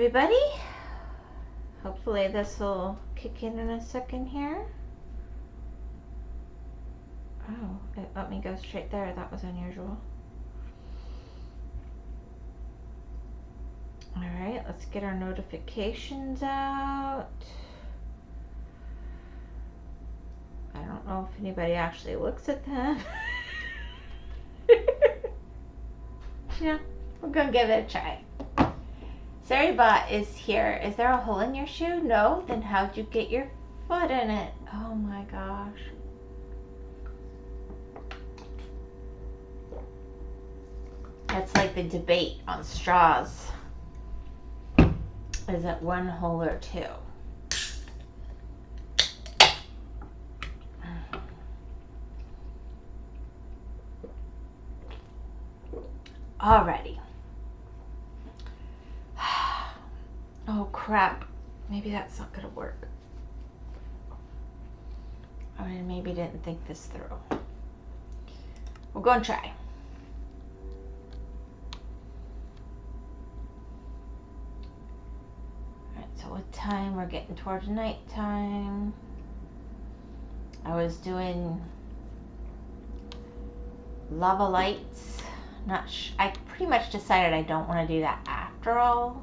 everybody. Hopefully this will kick in a second here. Oh, it let me go straight there. That was unusual. Alright, let's get our notifications out. I don't know if anybody actually looks at them. Yeah, we're gonna give it a try. Sarybot is here. Is there a hole in your shoe? No? Then how'd you get your foot in it? Oh my gosh. That's like the debate on straws. Is it one hole or two? Alrighty. Oh crap. Maybe that's not gonna work. I maybe didn't think this through. We'll go and try. Alright, so what time? We're getting towards nighttime. I was doing lava lights. I pretty much decided I don't want to do that after all.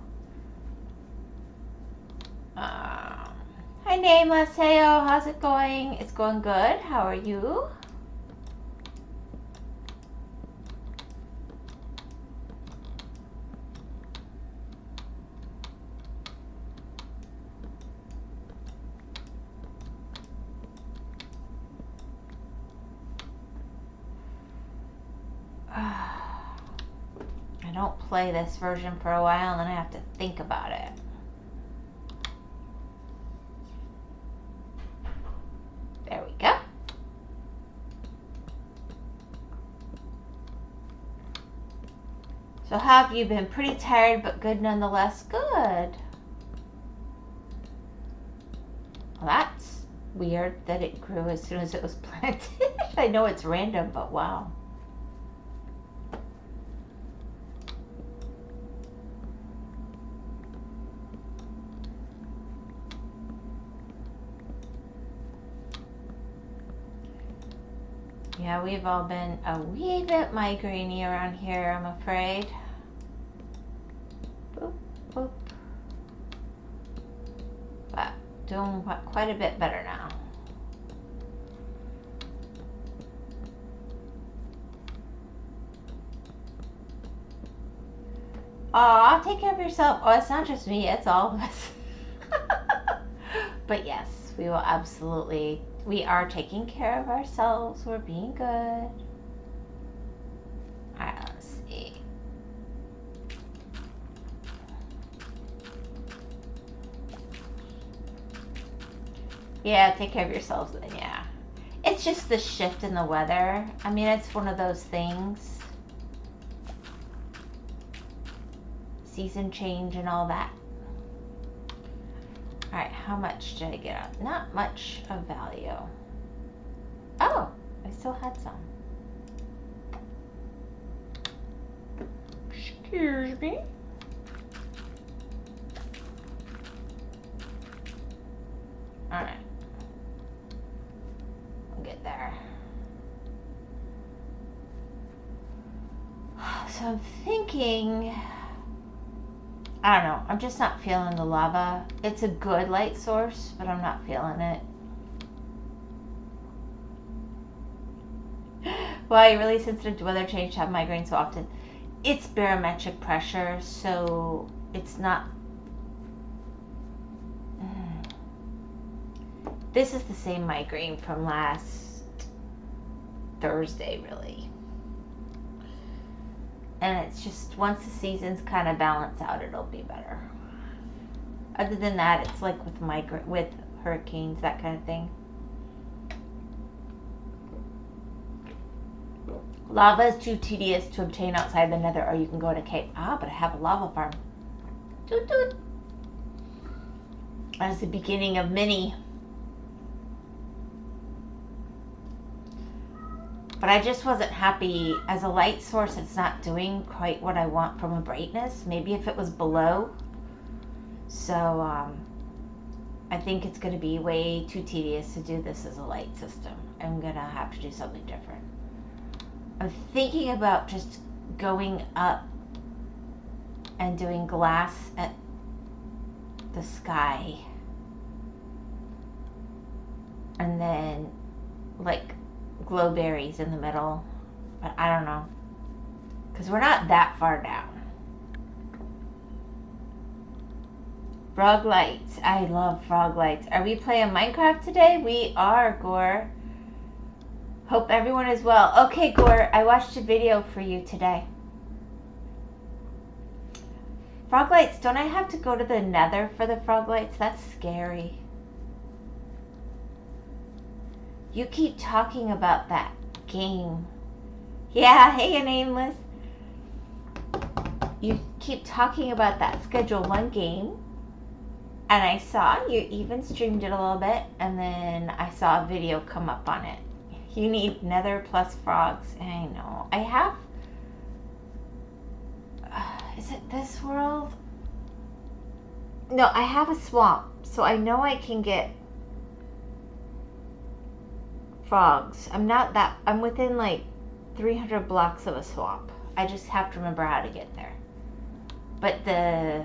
Hi Nameless, heyo, how's it going? It's going good. How are you? I don't play this version for a while and then I have to think about it. There we go. So how have you been? Pretty tired but good nonetheless. Good. Well, that's weird that it grew as soon as it was planted. I know it's random, but wow. Yeah, we've all been a wee bit migraine-y around here, I'm afraid. Boop, boop. But doing quite a bit better now. Aw, take care of yourself. Oh, it's not just me, it's all of us. But yes, we will absolutely... We are taking care of ourselves. We're being good. Alright, let's see. Yeah, take care of yourselves then, yeah. It's just the shift in the weather. I mean, it's one of those things. Season change and all that. Alright, how much did I get out? Not much of value. Oh, I still had some. Excuse me. Alright. We'll get there. So I'm thinking... I don't know. I'm just not feeling the lava. It's a good light source, but I'm not feeling it. Wow, you're really sensitive to weather change to have migraine so often. It's barometric pressure, so it's not... This is the same migraine from last Thursday, really. And it's just, once the seasons kind of balance out, it'll be better. Other than that, it's like with hurricanes, that kind of thing. Lava is too tedious to obtain outside the nether, or you can go to cave. Ah, but I have a lava farm. Toot toot. That is the beginning of many. But I just wasn't happy. As a light source, it's not doing quite what I want from a brightness. Maybe if it was below, So, I think it's going to be way too tedious to do this as a light system. I'm going to have to do something different. I'm thinking about just going up and doing glass at the sky. And then, like, glowberries in the middle. But I don't know. Because we're not that far down. Frog lights. I love frog lights. Are we playing Minecraft today? We are, Gore. Hope everyone is well. Okay, Gore, I watched a video for you today. Frog lights, don't I have to go to the nether for the frog lights? That's scary. You keep talking about that game. Yeah, hey, Nameless. You keep talking about that Schedule 1 game. And I saw you even streamed it a little bit. And then I saw a video come up on it. You need nether plus frogs. I know. I have... is it this world? No, I have a swamp. So I know I can get frogs. I'm within like 300 blocks of a swamp. I just have to remember how to get there. But the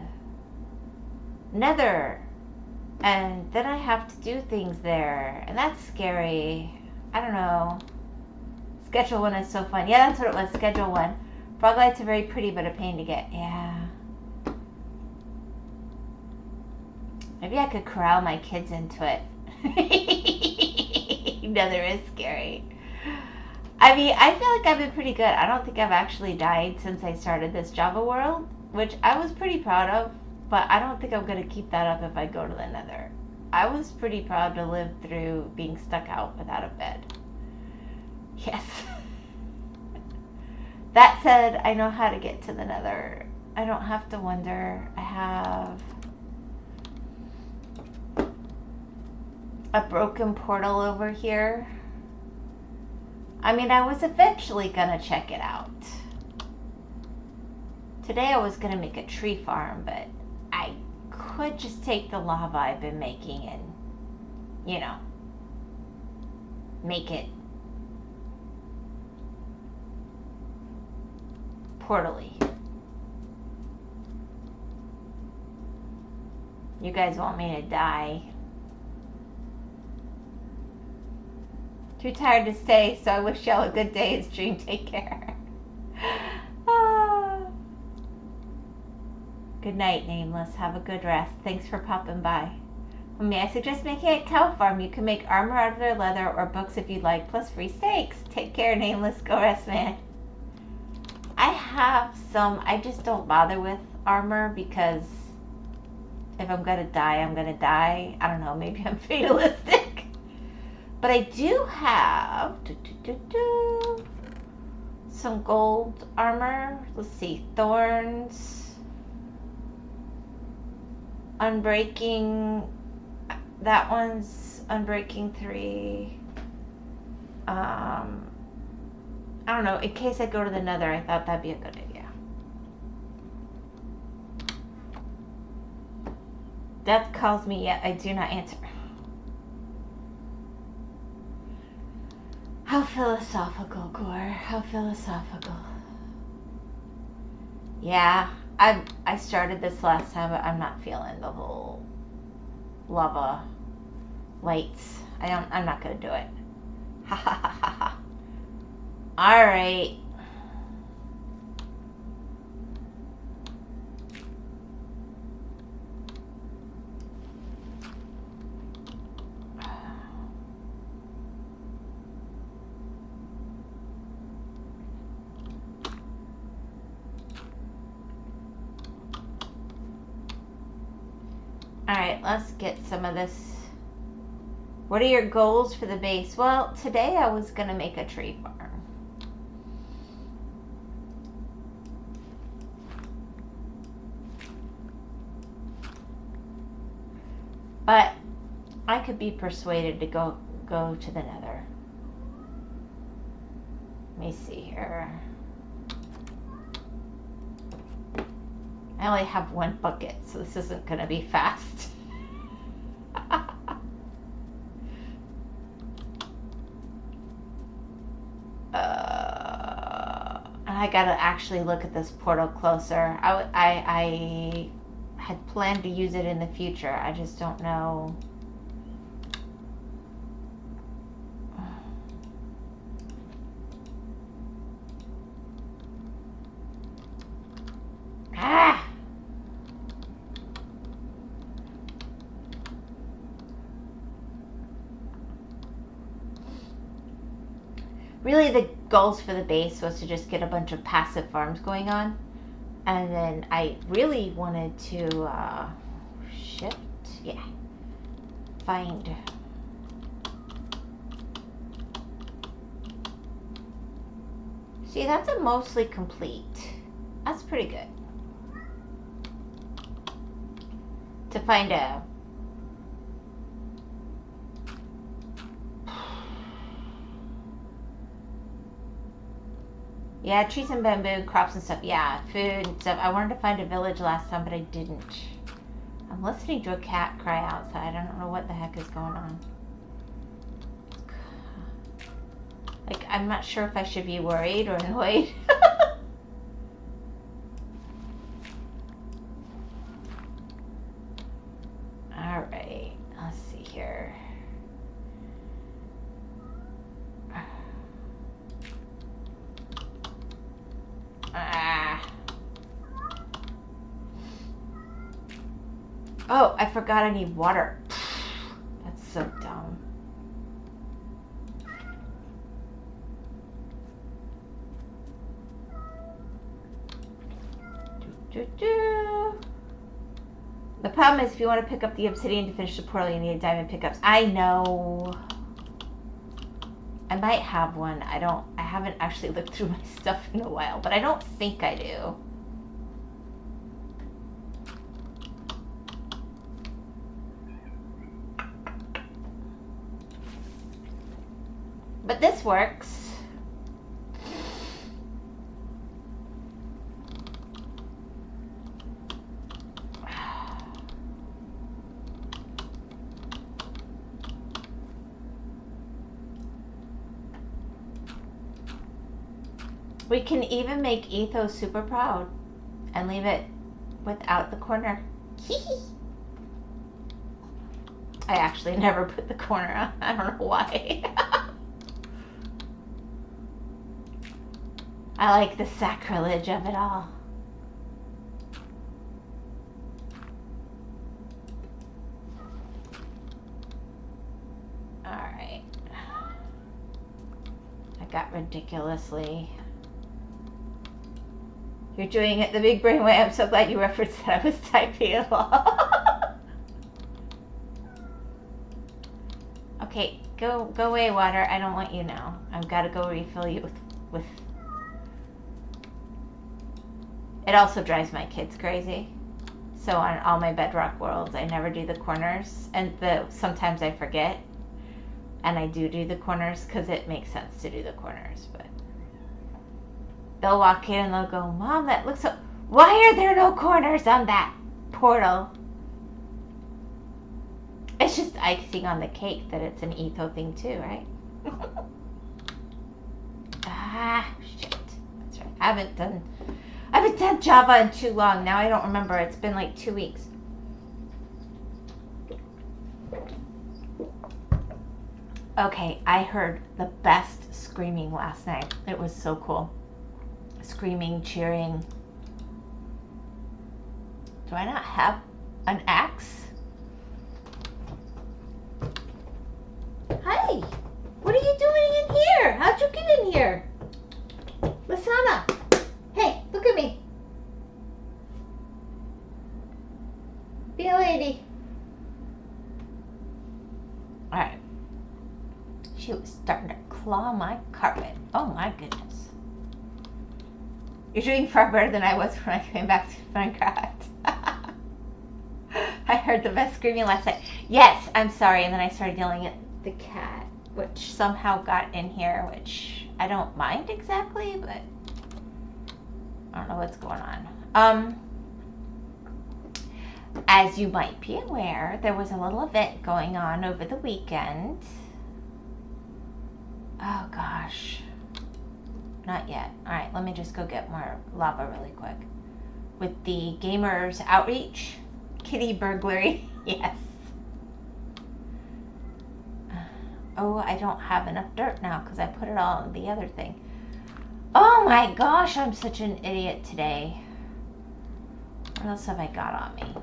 nether, and then I have to do things there, and that's scary. I don't know. Schedule 1 is so fun. Yeah, that's what it was, Schedule 1. Frog lights are very pretty, but a pain to get. Yeah. Maybe I could corral my kids into it. Nether is scary. I mean, I feel like I've been pretty good. I don't think I've actually died since I started this Java world, which I was pretty proud of, but I don't think I'm going to keep that up if I go to the nether. I was pretty proud to live through being stuck out without a bed. Yes. That said, I know how to get to the nether. I don't have to wonder. I have a broken portal over here. I mean, I was eventually gonna check it out. Today I was gonna make a tree farm, but I could just take the lava I've been making and, you know, make it portally. You guys want me to die. Too tired to stay, so I wish y'all a good day and stream. Take care. Good night, Nameless. Have a good rest. Thanks for popping by. Well, may I suggest making a cow farm? You can make armor out of their leather or books if you'd like, plus free steaks. Take care, Nameless. Go rest, man. I have some. I just don't bother with armor because if I'm gonna die, I'm gonna die. I don't know. Maybe I'm fatalistic. But I do have some gold armor. Let's see. Thorns. Unbreaking. That one's Unbreaking 3. I don't know. In case I go to the nether, I thought that'd be a good idea. Death calls me, yet I do not answer. How philosophical, Gore. How philosophical. Yeah, I started this last time, but I'm not feeling the whole lava lights. I'm not gonna do it. Ha ha ha ha ha. All right. All right, let's get some of this. What are your goals for the base? Well, today I was gonna make a tree farm. But I could be persuaded to go to the nether. Let me see here. I only have one bucket, so this isn't going to be fast. I gotta actually look at this portal closer. I had planned to use it in the future. I just don't know. Ah! Really, the goals for the base was to just get a bunch of passive farms going on. And then I really wanted to find see, that's a mostly complete. That's pretty good. To find a yeah, trees and bamboo, crops and stuff. Yeah, food and stuff. I wanted to find a village last time, but I didn't. I'm listening to a cat cry outside. I don't know what the heck is going on. Like, I'm not sure if I should be worried or annoyed. Alright, let's see here. Oh, I forgot I need water. That's so dumb. The problem is if you want to pick up the obsidian to finish the portal, you need diamond pickups. I know. I might have one. I haven't actually looked through my stuff in a while, but I don't think I do. But this works. We can even make Etho super proud and leave it without the corner. I actually never put the corner on. I don't know why. I like the sacrilege of it all. Alright. I got ridiculously... You're doing it the big brain way. I'm so glad you referenced that I was typing along. Okay, go away, water. I don't want you now. I've got to go refill you with... It also drives my kids crazy. So on all my bedrock worlds, I never do the corners. And sometimes I forget. And I do the corners because it makes sense to do the corners. But they'll walk in and they'll go, Mom, that looks so... Why are there no corners on that portal? It's just icing on the cake that it's an Etho thing too, right? Ah, shit. That's right. I haven't done Java in too long. Now I don't remember. It's been like 2 weeks. Okay, I heard the best screaming last night. It was so cool. Screaming, cheering. Do I not have an axe? Hi! What are you doing in here? How'd you get in here? Lasana! Hey, look at me. Be a lady. Alright. She was starting to claw my carpet. Oh my goodness. You're doing far better than I was when I came back to Minecraft. I heard the best screaming last night. Yes, I'm sorry. And then I started yelling at the cat, which somehow got in here, which I don't mind exactly, but I don't know what's going on. As you might be aware, there was a little event going on over the weekend. Oh gosh. Not yet. Alright, let me just go get more lava really quick. With the Gamers Outreach. Kitty burglary. Yes. Oh, I don't have enough dirt now because I put it all in the other thing. Oh my gosh, I'm such an idiot today. What else have I got on me?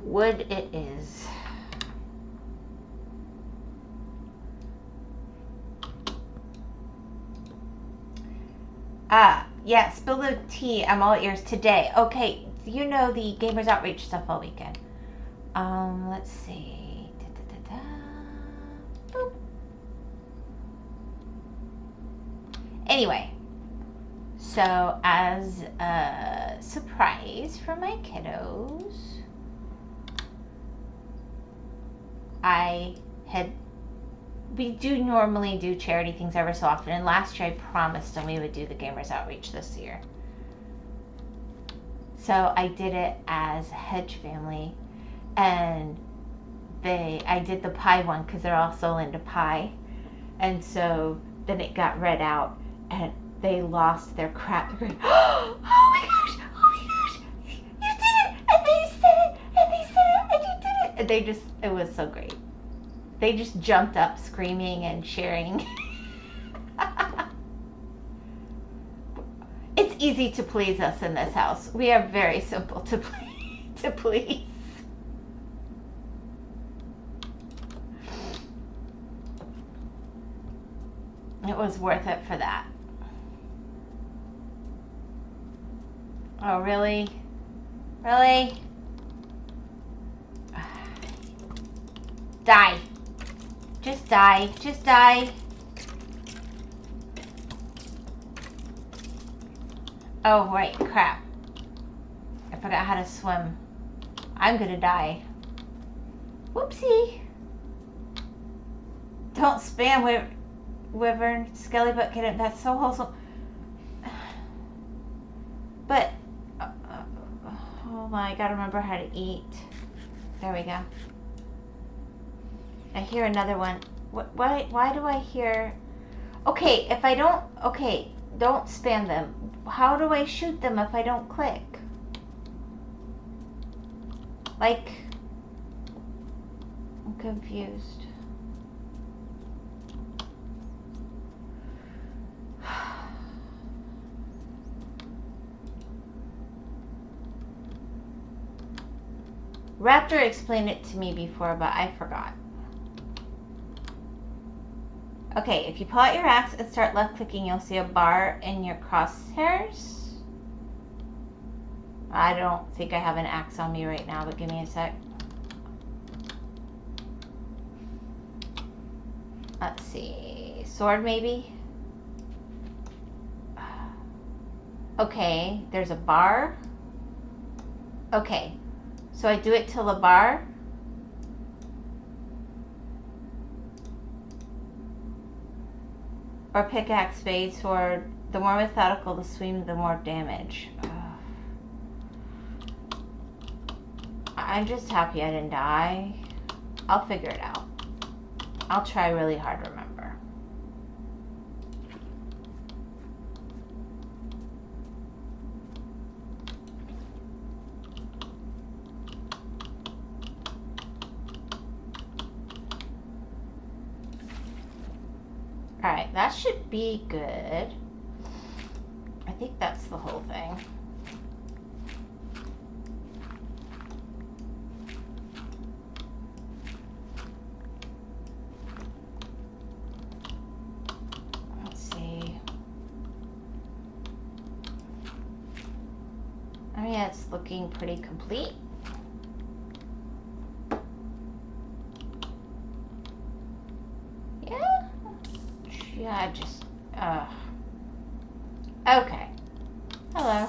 Wood it is. Yeah, spill the tea. I'm all ears today. Okay, you know the Gamers Outreach stuff all weekend. Let's see. Boop. Anyway, so as a surprise for my kiddos, we do normally do charity things ever so often, and last year I promised them we would do the Gamers Outreach this year. So I did it as Hedge Family, and I did the pie one because they're all so into pie, and so then it got read out, and they lost their crap. They're going, oh my gosh, you did it, and they said it, and they said it, and you did it, and it was so great. They just jumped up screaming and cheering. It's easy to please us in this house. We are very simple to please. It was worth it for that. Oh, really? Really? Die. Just die. Just die. Oh, right. Crap. I forgot how to swim. I'm gonna die. Whoopsie. Don't spam, Wyvern. Skelly butt kitten. That's so wholesome. But, oh my, I gotta remember how to eat. There we go. I hear another one. Why do I hear? Okay, if I don't, don't spam them. How do I shoot them if I don't click? Like, I'm confused. Raptor explained it to me before, but I forgot. Okay, if you pull out your axe and start left clicking, you'll see a bar in your crosshairs. I don't think I have an axe on me right now, but give me a sec. Let's see, sword maybe? Okay, there's a bar. Okay, so I do it till the bar. Or pickaxe spade sword. The more methodical the swing, the more damage. Ugh. I'm just happy I didn't die. I'll figure it out. I'll try really hard to remember. Alright, that should be good. I think that's the whole thing. Let's see. I mean, it's looking pretty complete. Yeah, just, okay. Hello.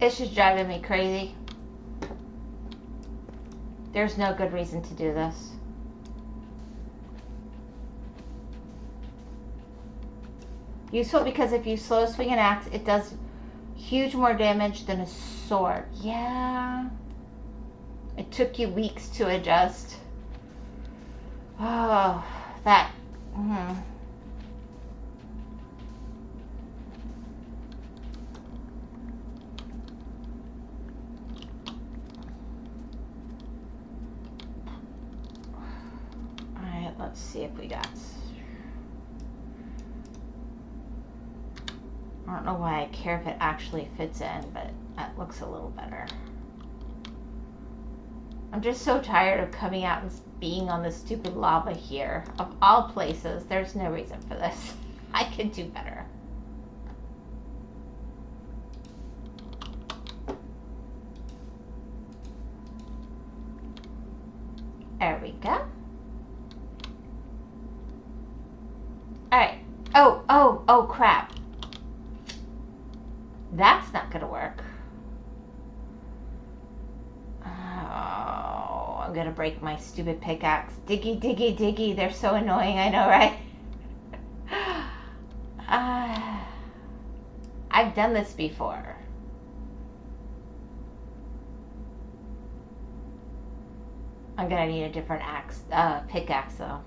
It's just driving me crazy. There's no good reason to do this. Useful because if you slow swing an axe, it does huge more damage than a sword. Yeah. It took you weeks to adjust. Oh, that. Alright, let's see if we got. I don't know why I care if it actually fits in, but that looks a little better. I'm just so tired of coming out and being on the stupid lava here. Of all places, there's no reason for this. I could do better. There we go. Alright. Oh, crap. That's not gonna work. Oh, I'm gonna break my stupid pickaxe. Diggy, diggy, diggy. They're so annoying, I know, right? I've done this before. I'm gonna need a different pickaxe though.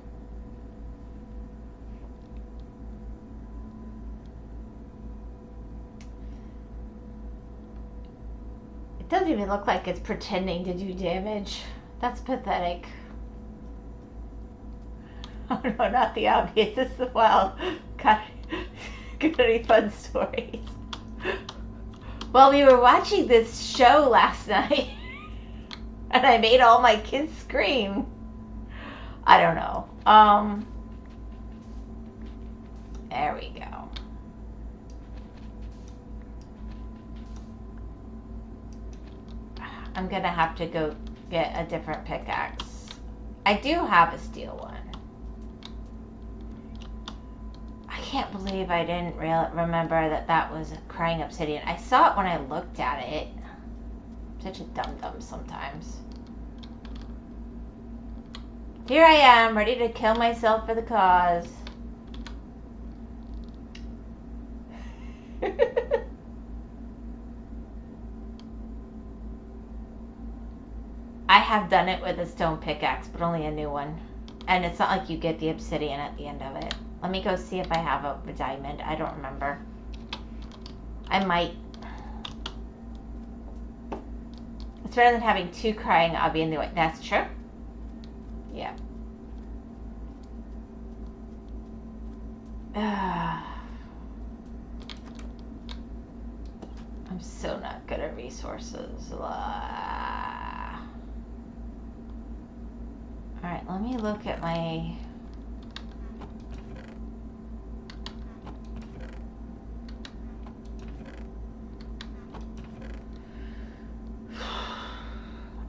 It doesn't even look like it's pretending to do damage. That's pathetic. Oh no, not the obvious. This is wild. God, got any fun stories? Well, we were watching this show last night, and I made all my kids scream. I don't know. There we go. I'm gonna have to go get a different pickaxe. I do have a steel one. I can't believe I didn't remember that was crying obsidian. I saw it when I looked at it. I'm such a dum-dum sometimes. Here I am, ready to kill myself for the cause. I have done it with a stone pickaxe, but only a new one. And it's not like you get the obsidian at the end of it. Let me go see if I have a diamond. I don't remember. I might. It's better than having two crying obby in the way. That's true. Yeah. I'm so not good at resources. Alright, let me look at my...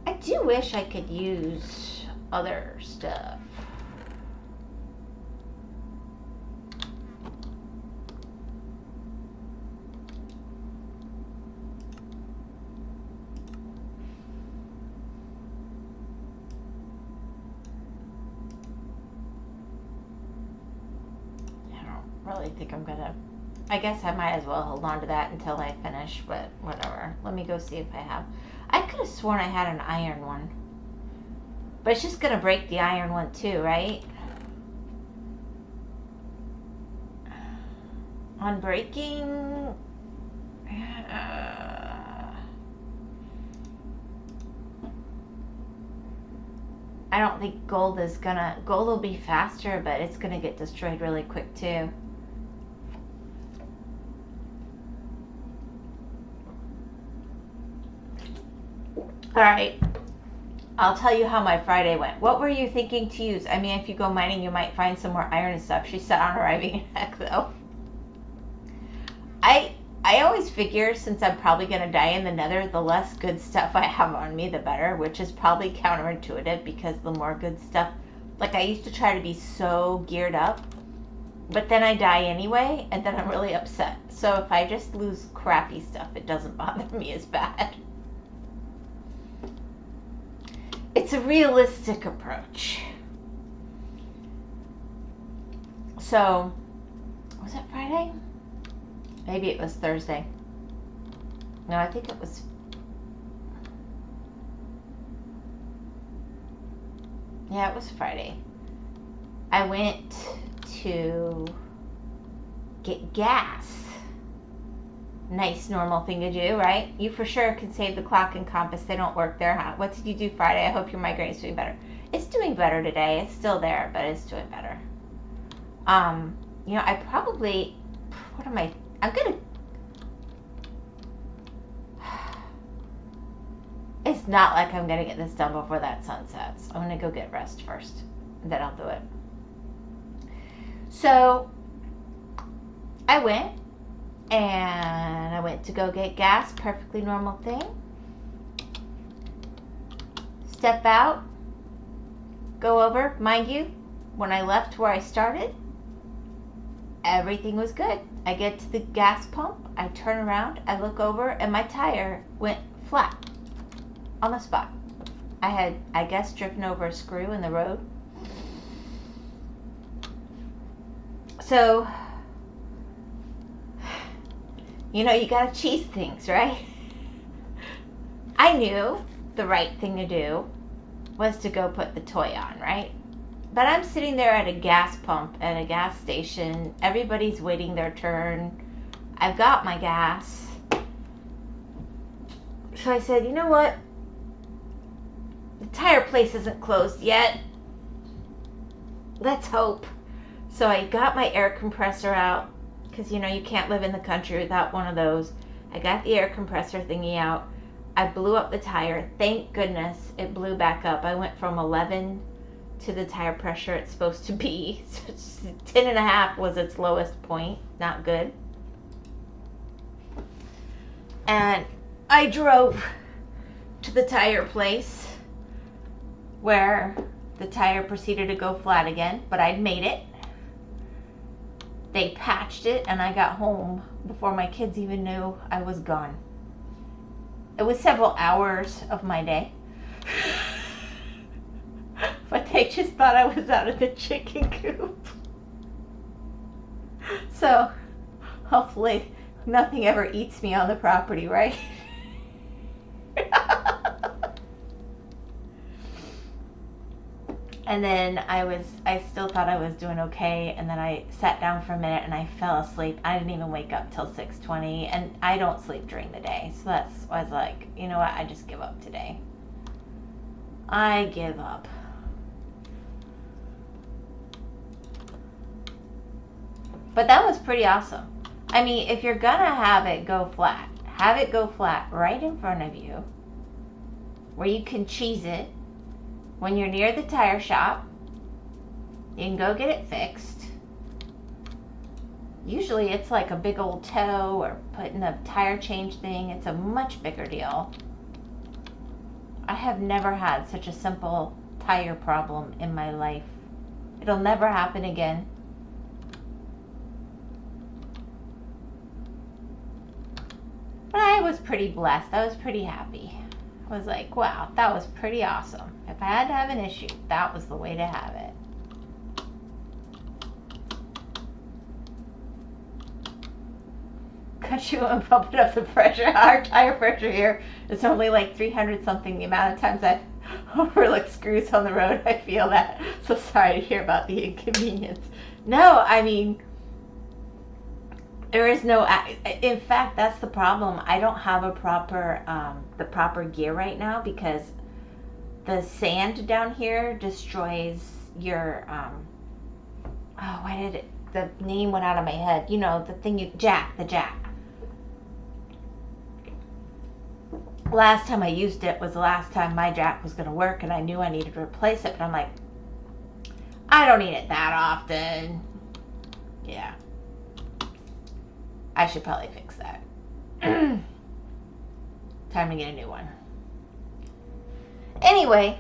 I do wish I could use other stuff. I think I'm gonna, I guess I might as well hold on to that until I finish, but whatever. Let me go see if I have. I could have sworn I had an iron one, but it's just gonna break the iron one too, right? On breaking, I don't think gold will be faster, but it's gonna get destroyed really quick too. Alright, I'll tell you how my Friday went. What were you thinking to use? I mean, if you go mining, you might find some more iron and stuff. She said on arriving in heck, though. I always figure since I'm probably going to die in the nether, the less good stuff I have on me, the better, which is probably counterintuitive because the more good stuff... Like, I used to try to be so geared up but then I die anyway, and then I'm really upset. So if I just lose crappy stuff, it doesn't bother me as bad. It's a realistic approach. So, was it Friday? Maybe it was Thursday. No, I think it was... Yeah, it was Friday. I went to get gas. Nice, normal thing to do, right? You for sure can save the clock and compass. They don't work there, huh? What did you do Friday? I hope your migraine is doing better. It's doing better today. It's still there, but it's doing better. You know, I probably... What am I... I'm gonna... It's not like I'm gonna get this done before that sun sets. I'm gonna go get rest first, and then I'll do it. So, I went to go get gas, perfectly normal thing. Step out, go over, mind you, when I left where I started, everything was good. I get to the gas pump, I turn around, I look over, and my tire went flat on the spot. I had, I guess, driven over a screw in the road. So, you know, you gotta cheese things, right? I knew the right thing to do was to go put the toy on, right? But I'm sitting there at a gas pump at a gas station. Everybody's waiting their turn. I've got my gas. So I said, you know what? The tire place isn't closed yet. Let's hope. So I got my air compressor out, because you know you can't live in the country without one of those. I got the air compressor thingy out. I blew up the tire. Thank goodness it blew back up. I went from 11 to the tire pressure it's supposed to be. So 10.5 was its lowest point. Not good. And I drove to the tire place where the tire proceeded to go flat again, but I'd made it. They patched it, and I got home before my kids even knew I was gone. It was several hours of my day. But they just thought I was out of the chicken coop. So, hopefully, nothing ever eats me on the property, right? And then I still thought I was doing okay, and then I sat down for a minute and I fell asleep. I didn't even wake up till 6:20, and I don't sleep during the day. So I was like, you know what, I just give up today. I give up. But that was pretty awesome. I mean, if you're gonna have it go flat right in front of you, where you can cheese it. When you're near the tire shop, you can go get it fixed. Usually it's like a big old tow or putting a tire change thing. It's a much bigger deal. I have never had such a simple tire problem in my life. It'll never happen again. But I was pretty blessed. I was pretty happy. I was like, wow, that was pretty awesome. If I had to have an issue, that was the way to have it. Because you went bumping up the pressure. Our tire pressure here is only like 300 something. The amount of times I've overlooked screws on the road, I feel that. So sorry to hear about the inconvenience. No, I mean, there is no, in fact, that's the problem. I don't have a proper, the proper gear right now because the sand down here destroys your, oh, why did it, the name went out of my head. You know, the thing the jack. Last time I used it was the last time my jack was going to work, and I knew I needed to replace it, but I'm like, I don't need it that often. Yeah. I should probably fix that. Time to get a new one. Anyway,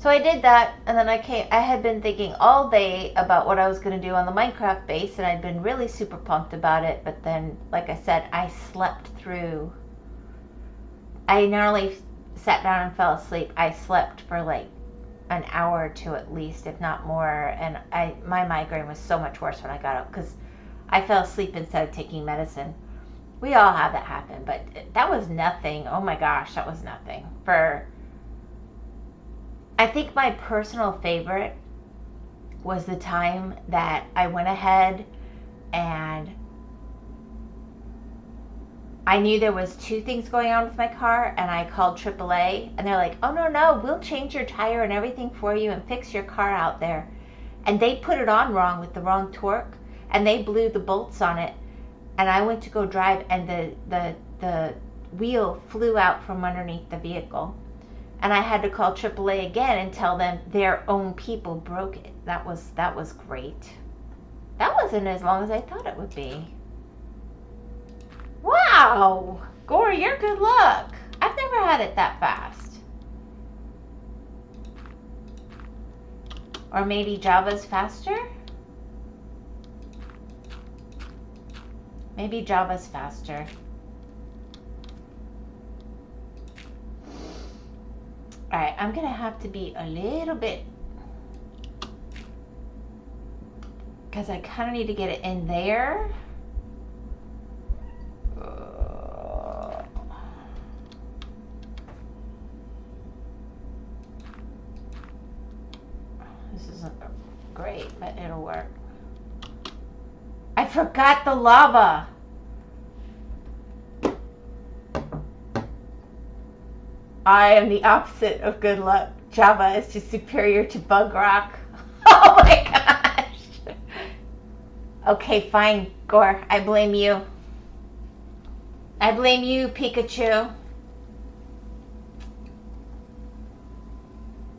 So I did that, and then I had been thinking all day about what I was going to do on the Minecraft base, and I'd been really super pumped about it, but then, like I said, I slept through. I not only sat down and fell asleep, I slept for like an hour or two at least, if not more, and my migraine was so much worse when I got up, because I fell asleep instead of taking medicine. We all have that happen, but that was nothing. Oh my gosh, that was nothing. I think my personal favorite was the time that I went ahead and I knew there was 2 things going on with my car, and I called AAA, and they're like, oh no, we'll change your tire and everything for you and fix your car out there. And they put it on wrong with the wrong torque, and they blew the bolts on it, and I went to go drive, and the wheel flew out from underneath the vehicle. And I had to call AAA again and tell them their own people broke it. That was great. That wasn't as long as I thought it would be. Wow! Gore, you're good luck. I've never had it that fast. Or maybe Java's faster? Maybe Java's faster. Alright, I'm going to have to be a little bit, because I kind of need to get it in there. This isn't great, but it'll work. I forgot the lava. I am the opposite of good luck. Java is just superior to bug rock. Oh my gosh. Okay, fine, Gore. I blame you. I blame you, Pikachu.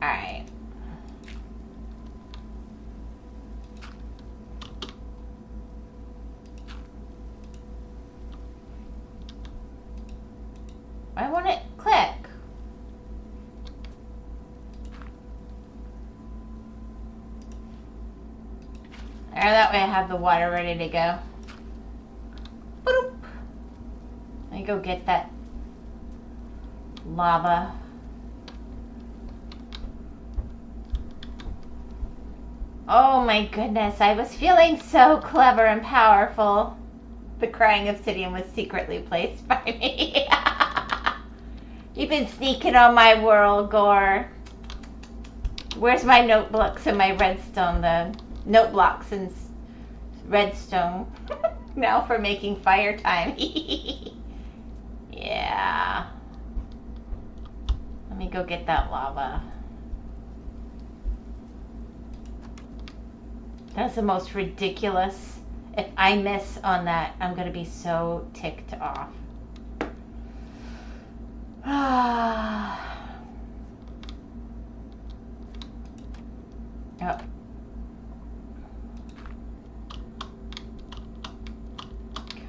Alright. Why won't it click? There, that way I have the water ready to go. Boop. Let me go get that lava. Oh my goodness, I was feeling so clever and powerful. The crying obsidian was secretly placed by me. You've been sneaking on my world, Gore. Where's my notebooks and my redstone, the note blocks and redstone? Now for making fire time. Yeah. Let me go get that lava. That's the most ridiculous. If I miss on that, I'm going to be so ticked off. Oh.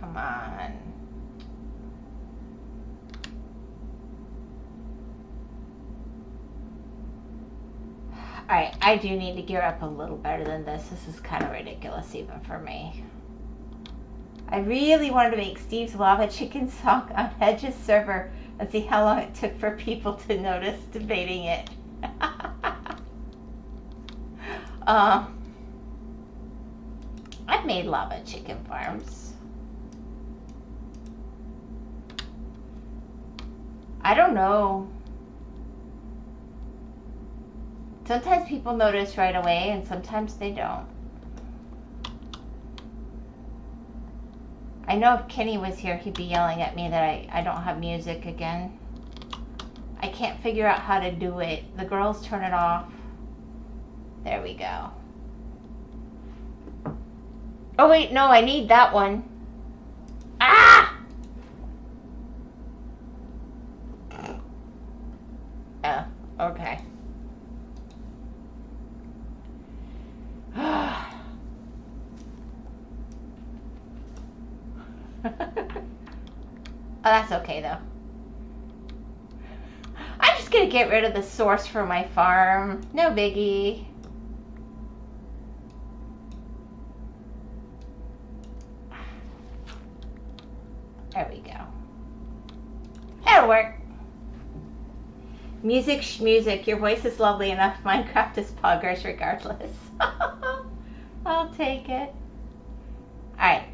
Come on. Alright, I do need to gear up a little better than this. This is kind of ridiculous even for me. I really wanted to make Steve's Lava Chicken song on Hedge's server and see how long it took for people to notice debating it. I've made lava chicken farms. I don't know. Sometimes people notice right away and sometimes they don't. I know if Kenny was here, he'd be yelling at me that I don't have music again. I can't figure out how to do it. The girls turn it off. There we go. Oh wait, no, I need that one. Ah! Oh, okay. Oh, that's okay though. I'm just gonna get rid of the source for my farm. No biggie. There we go. That'll work. Music schmusic. Your voice is lovely enough. Minecraft is poggers regardless. I'll take it. Alright.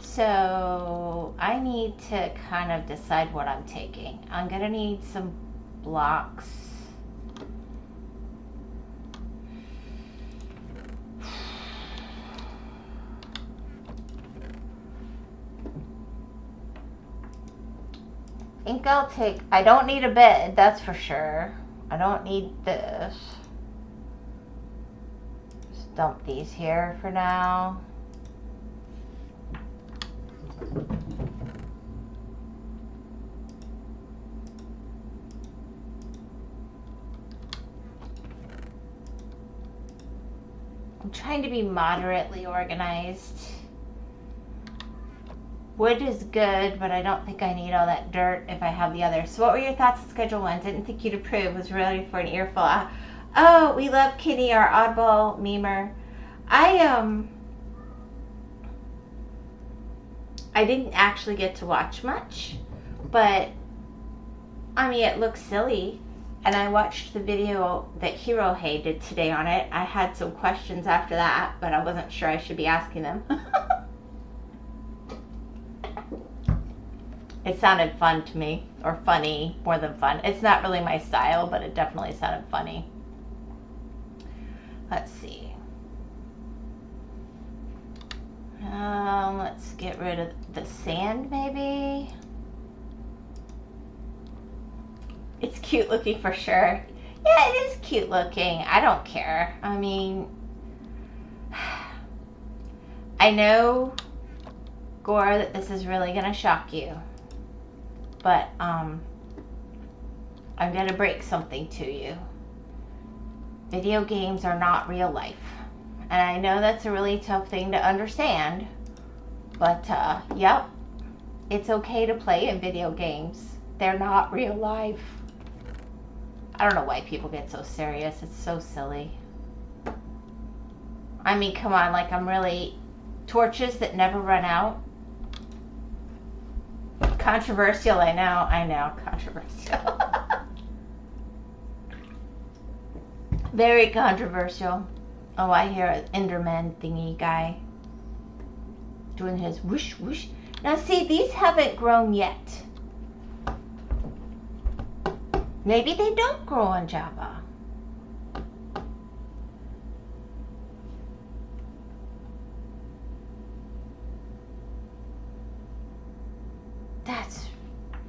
So I need to kind of decide what I'm taking. I'm gonna need some blocks. I think I'll take, I don't need a bed, that's for sure. I don't need this. Just dump these here for now. I'm trying to be moderately organized. Wood is good, but I don't think I need all that dirt if I have the others. So what were your thoughts on Schedule 1? Didn't think you'd approve. Was ready for an earful. Oh, we love Kitty, our oddball memer. I didn't actually get to watch much, but I mean, it looks silly. And I watched the video that Hero Hey did today on it. I had some questions after that, but I wasn't sure I should be asking them. It sounded fun to me, or funny, more than fun. It's not really my style, but it definitely sounded funny. Let's see. Let's get rid of the sand, maybe. It's cute looking for sure. Yeah, it is cute looking. I don't care. I mean, I know, Gore, that this is really going to shock you. But, I'm going to break something to you. Video games are not real life. And I know that's a really tough thing to understand. But, yep. It's okay to play in video games. They're not real life. I don't know why people get so serious. It's so silly. I mean, come on. Like, I'm really... Torches that never run out. Controversial, I know, controversial. Very controversial. Oh, I hear an Enderman thingy guy doing his whoosh whoosh. Now see, these haven't grown yet. Maybe they don't grow on Java.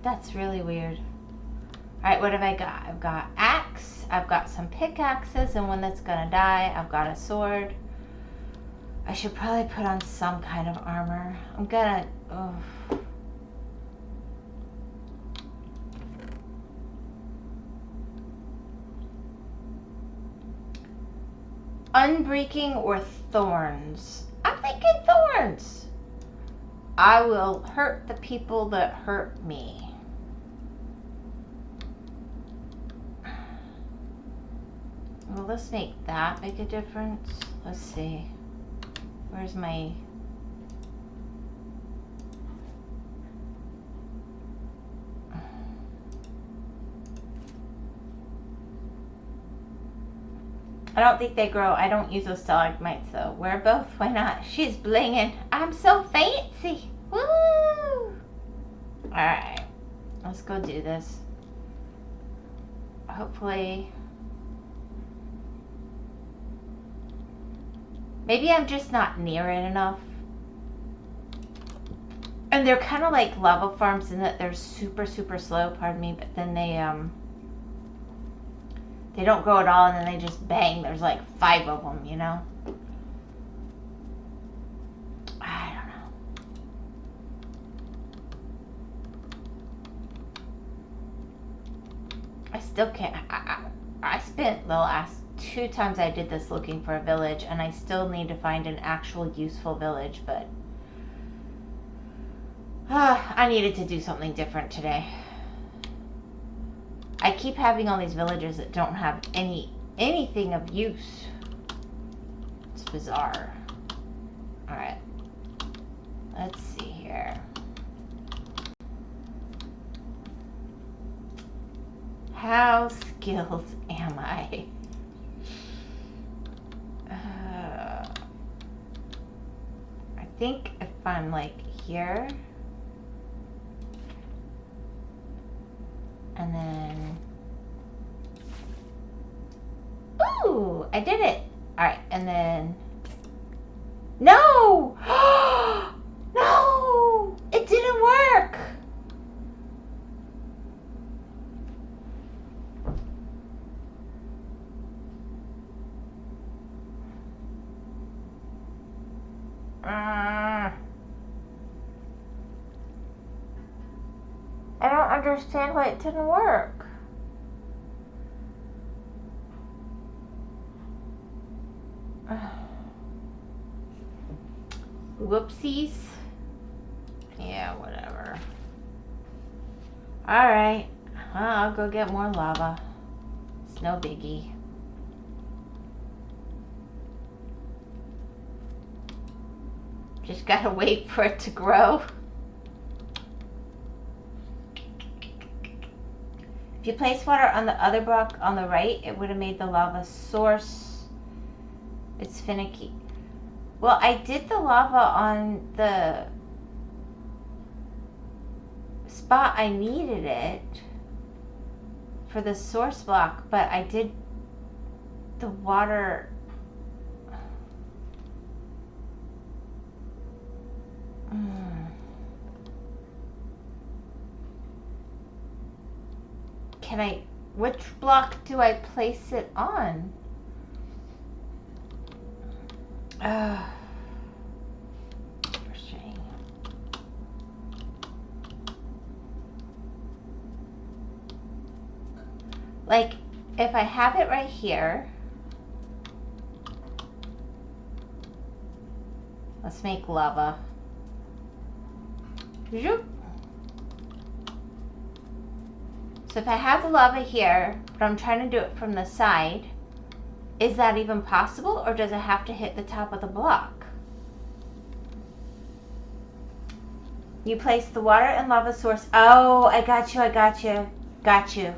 That's really weird. Alright, what have I got? I've got axe, I've got some pickaxes, and one that's gonna die. I've got a sword. I should probably put on some kind of armor. I'm gonna... Oh. Unbreaking or thorns? I'm thinking thorns. I will hurt the people that hurt me. Will this make that make a difference? Let's see. Where's my... I don't think they grow. I don't use those stalagmites though. Wear both. Why not? She's blinging. I'm so fancy. Woo! Alright. Let's go do this. Hopefully... Maybe I'm just not near it enough. And they're kind of like lava farms in that they're super, super slow, pardon me, but then they don't grow at all and then they just bang. There's like 5 of them, you know? I don't know. I still can't. I spent the last 2 times I did this looking for a village, and I still need to find an actual useful village, but I needed to do something different today. I keep having all these villages that don't have anything of use. It's bizarre. Alright. Let's see here. How skilled am I? I think if I'm like here, and then, ooh, I did it. All right, and then, no, no, it didn't work. I don't understand why it didn't work. Whoopsies. Yeah, whatever. Alright. I'll go get more lava. It's no biggie. Just gotta wait for it to grow. If you place water on the other block on the right, it would have made the lava source. It's finicky. Well, I did the lava on the spot I needed it for the source block, but I did the water. Can I, which block do I place it on? Frustrating. Like, if I have it right here, let's make lava. Zoop. So if I have the lava here, but I'm trying to do it from the side, is that even possible, or does it have to hit the top of the block? You place the water and lava source. Oh, I got you, I got you. Got you.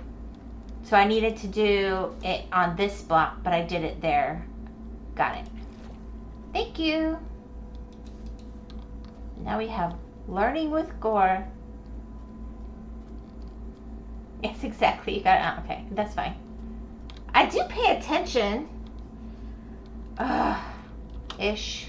So I needed to do it on this block, but I did it there. Got it. Thank you. Now we have learning with Gore. Yes, exactly. You got it. Okay, that's fine. I do pay attention. Ish.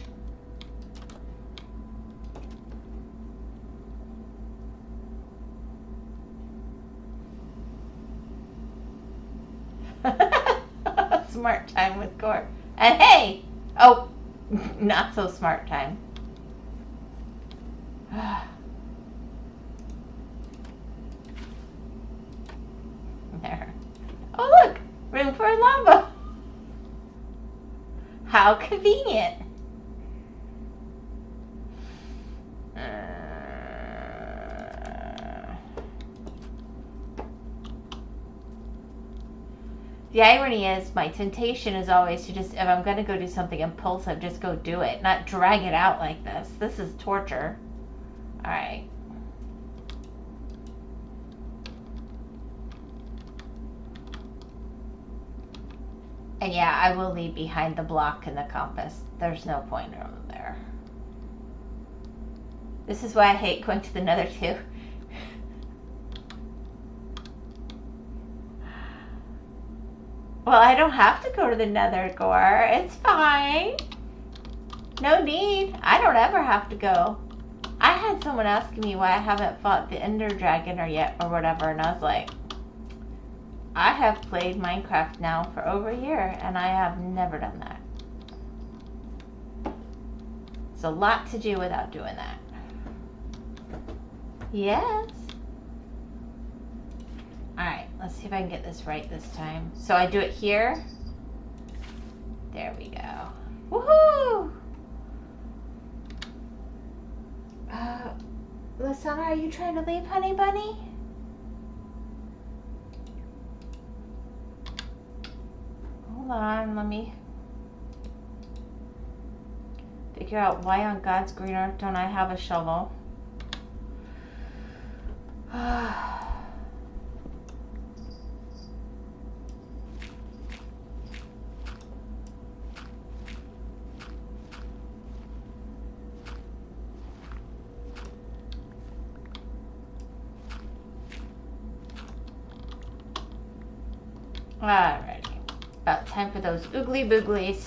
Smart time with Gore. And hey! Oh, not so smart time. There. Oh, look! Room for lava! How convenient! The irony is, my temptation is always to just, if I'm going to go do something impulsive, just go do it, not drag it out like this. This is torture. Alright. And yeah, I will leave behind the block and the compass. There's no point over there. This is why I hate going to the Nether too. Well, I don't have to go to the Nether, Gore. It's fine. No need. I don't ever have to go. I had someone asking me why I haven't fought the Ender Dragon or yet or whatever, and I was like, I have played Minecraft now for over a year, and I have never done that. It's a lot to do without doing that. Yes. Alright, let's see if I can get this right this time. So I do it here. There we go. Woohoo! Lasana, are you trying to leave, honey bunny? Hold on, let me figure out why on God's green earth don't I have a shovel. Alrighty, about time for those oogly booglies.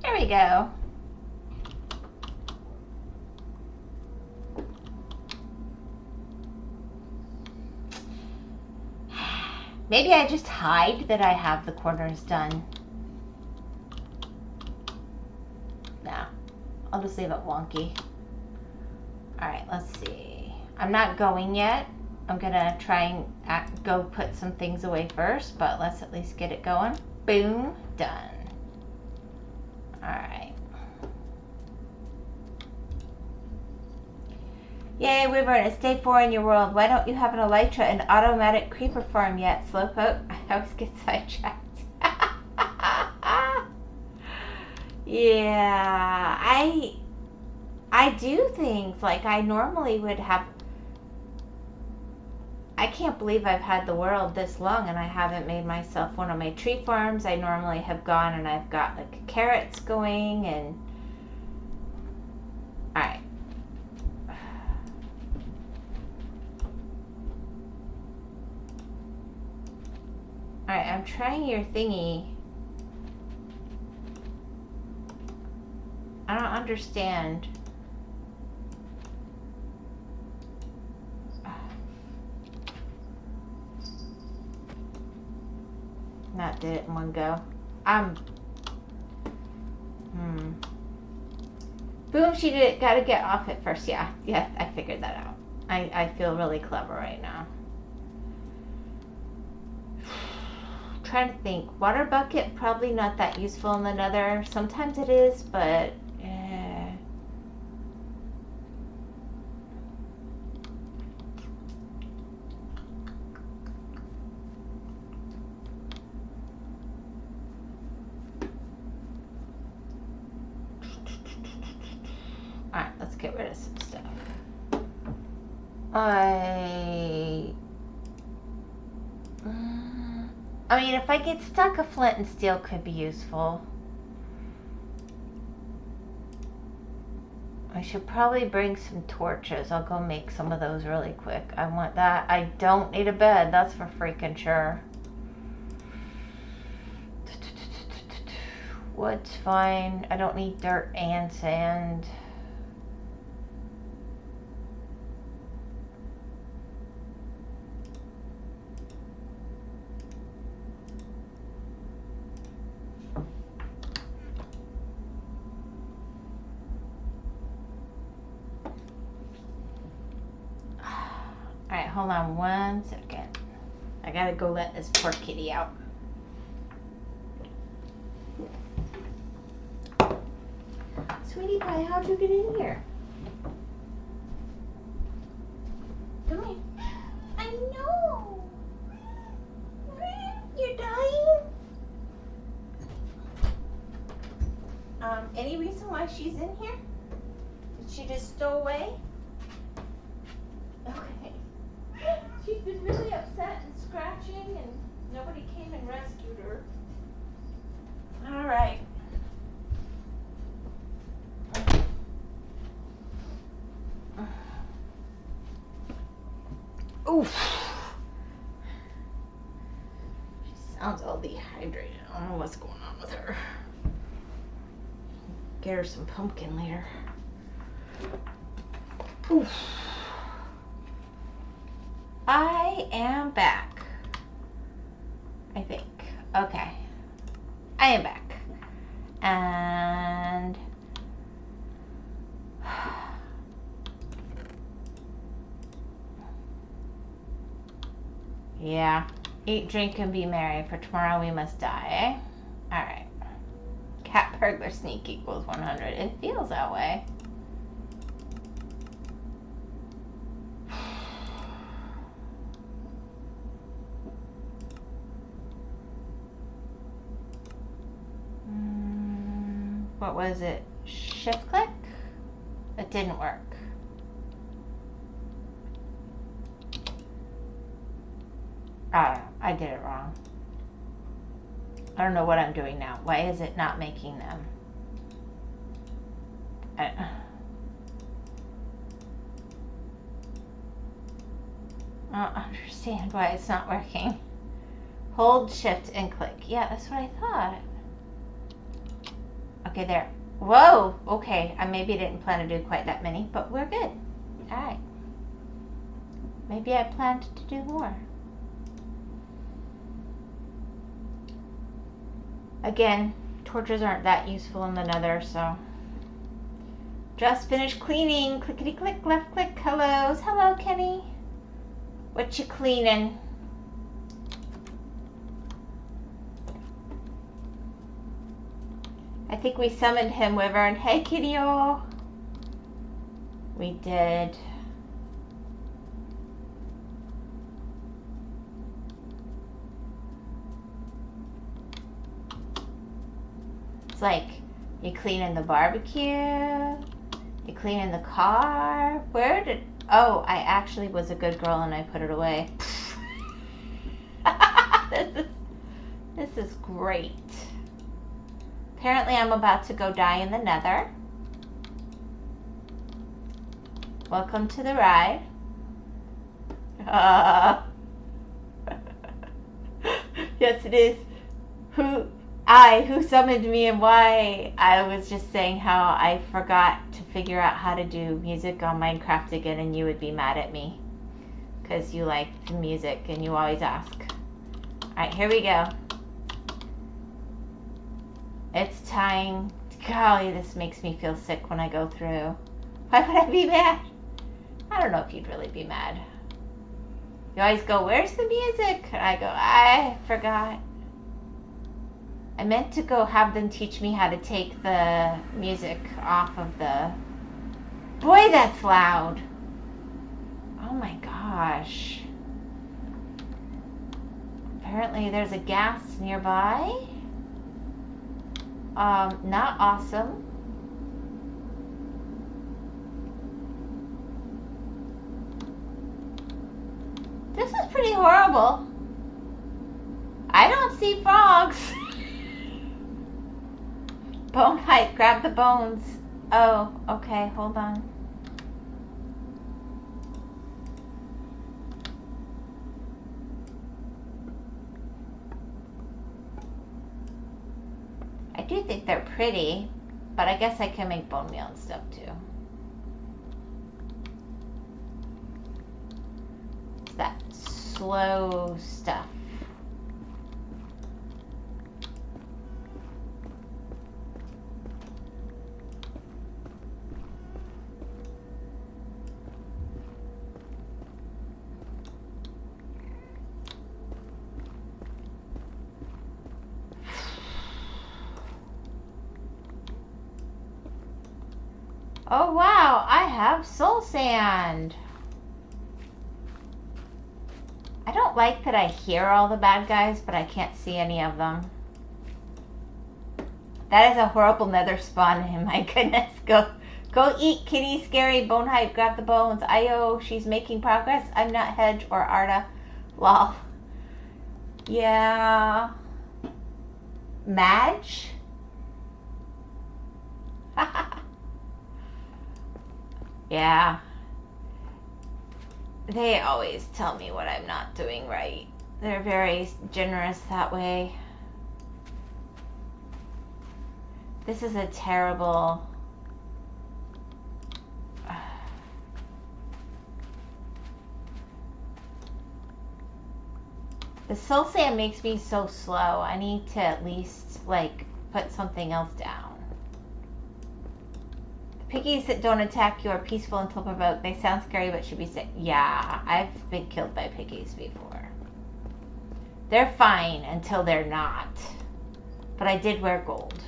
There we go. Maybe I just hide that I have the corners done. Nah, I'll just leave it wonky. Alright, let's see. I'm not going yet. I'm gonna try and go put some things away first, but let's at least get it going. Boom, done. Alright. Yay, Wyvern, it's day 4 in your world. Why don't you have an elytra and automatic creeper farm yet, Slowpoke? I always get sidetracked. Yeah, I do things like I normally would have. I can't believe I've had the world this long and I haven't made myself one of my tree farms. I normally have gone and I've got like carrots going and... Alright. Alright, I'm trying your thingy. I don't understand. Not did it in one go. Boom, she did it. Gotta get off it first. Yeah, I figured that out. I feel really clever right now. Trying to think. Water bucket, probably not that useful in the nether. Sometimes it is, but alright, let's get rid of some stuff. I mean, if I get stuck, a flint and steel could be useful. I should probably bring some torches. I'll go make some of those really quick. I want that. I don't need a bed, that's for freaking sure. Wood's fine. I don't need dirt and sand. Alright, hold on 1 second. I gotta go let this poor kitty out. Sweetie pie, how'd you get in here? Come here. I know. You're dying. Any reason why she's in here? Did she just stow away? Okay. She's been really upset and scratching and nobody came and rescued her. All right. Oof. She sounds all dehydrated. I don't know what's going on with her. Get her some pumpkin later. Oof. I am back. I think. Okay. I am back. And yeah. Eat, drink, and be merry, for tomorrow we must die, eh? Alright. Cat burglar sneak equals 100. It feels that way. What was it? Shift click? It didn't work. I did it wrong. I don't know what I'm doing now. Why is it not making them? I don't understand why it's not working. Hold shift and click. Yeah, that's what I thought. Okay, there. Whoa, okay. I maybe didn't plan to do quite that many, but we're good. All right. Maybe I planned to do more. Again, torches aren't that useful in the nether, so. Just finished cleaning. Clickety click, left click. Hellos. Hello, Kenny. What you cleaning? I think we summoned him, Wyvern. Hey, Kitty-o. We did. It's like you cleaning the barbecue, you cleaning the car. Where did? Oh, I actually was a good girl and I put it away. This is great. Apparently, I'm about to go die in the nether. Welcome to the ride. Yes, it is. Who summoned me and why? I was just saying how I forgot to figure out how to do music on Minecraft again, and you would be mad at me because you like the music and you always ask. Alright, here we go. It's time. Golly, this makes me feel sick when I go through. Why would I be mad? I don't know if you'd really be mad. You always go, where's the music? And I go, I forgot. I meant to go have them teach me how to take the music off of the... Boy, that's loud. Oh my gosh. Apparently there's a gas nearby. Not awesome. This is pretty horrible. I don't see frogs. Bone height, grab the bones. Oh, okay, hold on. I do think they're pretty, but I guess I can make bone meal and stuff too. It's that slow stuff. Oh wow, I have soul sand. I don't like that I hear all the bad guys, but I can't see any of them. That is a horrible nether spawn. My goodness, go eat, kitty, scary, bone hive, grab the bones. Io, she's making progress. I'm not Hedge or Arda. Lol. Yeah. Madge? Yeah. They always tell me what I'm not doing right. They're very generous that way. This is a terrible... The soul sand makes me so slow. I need to at least, like, put something else down. Piggies that don't attack you are peaceful until provoked. They sound scary but should be safe. Yeah, I've been killed by piggies before. They're fine until they're not. But I did wear gold.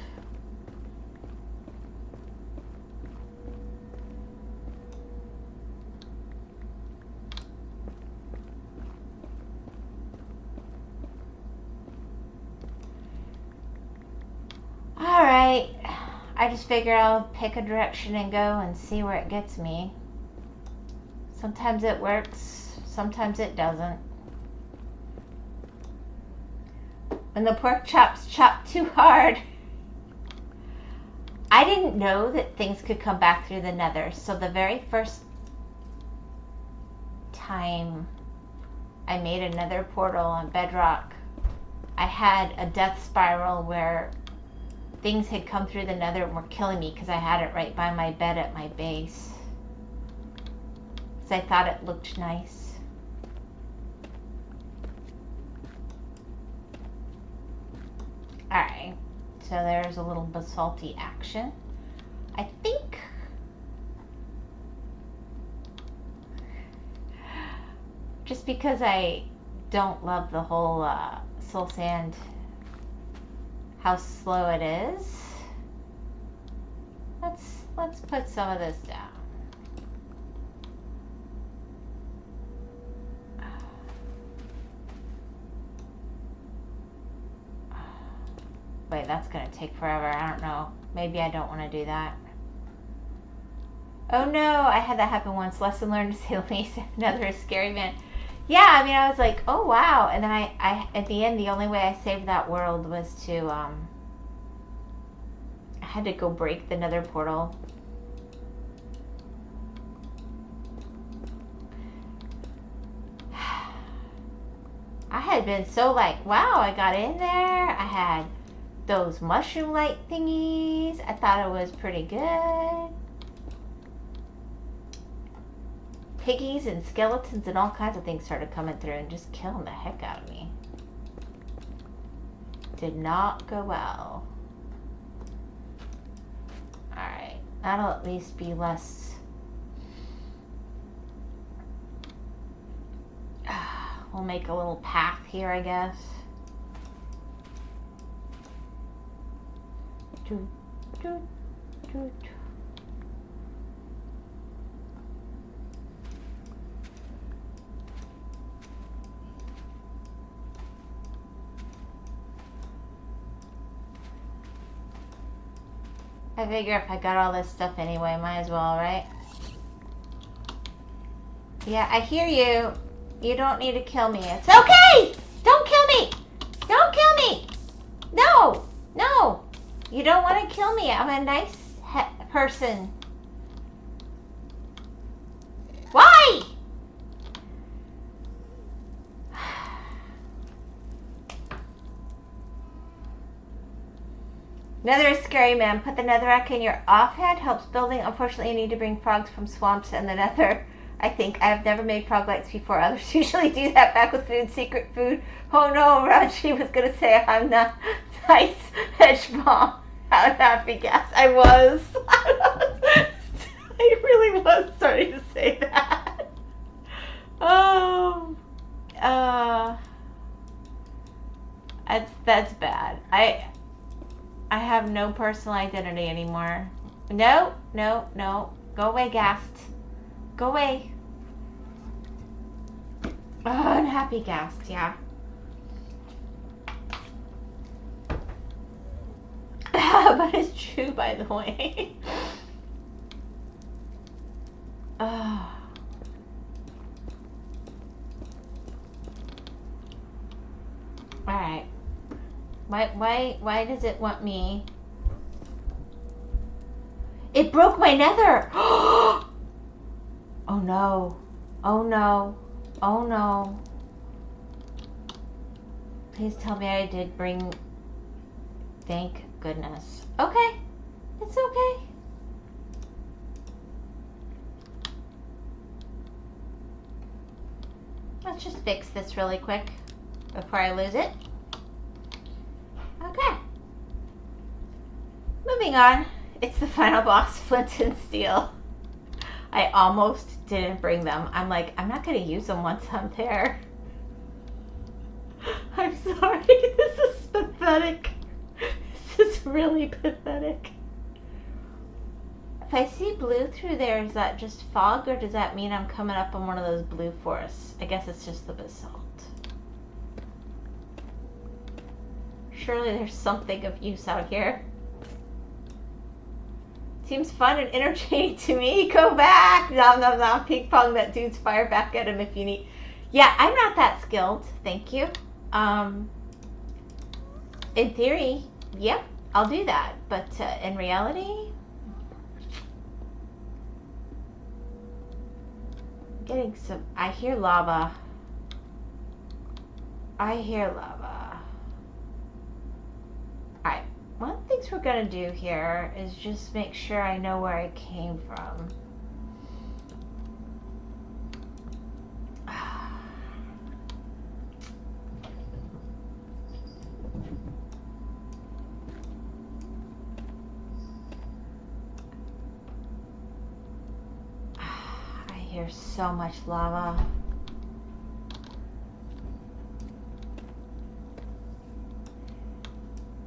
Alright. I just figure I'll pick a direction and go and see where it gets me. Sometimes it works, sometimes it doesn't. When the pork chops chop too hard. I didn't know that things could come back through the nether. So the very first time I made a nether portal on Bedrock, I had a death spiral where things had come through the nether and were killing me because I had it right by my bed at my base. Because I thought it looked nice. Alright, so there's a little basalty action. I think just because I don't love the whole soul sand, how slow it is, let's put some of this down. Wait, that's gonna take forever. I don't know. Maybe I don't want to do that. Oh no, I had that happen once. Lesson learned, to say the least. Another scary man. Yeah, I mean, I was like, oh wow. And then I at the end, the only way I saved that world was to, I had to go break the nether portal. I had been so like, wow, I got in there. I had those mushroom light thingies. I thought it was pretty good. Piggies and skeletons and all kinds of things started coming through and just killing the heck out of me. Did not go well. Alright, that'll at least be less. We'll make a little path here, I guess. Doot, doot, doot. I figure if I got all this stuff anyway, might as well, right? Yeah, I hear you. You don't need to kill me. It's okay! Don't kill me! Don't kill me! No! No! You don't want to kill me. I'm a nice person. Why? Nether is scary, man. Put the netherrack in your offhand. Helps building. Unfortunately, you need to bring frogs from swamps and the nether. I think I have never made frog lights before. Others usually do that. Back with food, secret food. Oh no, Raji was gonna say I'm not nice hedge bomb. How happy gas I was. I really was starting to say that. Oh, that's bad. I have no personal identity anymore. No, no, no. Go away, Gast. Go away. Oh, unhappy Gast, yeah. But it's true, by the way. Oh. Alright. Why does it want me? It broke my nether! Oh no. Oh no. Oh no. Please tell me I did bring... Thank goodness. Okay. It's okay. Let's just fix this really quick before I lose it. Okay. Moving on. It's the final boss, Flint and Steel. I almost didn't bring them. I'm like, I'm not going to use them once I'm there. I'm sorry. This is pathetic. This is really pathetic. If I see blue through there, is that just fog, or does that mean I'm coming up on one of those blue forests? I guess it's just the basalt. Surely there's something of use out here. Seems fun and entertaining to me. Go back. Nom nom nom. Ping pong that dude's fire back at him if you need. Yeah, I'm not that skilled. Thank you. In theory, yep, I'll do that. But in reality, getting some. I hear lava. I hear lava. Alright, one of the things we're gonna do here is just make sure I know where I came from. I hear so much lava.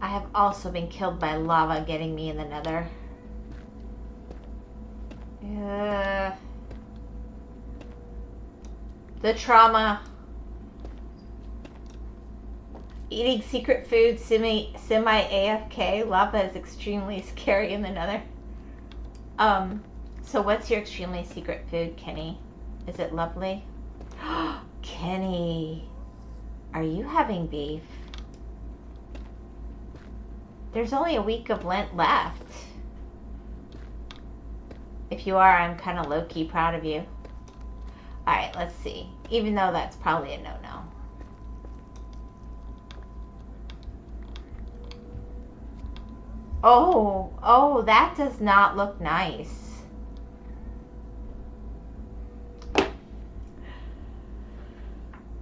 I have also been killed by lava getting me in the nether. The trauma. Eating secret food, semi-AFK. Lava is extremely scary in the nether. So what's your extremely secret food, Kenny? Is it lovely? Kenny, are you having beef? There's only a week of Lent left. If you are, I'm kind of low-key proud of you. Alright, let's see. Even though that's probably a no-no. Oh, that does not look nice.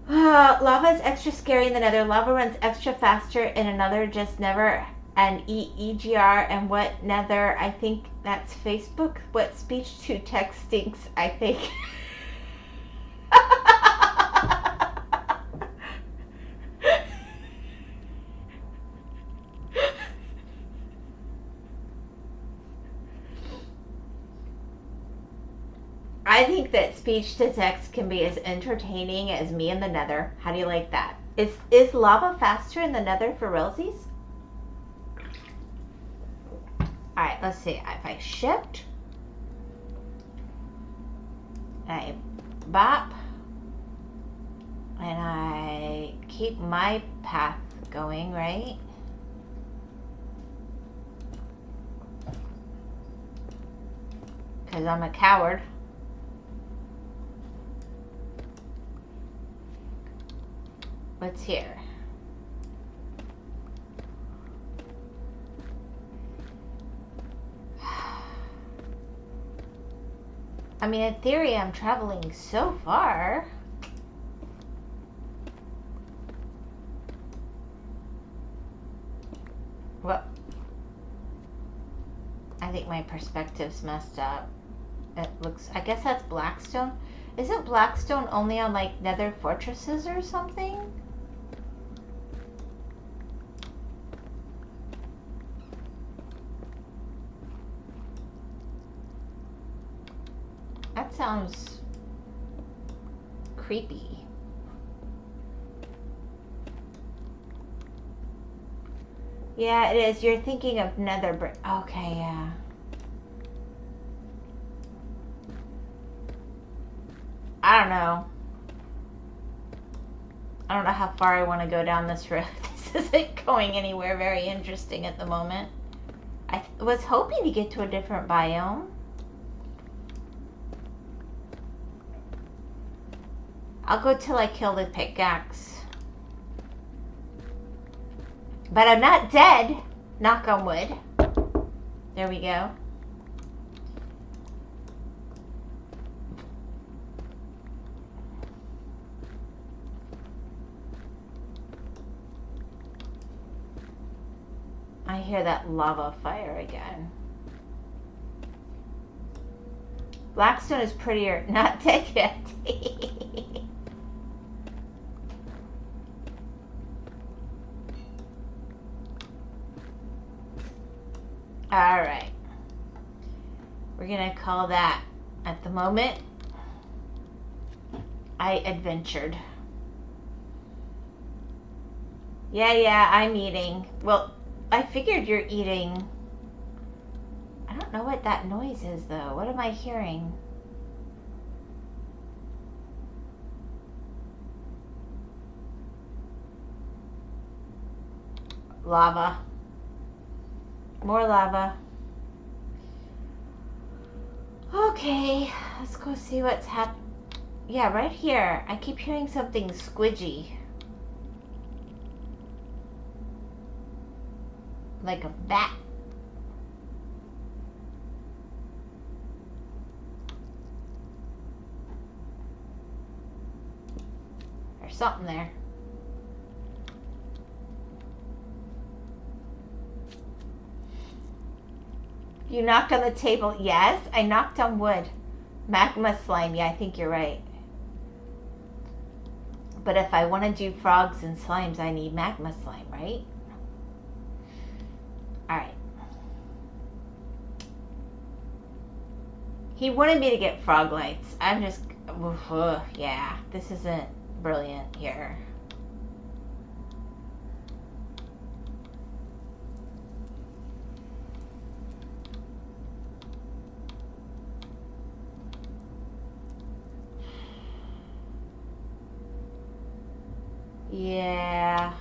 Lava is extra scary in the nether. Lava runs extra faster in another, just never. And EGR and what nether? I think that's Facebook. What speech to text stinks, I think. I think that speech to text can be as entertaining as me in the nether. How do you like that? Is lava faster in the nether for realsies? Alright, let's see. If I shift, I bop, and I keep my path going, right? Because I'm a coward. What's here? I mean, in theory, I'm traveling so far. Well, I think my perspective's messed up. It looks, I guess that's Blackstone. Isn't Blackstone only on like nether fortresses or something? That sounds creepy. Yeah, it is. You're thinking of nether brick. Okay, yeah. I don't know. I don't know how far I want to go down this road. This isn't going anywhere very interesting at the moment. I was hoping to get to a different biome. I'll go till I kill the pickaxe. But I'm not dead. Knock on wood. There we go. I hear that lava fire again. Blackstone is prettier. Not dead yet. Alright. We're gonna call that, at the moment, I adventured. Yeah, I'm eating. Well, I figured you're eating. I don't know what that noise is though. What am I hearing? Lava. More lava. Okay, let's go see what's happening. Yeah, right here. I keep hearing something squidgy. Like a bat. There's something there. You knocked on the table. Yes, I knocked on wood. Magma slime. Yeah, I think you're right. But if I want to do frogs and slimes, I need magma slime, right? Alright. He wanted me to get frog lights. I'm just... yeah, this isn't brilliant here. Yeah.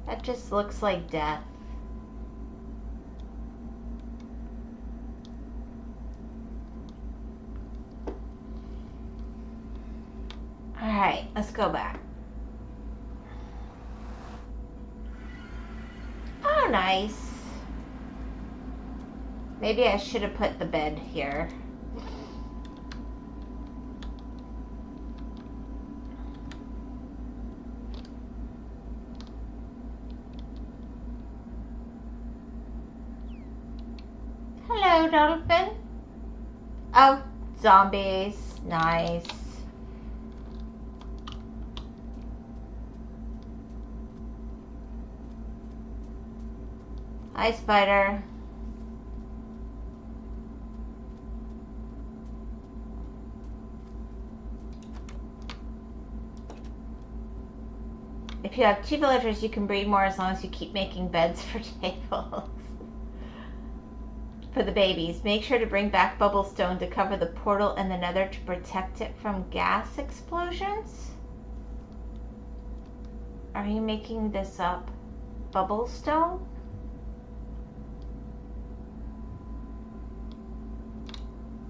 That just looks like death. Alright, let's go back. Oh, nice. Maybe I should have put the bed here. Hello, dolphin. Oh, zombies. Nice. Hi, spider. If you have 2 villagers, you can breed more as long as you keep making beds for tables. For the babies, make sure to bring back bubblestone to cover the portal in the nether to protect it from gas explosions. Are you making this up? Bubblestone?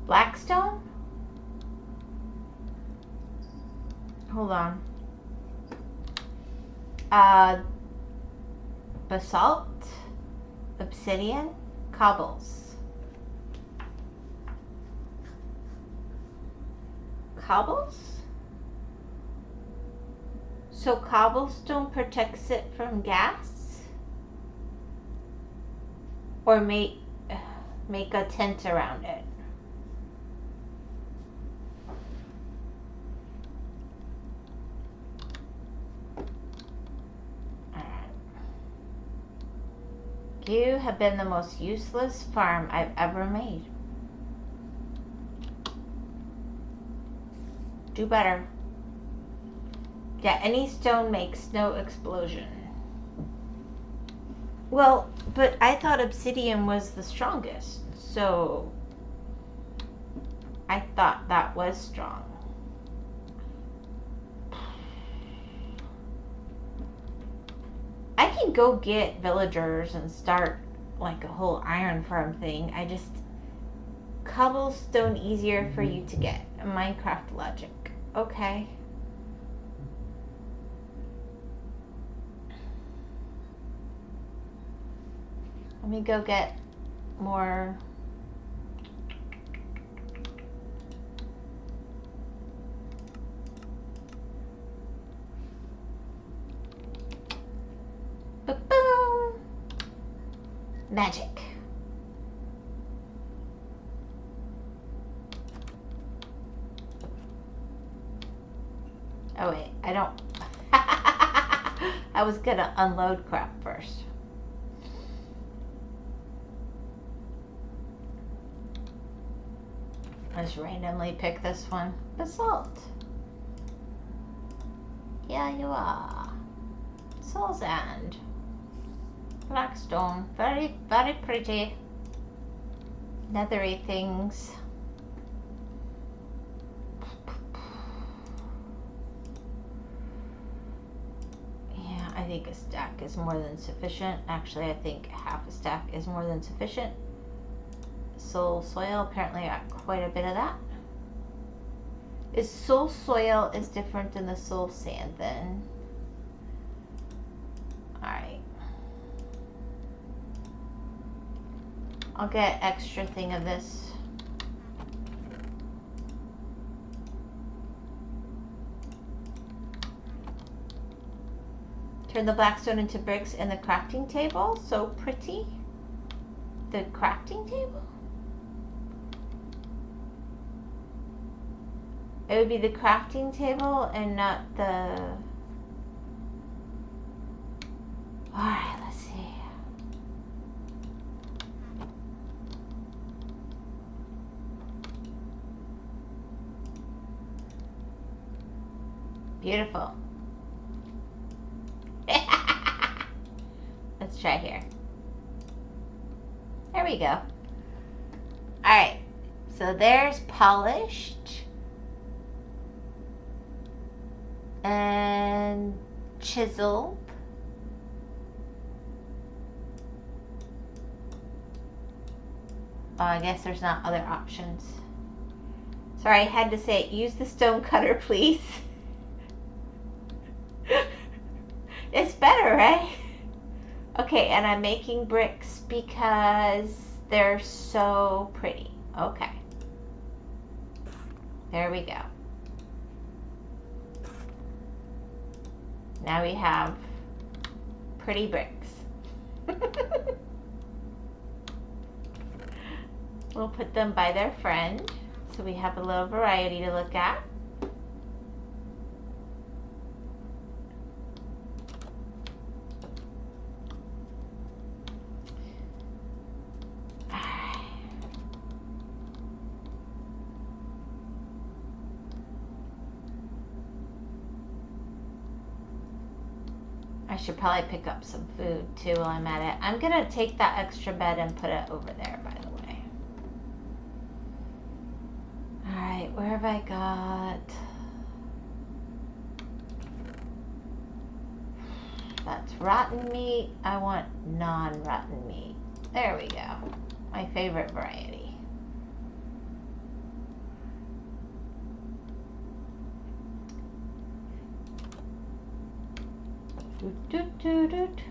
Blackstone? Hold on. Basalt, obsidian, cobbles. Cobbles? So cobblestone protects it from gas? Or make a tent around it? You have been the most useless farm I've ever made. Do better. Yeah, any stone makes no explosion. Well, but I thought obsidian was the strongest, so I thought that was strong. I can go get villagers and start like a whole iron farm thing. I just... Cobblestone easier for you to get. Minecraft logic. Okay. Let me go get more... Boom! Magic. Oh wait, I don't... I was gonna unload crap first. Let's randomly pick this one. Basalt. Yeah, you are. Soul sand. Black stone. Very, very pretty. Leathery things. Yeah, I think a stack is more than sufficient. Actually, I think half a stack is more than sufficient. Soul soil, apparently I got quite a bit of that. Is soul soil is different than the soul sand then? Alright. I'll get extra thing of this. Turn the black stone into bricks in the crafting table. So pretty. The crafting table? It would be the crafting table and not the... Alright, let's see. Beautiful. Let's try here. There we go. Alright, so there's polished. And chiseled. Oh, I guess there's not other options. Sorry, I had to say it. Use the stone cutter, please. It's better, right? Okay, and I'm making bricks because they're so pretty. Okay. There we go. Now we have pretty bricks. We'll put them by their friend so we have a little variety to look at. I should probably pick up some food too while I'm at it. I'm gonna take that extra bed and put it over there, by the way. Alright, where have I got? That's rotten meat. I want non-rotten meat. There we go. My favorite variety. Doot, doot, doot, doot.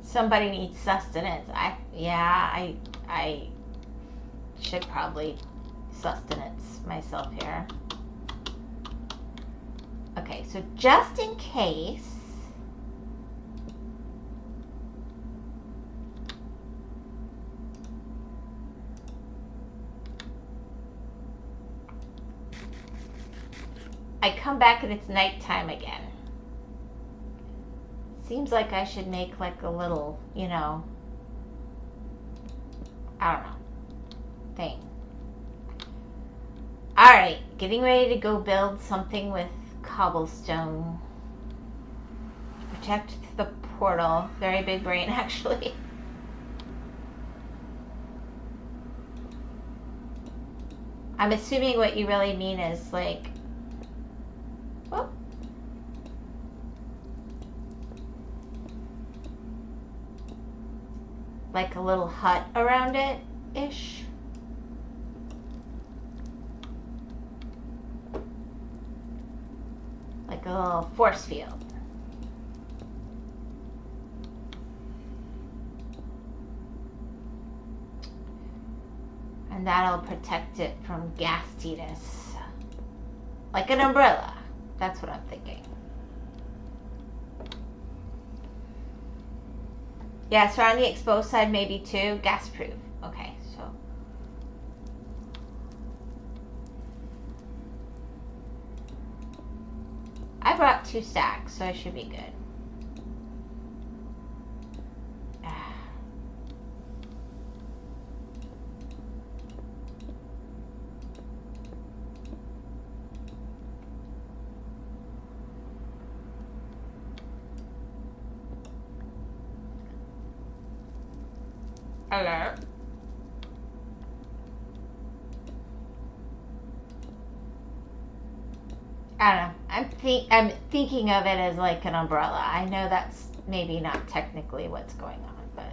Somebody needs sustenance. I should probably sustenance myself here. Okay, so just in case, I come back and it's nighttime again. Seems like I should make like a little, you know, I don't know, thing. Alright, getting ready to go build something with cobblestone. Protect the portal. Very big brain, actually. I'm assuming what you really mean is like, whoop. Like a little hut around it-ish. Like a little force field. And that'll protect it from gastiness. Like an umbrella. That's what I'm thinking. Yeah, so on the exposed side maybe too. Gas proof. Okay, so. I brought 2 stacks, so I should be good. Hello. I don't know. I'm thinking of it as like an umbrella. I know that's maybe not technically what's going on, but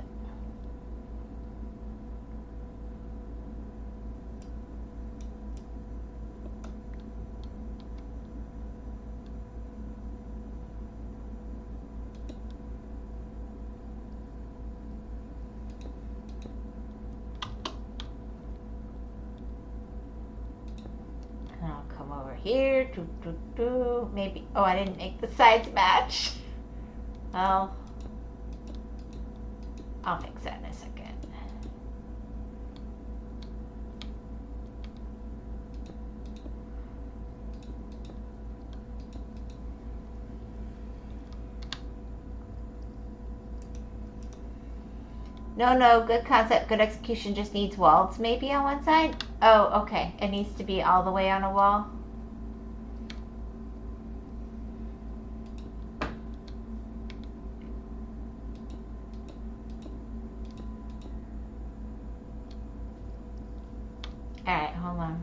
I'll come over here. Maybe. Oh, I didn't make the sides match. Well, I'll fix that in a second. No, good concept, good execution, just needs walls maybe on one side? Oh, okay. It needs to be all the way on a wall? Alright, hold on.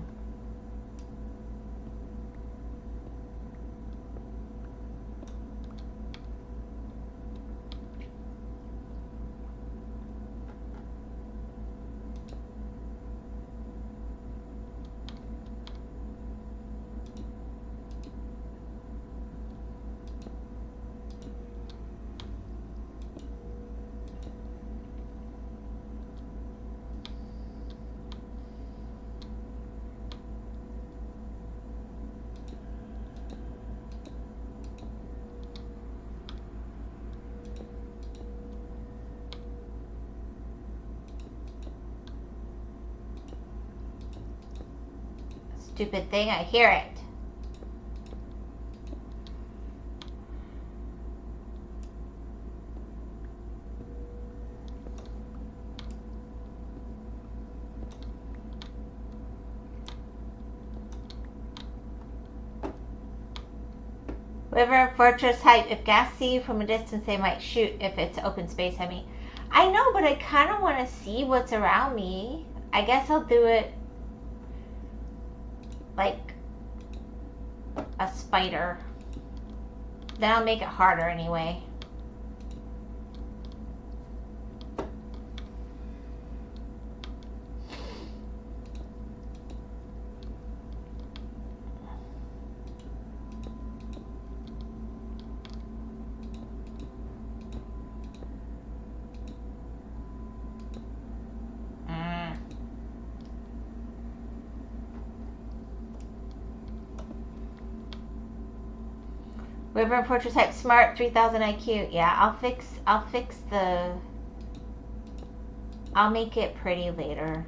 Stupid thing, I hear it. Wyvern Fortress height. If gas see you from a distance, they might shoot if it's open space. I know, but I kind of want to see what's around me. I guess I'll do it like a spider. Then I'll make it harder anyway. Wyvern Fortress type smart 3000 IQ. Yeah, I'll fix the. I'll make it pretty later,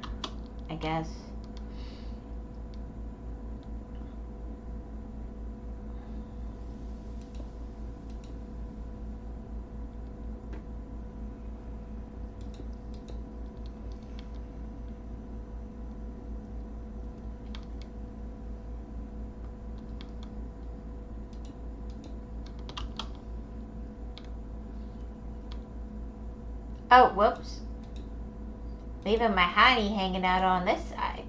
I guess. Oh, whoops. Leaving my honey hanging out on this side.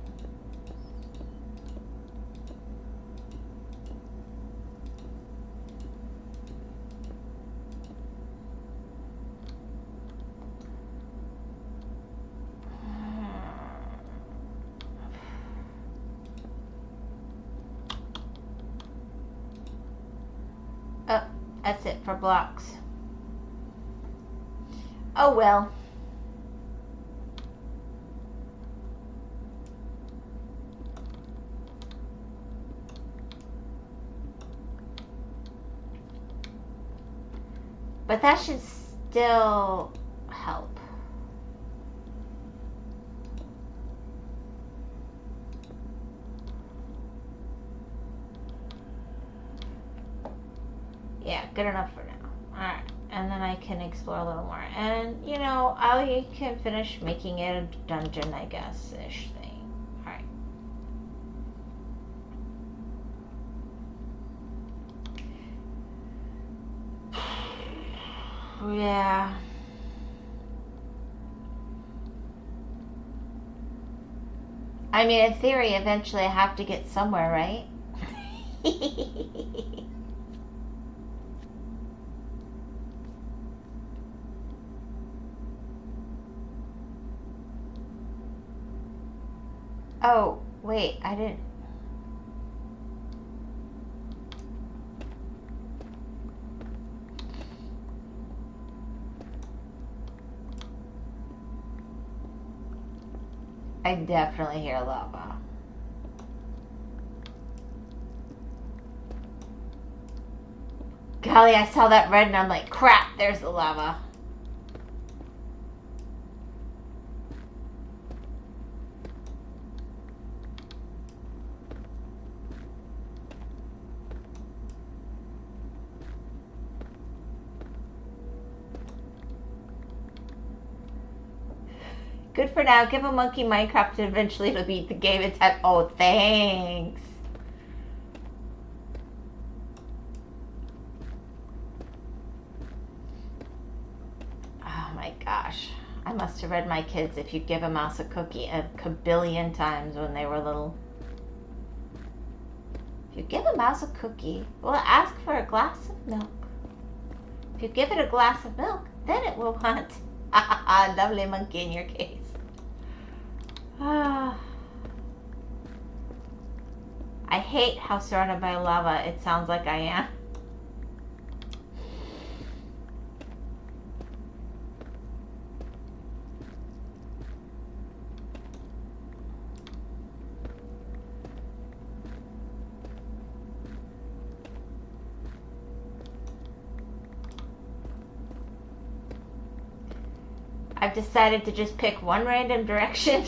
Oh, that's it for blocks. Oh well. But that should still help. Yeah, good enough for now. Alright, and then I can explore a little more. And, you know, I can finish making it a dungeon, I guess-ish thing. Alright. Yeah. I mean, in theory, eventually I have to get somewhere, right? Oh, wait, I didn't... I definitely hear lava. Golly, I saw that red and I'm like, crap, there's the lava. Good for now. Give a monkey Minecraft and eventually it'll beat the game in time. Oh, thanks. Oh my gosh. I must have read my kids if you give a mouse a cookie a kabillion times when they were little. If you give a mouse a cookie, it will ask for a glass of milk. If you give it a glass of milk, then it will want a lovely monkey in your case. I hate how surrounded by lava it sounds like I am. I've decided to just pick one random direction,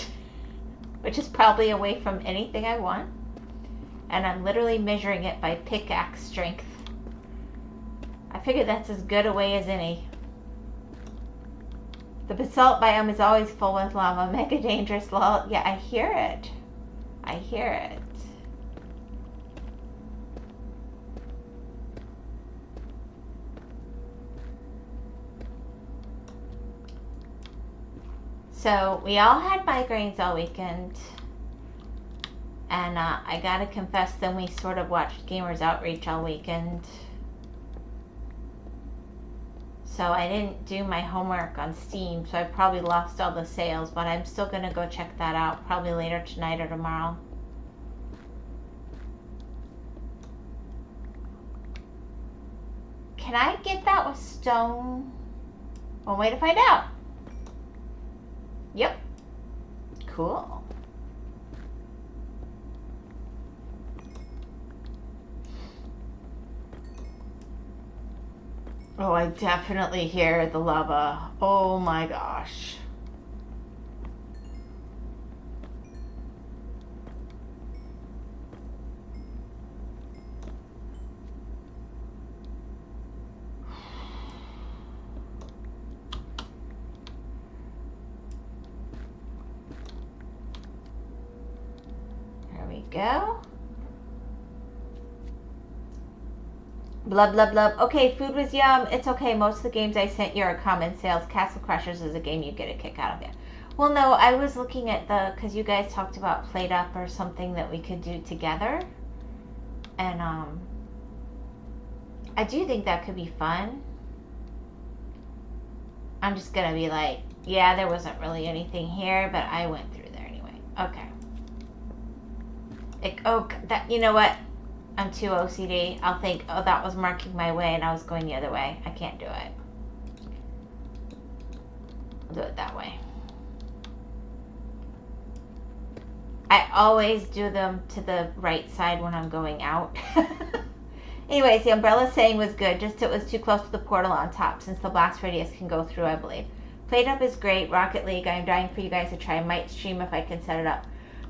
which is probably away from anything I want, and I'm literally measuring it by pickaxe strength. I figure that's as good a way as any. The basalt biome is always full with lava. Mega dangerous, lol. Yeah, I hear it. I hear it. So we all had migraines all weekend, and I gotta confess, then we sort of watched Gamers Outreach all weekend. So I didn't do my homework on Steam, so I probably lost all the sales, but I'm still gonna go check that out probably later tonight or tomorrow. Can I get that with stone? One way to find out. Yep. Cool. Oh, I definitely hear the lava. Oh my gosh. Go. Blub, blub, blub. Okay, food was yum. It's okay. Most of the games I sent you are common sales. Castle Crashers is a game you get a kick out of it. Well, no, I was looking at because you guys talked about Plate Up or something that we could do together. And, I do think that could be fun. I'm just gonna be like, yeah, there wasn't really anything here, but I went through there anyway. Okay. You know what? I'm too OCD. I'll think, oh, that was marking my way and I was going the other way. I can't do it. I'll do it that way. I always do them to the right side when I'm going out. Anyways, the umbrella saying was good, just it was too close to the portal on top since the blast radius can go through, I believe. Played Up is great. Rocket League, I'm dying for you guys to try. I might stream if I can set it up.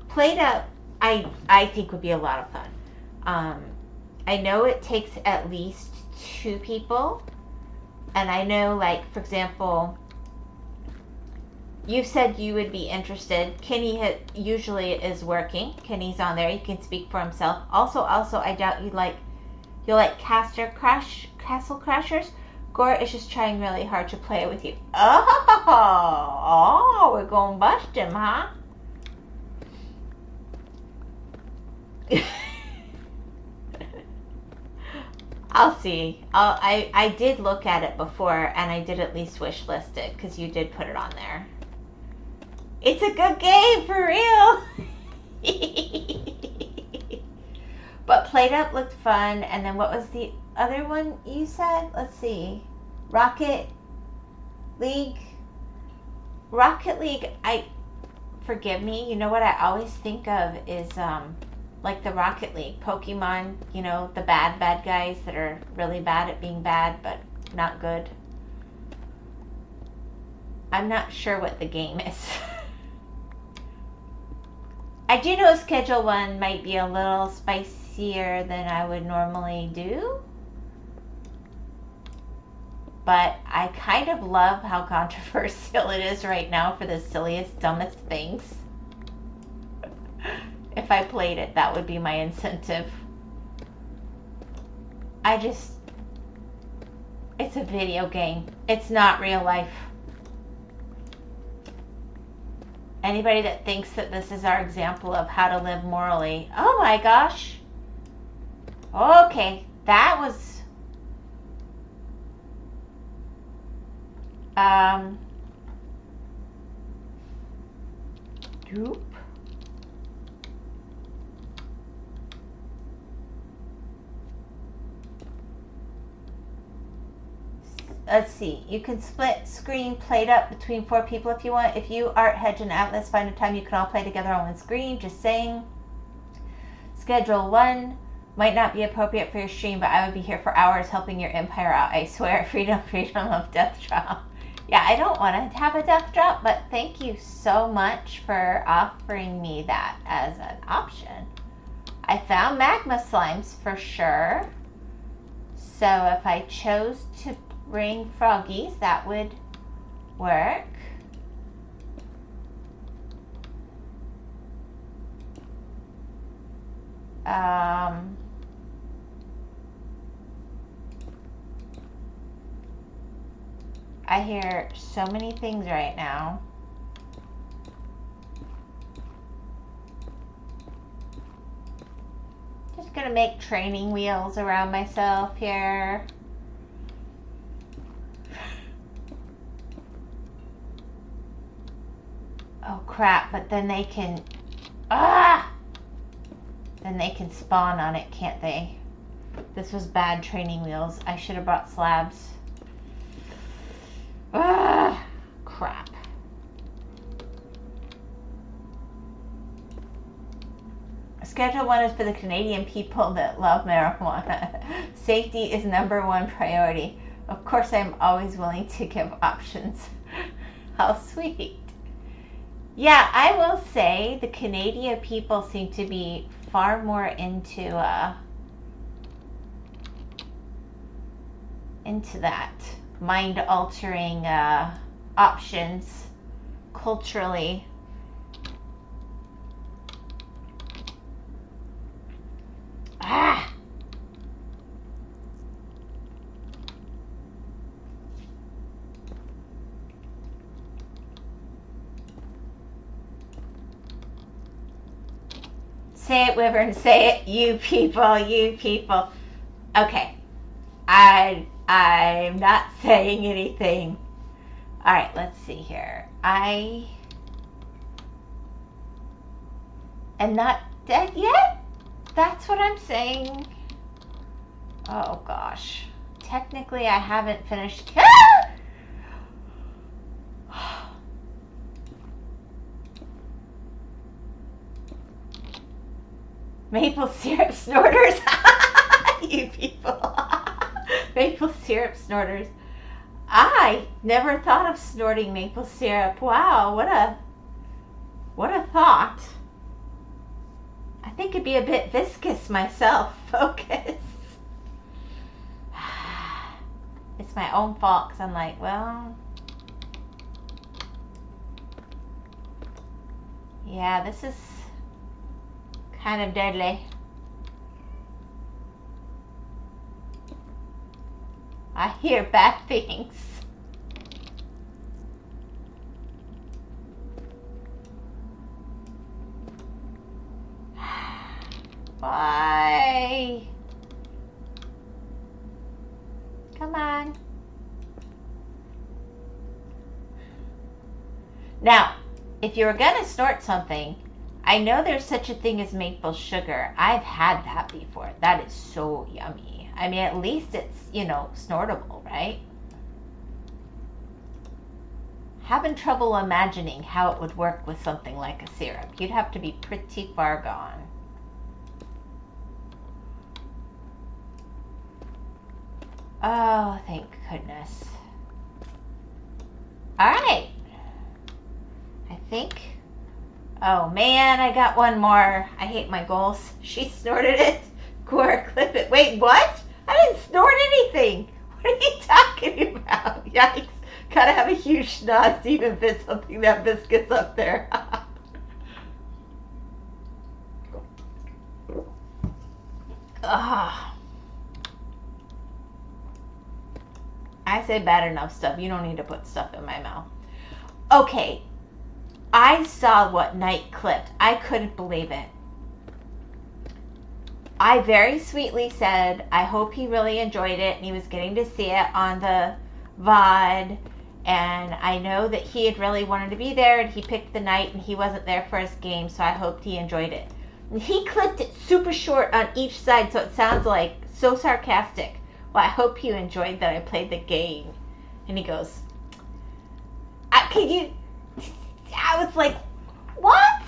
Played Up, I think would be a lot of fun. I know it takes at least 2 people. And I know, like, for example, you said you would be interested. Kenny usually is working. Kenny's on there. He can speak for himself. Also, I doubt you'll like Castle Crashers. Gore is just trying really hard to play with you. Oh, we're going to bust him, huh? I'll see. I did look at it before, and I did at least wish list it, because you did put it on there. It's a good game, for real. But Played Up looked fun, and then what was the other one you said? Let's see. Rocket League, forgive me, you know what I always think of is, like the Rocket League, Pokemon, you know, the bad guys that are really bad at being bad, but not good. I'm not sure what the game is. I do know Schedule 1 might be a little spicier than I would normally do. But I kind of love how controversial it is right now for the silliest, dumbest things. If I played it, that would be my incentive. It's a video game. It's not real life. Anybody that thinks that this is our example of how to live morally, oh my gosh. Okay, that was... Doop. Let's see. You can split screen Played Up between 4 people if you want. If you, Art, Hedge, and Atlas find a time you can all play together on one screen. Just saying. Schedule 1 might not be appropriate for your stream, but I would be here for hours helping your empire out. I swear. Freedom of death drop. Yeah, I don't want to have a death drop, but thank you so much for offering me that as an option. I found magma slimes for sure. So if I chose to bring froggies, that would work. I hear so many things right now. Just gonna make training wheels around myself here. Oh crap, but then they can... Then they can spawn on it, can't they? This was bad training wheels. I should have brought slabs. Crap. Schedule 1 is for the Canadian people that love marijuana. Safety is #1 priority. Of course, I'm always willing to give options. How sweet. Yeah, I will say the Canadian people seem to be far more into that mind-altering options culturally. Say it, Wyvern, say it, you people, you people. Okay, I'm not saying anything. All right, let's see here. I am not dead yet? That's what I'm saying. Oh gosh. Technically, I haven't finished. Maple syrup snorters. You people. Maple syrup snorters. I never thought of snorting maple syrup. Wow, what a thought. I think it'd be a bit viscous myself. Focus. It's my own fault because I'm like, well, yeah, this is kind of deadly. I hear bad things. Why? Come on. Now, if you're gonna snort something, I know there's such a thing as maple sugar. I've had that before. That is so yummy. I mean, at least it's, snortable, right? Having trouble imagining how it would work with something like a syrup. You'd have to be pretty far gone. Oh, thank goodness. All right. I think. Oh man, I got one more. I hate my goals. She snorted it. Cora, clip it. Wait, what? I didn't snort anything. What are you talking about? Yikes. Gotta have a huge schnoz to even fit something that viscous up there. Ugh. I say bad enough stuff. You don't need to put stuff in my mouth. Okay. I saw what Knight clipped. I couldn't believe it. I very sweetly said, I hope he really enjoyed it and he was getting to see it on the VOD. And I know that he had really wanted to be there and he picked the night and he wasn't there for his game, so I hoped he enjoyed it. And he clipped it super short on each side, so it sounds like so sarcastic. Well, I hope you enjoyed that I played the game. And he goes, I was like, what?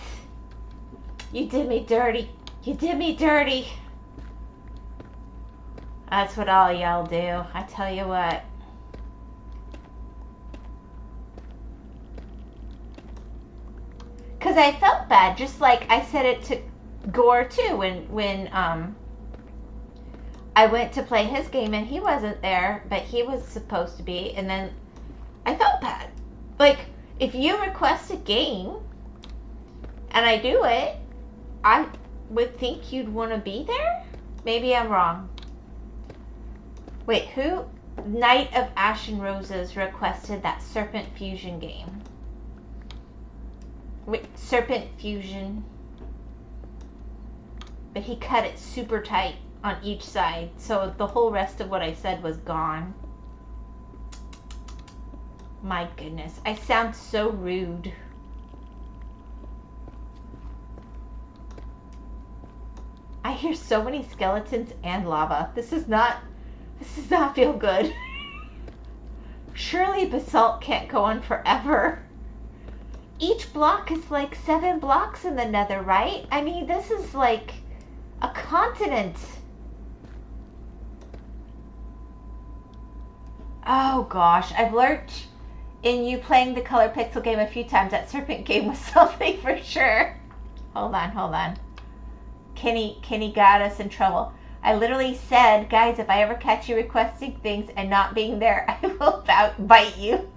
You did me dirty. You did me dirty. That's what all y'all do. I tell you what. Because I felt bad, just like I said it to Gore too, when I went to play his game and he wasn't there, but he was supposed to be, and then I felt bad. Like, if you request a game and I do it, I would think you'd want to be there? Maybe I'm wrong. Wait, who? Knight of Ashen Roses requested that Serpent Fusion game. Wait, Serpent Fusion. But he cut it super tight on each side, so the whole rest of what I said was gone. My goodness, I sound so rude. I hear so many skeletons and lava. This does not feel good. Surely basalt can't go on forever. Each block is like 7 blocks in the nether, right? I mean, this is like a continent. Oh gosh, I've learned in you playing the color pixel game a few times that serpent game was something for sure. Hold on. Kenny got us in trouble. I literally said, guys, if I ever catch you requesting things and not being there, I will bite you.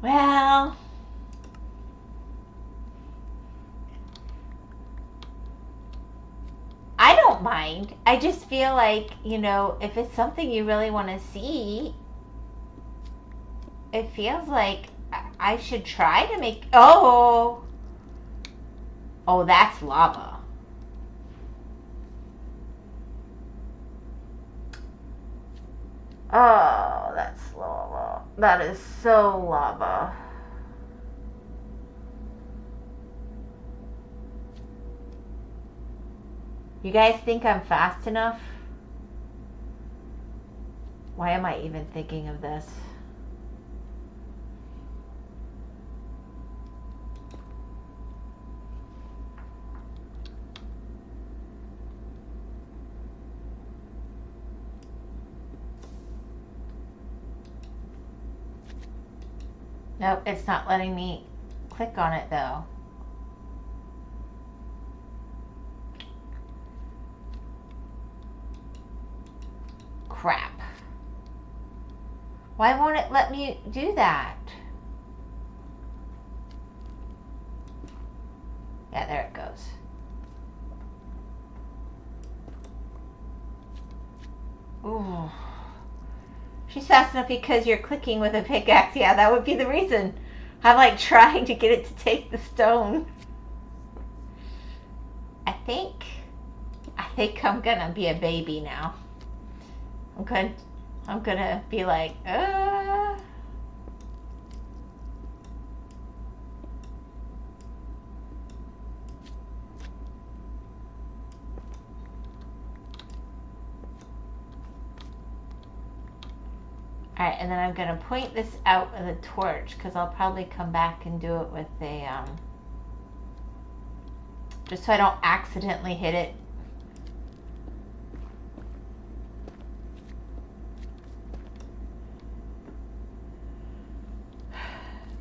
Well, I don't mind. I just feel like, if it's something you really want to see, it feels like I should try to make... Oh, that's lava. Oh, that's lava. That is so lava. You guys think I'm fast enough? Why am I even thinking of this? Nope, it's not letting me click on it though. Crap. Why won't it let me do that? Yeah, there it goes. Ooh. She's fast enough because you're clicking with a pickaxe. Yeah, that would be the reason. I'm like trying to get it to take the stone. I think I'm gonna be a baby now. I'm gonna be like, Alright, and then I'm going to point this out with a torch because I'll probably come back and do it with a, just so I don't accidentally hit it.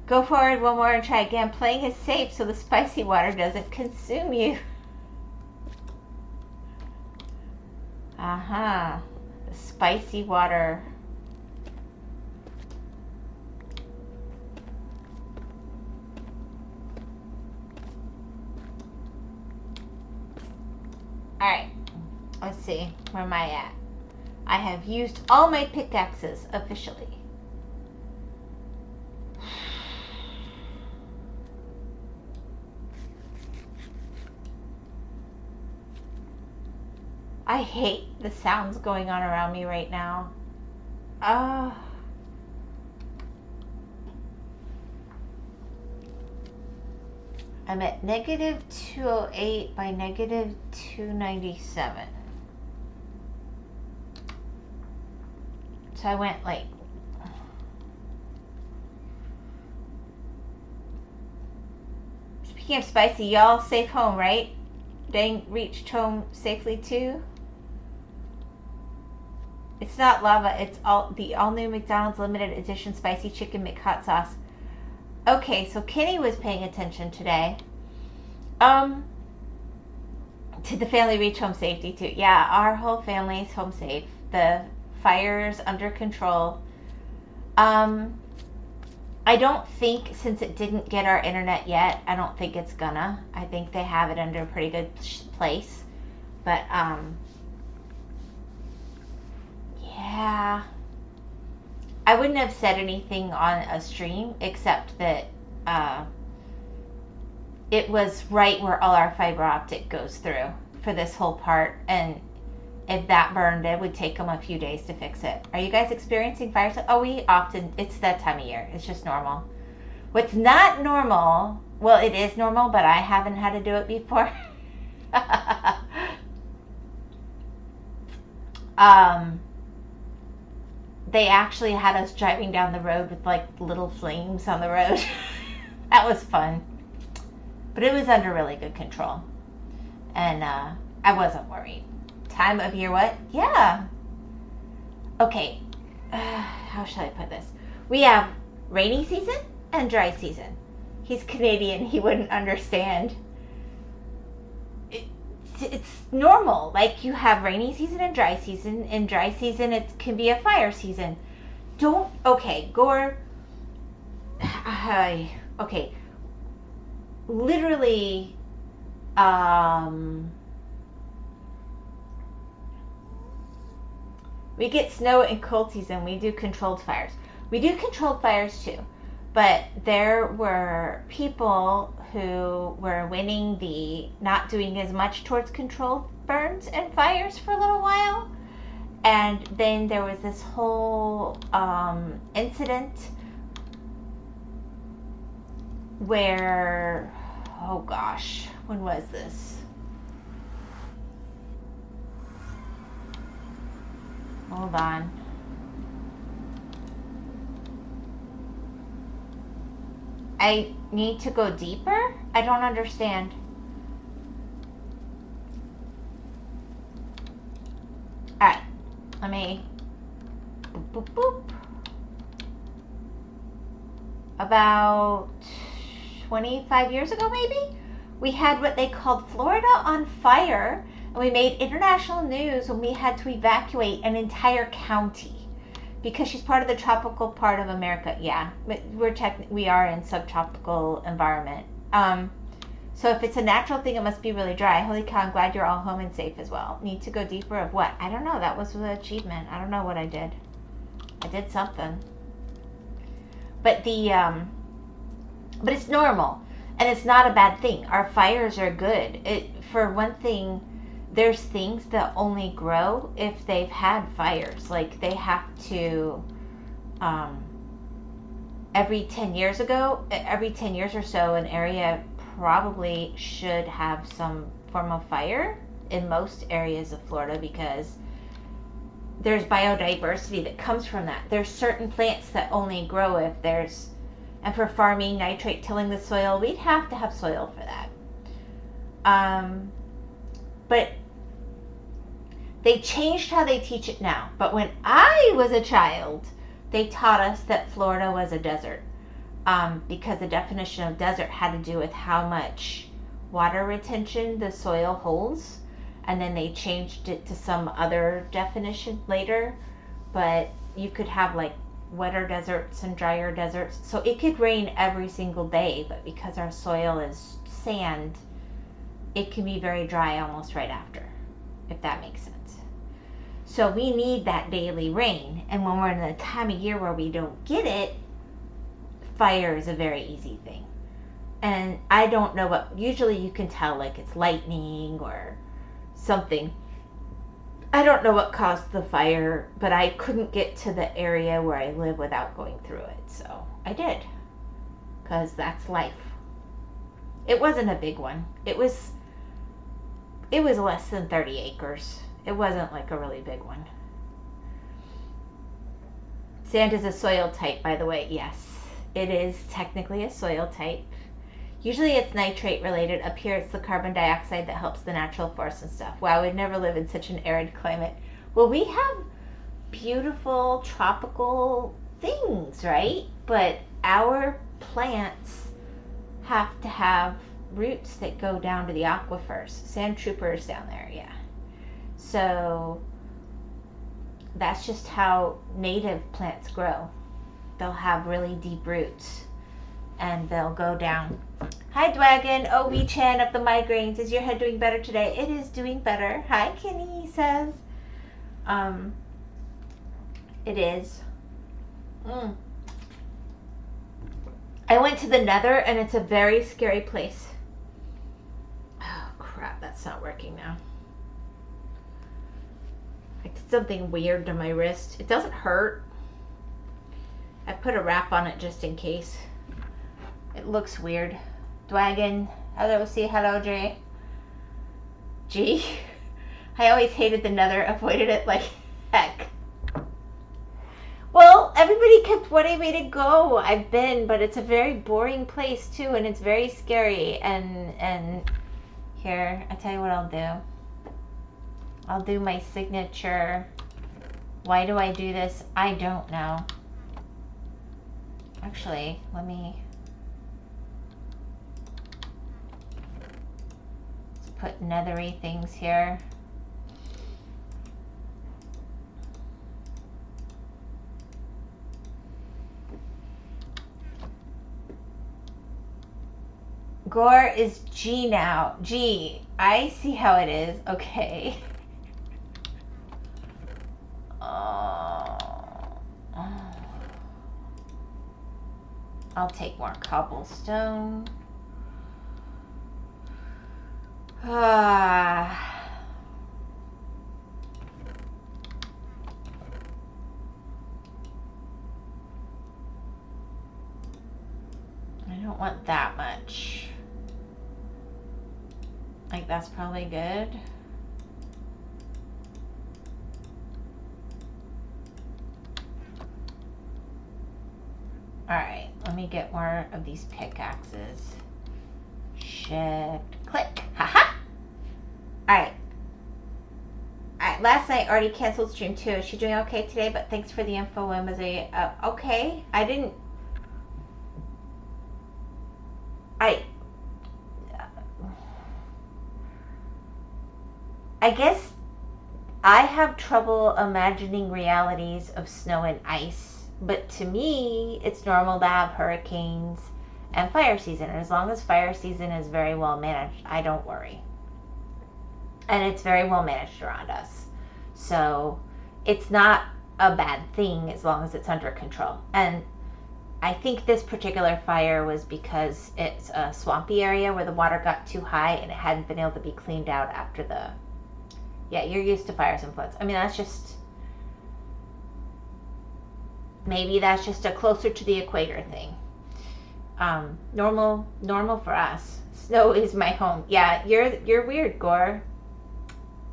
Go forward one more and try again. Playing is safe so the spicy water doesn't consume you. Uh-huh. The spicy water. Alright, let's see, where am I at? I have used all my pickaxes officially. I hate the sounds going on around me right now. I'm at negative 208 by negative 297. So I went like... Speaking of spicy, y'all safe home, right? Dang, reached home safely too? It's not lava, it's the all-new McDonald's limited edition spicy chicken McHot sauce. Okay, so Kenny was paying attention today. Did the family reach home safety too? Yeah, our whole family's home safe. The fire's under control. I don't think, since it didn't get our internet yet, I don't think it's gonna. I think they have it under a pretty good place. But, yeah. I wouldn't have said anything on a stream except that it was right where all our fiber optic goes through for this whole part, and if that burned, it would take them a few days to fix it. Are you guys experiencing fires? Oh, we often, it's that time of year. It's just normal. What's not normal, well, it is normal, but I haven't had to do it before. They actually had us driving down the road with like little flames on the road. That was fun. But it was under really good control. And I wasn't worried. Time of year what? Yeah. Okay. How shall I put this? We have rainy season and dry season. He's Canadian. He wouldn't understand. It's normal. Like, you have rainy season and dry season. In dry season, it can be a fire season. Okay, Gore. Okay. Literally, we get snow in cold season. We do controlled fires. We do controlled fires too. But there were people who were winning the not doing as much towards controlled burns and fires for a little while. And then there was this whole incident where, oh gosh, when was this? Hold on. I need to go deeper? I don't understand. Alright, let me boop, boop, boop. about 25 years ago maybe, we had what they called Florida on fire, and we made international news when we had to evacuate an entire county because she's part of the tropical part of America. Yeah, but we are in subtropical environment. So if it's a natural thing, it must be really dry. Holy cow, I'm glad you're all home and safe as well. Need to go deeper of what? I don't know. That was the achievement. I don't know what I did. I did something. But but it's normal. And it's not a bad thing. Our fires are good. For one thing, there's things that only grow if they've had fires. Like they have to, every 10 years or so, an area probably should have some form of fire in most areas of Florida because there's biodiversity that comes from that. There's certain plants that only grow if there's, and for farming, nitrate tilling the soil, we'd have to have soil for that. But they changed how they teach it now. But when I was a child, they taught us that Florida was a desert. Because the definition of desert had to do with how much water retention the soil holds. And then they changed it to some other definition later. But you could have like wetter deserts and drier deserts. So it could rain every single day, but because our soil is sand, it can be very dry almost right after, if that makes sense. So we need that daily rain. And when we're in the time of year where we don't get it, fire is a very easy thing. And I don't know what, usually you can tell like it's lightning or something. I don't know what caused the fire, but I couldn't get to the area where I live without going through it. So I did, because that's life. It wasn't a big one. It was less than 30 acres. It wasn't like a really big one. Sand is a soil type, by the way. Yes, it is technically a soil type. Usually it's nitrate related. Up here it's the carbon dioxide that helps the natural forest and stuff. Wow, we'd never live in such an arid climate. Well, we have beautiful tropical things, right? But our plants have to have roots that go down to the aquifers. Sand troopers down there, yeah. So that's just how native plants grow. They'll have really deep roots and they'll go down. Hi, Dwagon. Oh, Wee-chan of the migraines. Is your head doing better today? It is doing better. Hi, Kenny, he says. It is. I went to the Nether and it's a very scary place. Oh, crap. That's not working now. I did something weird to my wrist. It doesn't hurt. I put a wrap on it just in case. It looks weird. Dwagon. Hello, say hello, Jay. Gee. I always hated the Nether. Avoided it like heck. Well, everybody kept wanting me to go. I've been, but it's a very boring place too, and it's very scary. And here, I tell you what I'll do. I'll do my signature. Why do I do this? I don't know. Actually, let's put nethery things here. Gore is G now. G. I see how it is. Okay. I'll take more cobblestone. I don't want that much. Like, that's probably good. Alright, let me get more of these pickaxes. Shift, click, haha! Alright. Alright, last night already canceled stream too. Is she doing okay today? But thanks for the info, Whimsy. Okay, I didn't... I guess I have trouble imagining realities of snow and ice, but to me, it's normal to have hurricanes and fire season. And as long as fire season is very well managed, I don't worry. And it's very well managed around us. So it's not a bad thing as long as it's under control. And I think this particular fire was because it's a swampy area where the water got too high and it hadn't been able to be cleaned out after the... Yeah, you're used to fires and floods. I mean, that's just... Maybe that's just a closer to the equator thing. Normal for us. Snow is my home. Yeah, you're weird, Gore.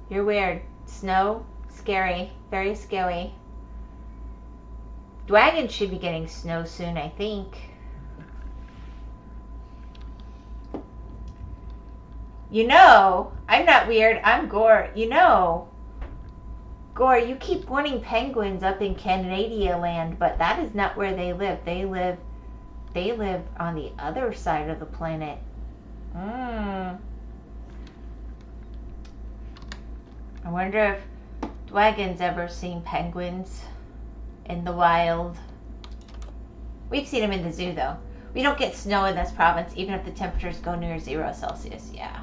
You're weird. Snow, scary. Very scary. Dwagon should be getting snow soon, I think. You know, I'm not weird. I'm Gore. You know, Gore, you keep wanting penguins up in Canada land, but that is not where they live. They live on the other side of the planet. I wonder if Dwagon's ever seen penguins in the wild. We've seen them in the zoo, though. We don't get snow in this province, even if the temperatures go near 0 Celsius. Yeah,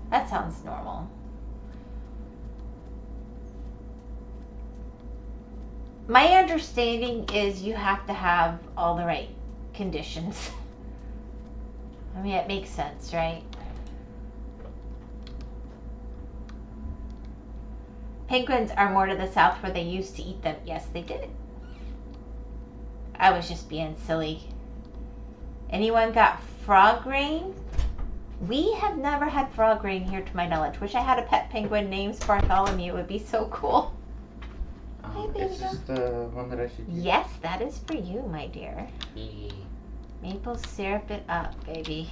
that sounds normal. My understanding is you have to have all the right conditions. I mean, it makes sense, right? Penguins are more to the south where they used to eat them. Yes, they did. I was just being silly. Anyone got frog rain? We have never had frog rain here to my knowledge. Wish I had a pet penguin named Bartholomew. It would be so cool. Hey, baby. Is this the one that I should use? Yes, that is for you, my dear. Yeah. Maple syrup it up, baby.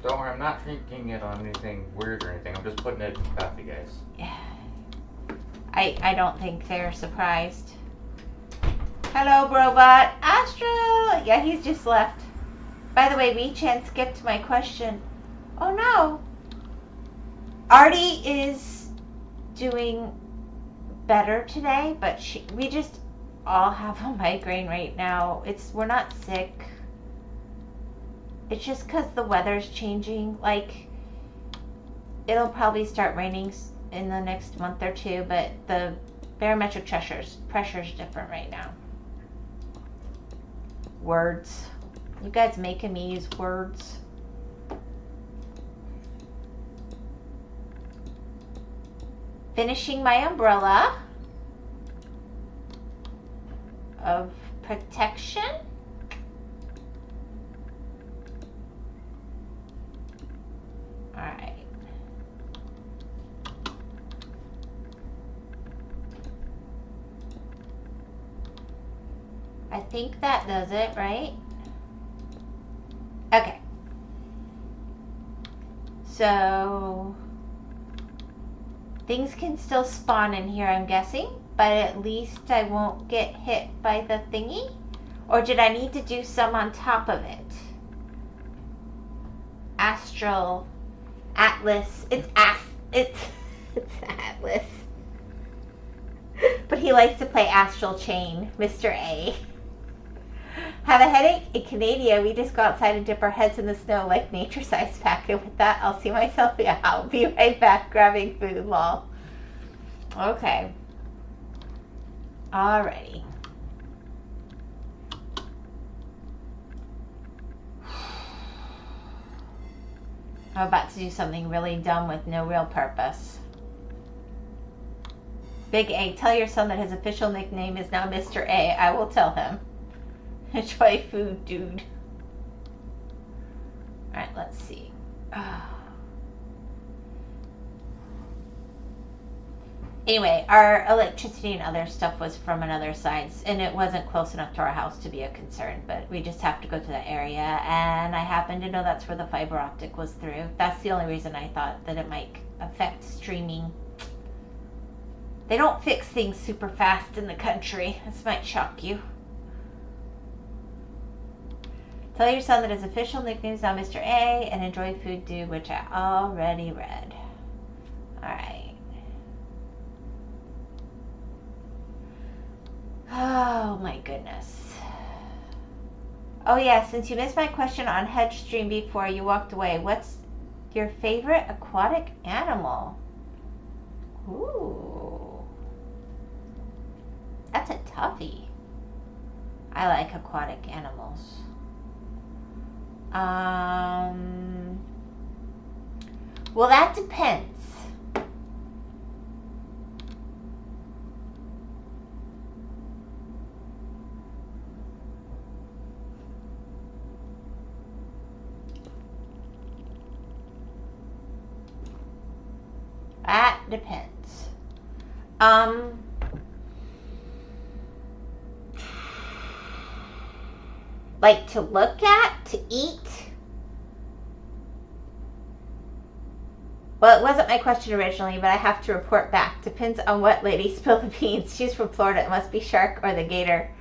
Don't worry, I'm not drinking it on anything weird or anything. I'm just putting it in coffee, guys. Yeah. I don't think they're surprised. Hello, Brobot. Astral! Yeah, he's just left. By the way, WeChan skipped my question. Oh, no. Artie is doing better today, but we just all have a migraine right now. We're not sick. It's just because the weather's changing. Like, it'll probably start raining in the next month or two, but the barometric pressure's different right now. Words. You guys making me use words. Finishing my umbrella of protection. Alright. I think that does it, right? Okay. So things can still spawn in here, I'm guessing, but at least I won't get hit by the thingy. Or did I need to do some on top of it? Astral Atlas. It's Atlas. But he likes to play Astral Chain, Mr. A. Have a headache? In Canada, we just go outside and dip our heads in the snow like nature size pack. And with that, I'll see myself. Yeah, I'll be right back grabbing food, lol. Okay. Alrighty. I'm about to do something really dumb with no real purpose. Big A, tell your son that his official nickname is now Mr. A. I will tell him. Enjoy food, dude. Alright, let's see. Anyway, our electricity and other stuff was from another side, and it wasn't close enough to our house to be a concern, but we just have to go to that area, and I happen to know that's where the fiber optic was through. That's the only reason I thought that it might affect streaming. They don't fix things super fast in the country. This might shock you. Tell your son that his official nickname is now Mr. A, and enjoy food, dude, which I already read. Alright. Oh my goodness. Oh yeah, since you missed my question on Hedge Stream before you walked away, what's your favorite aquatic animal? Ooh. That's a toughie. I like aquatic animals. Well, that depends. That depends. Like to look at, to eat. Well, it wasn't my question originally, but I have to report back. Depends on what lady spilled the beans. She's from Florida. It must be shark or the gator.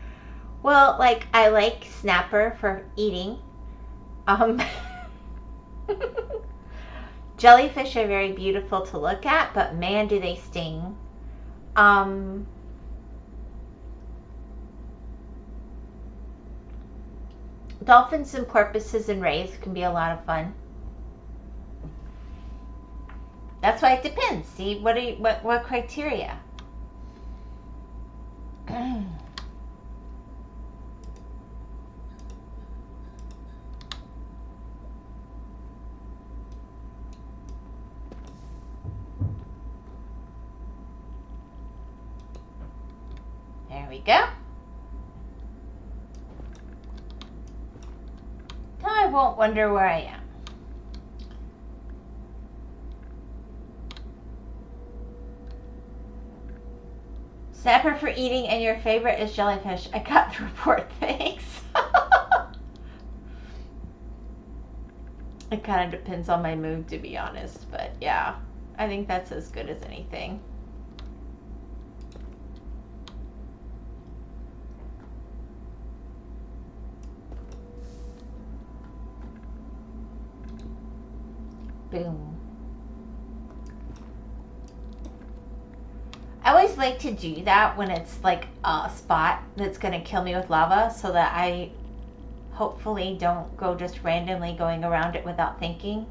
Well, like, I like snapper for eating. Jellyfish are very beautiful to look at, but man, do they sting. Dolphins and porpoises and rays can be a lot of fun. That's why it depends. See, what criteria? There we go. Now I won't wonder where I am. Snapper for eating and your favorite is jellyfish. I got the report, thanks. It kind of depends on my mood, to be honest, but yeah, I think that's as good as anything. Boom. I always like to do that when it's like a spot that's going to kill me with lava, so that I hopefully don't go just randomly going around it without thinking.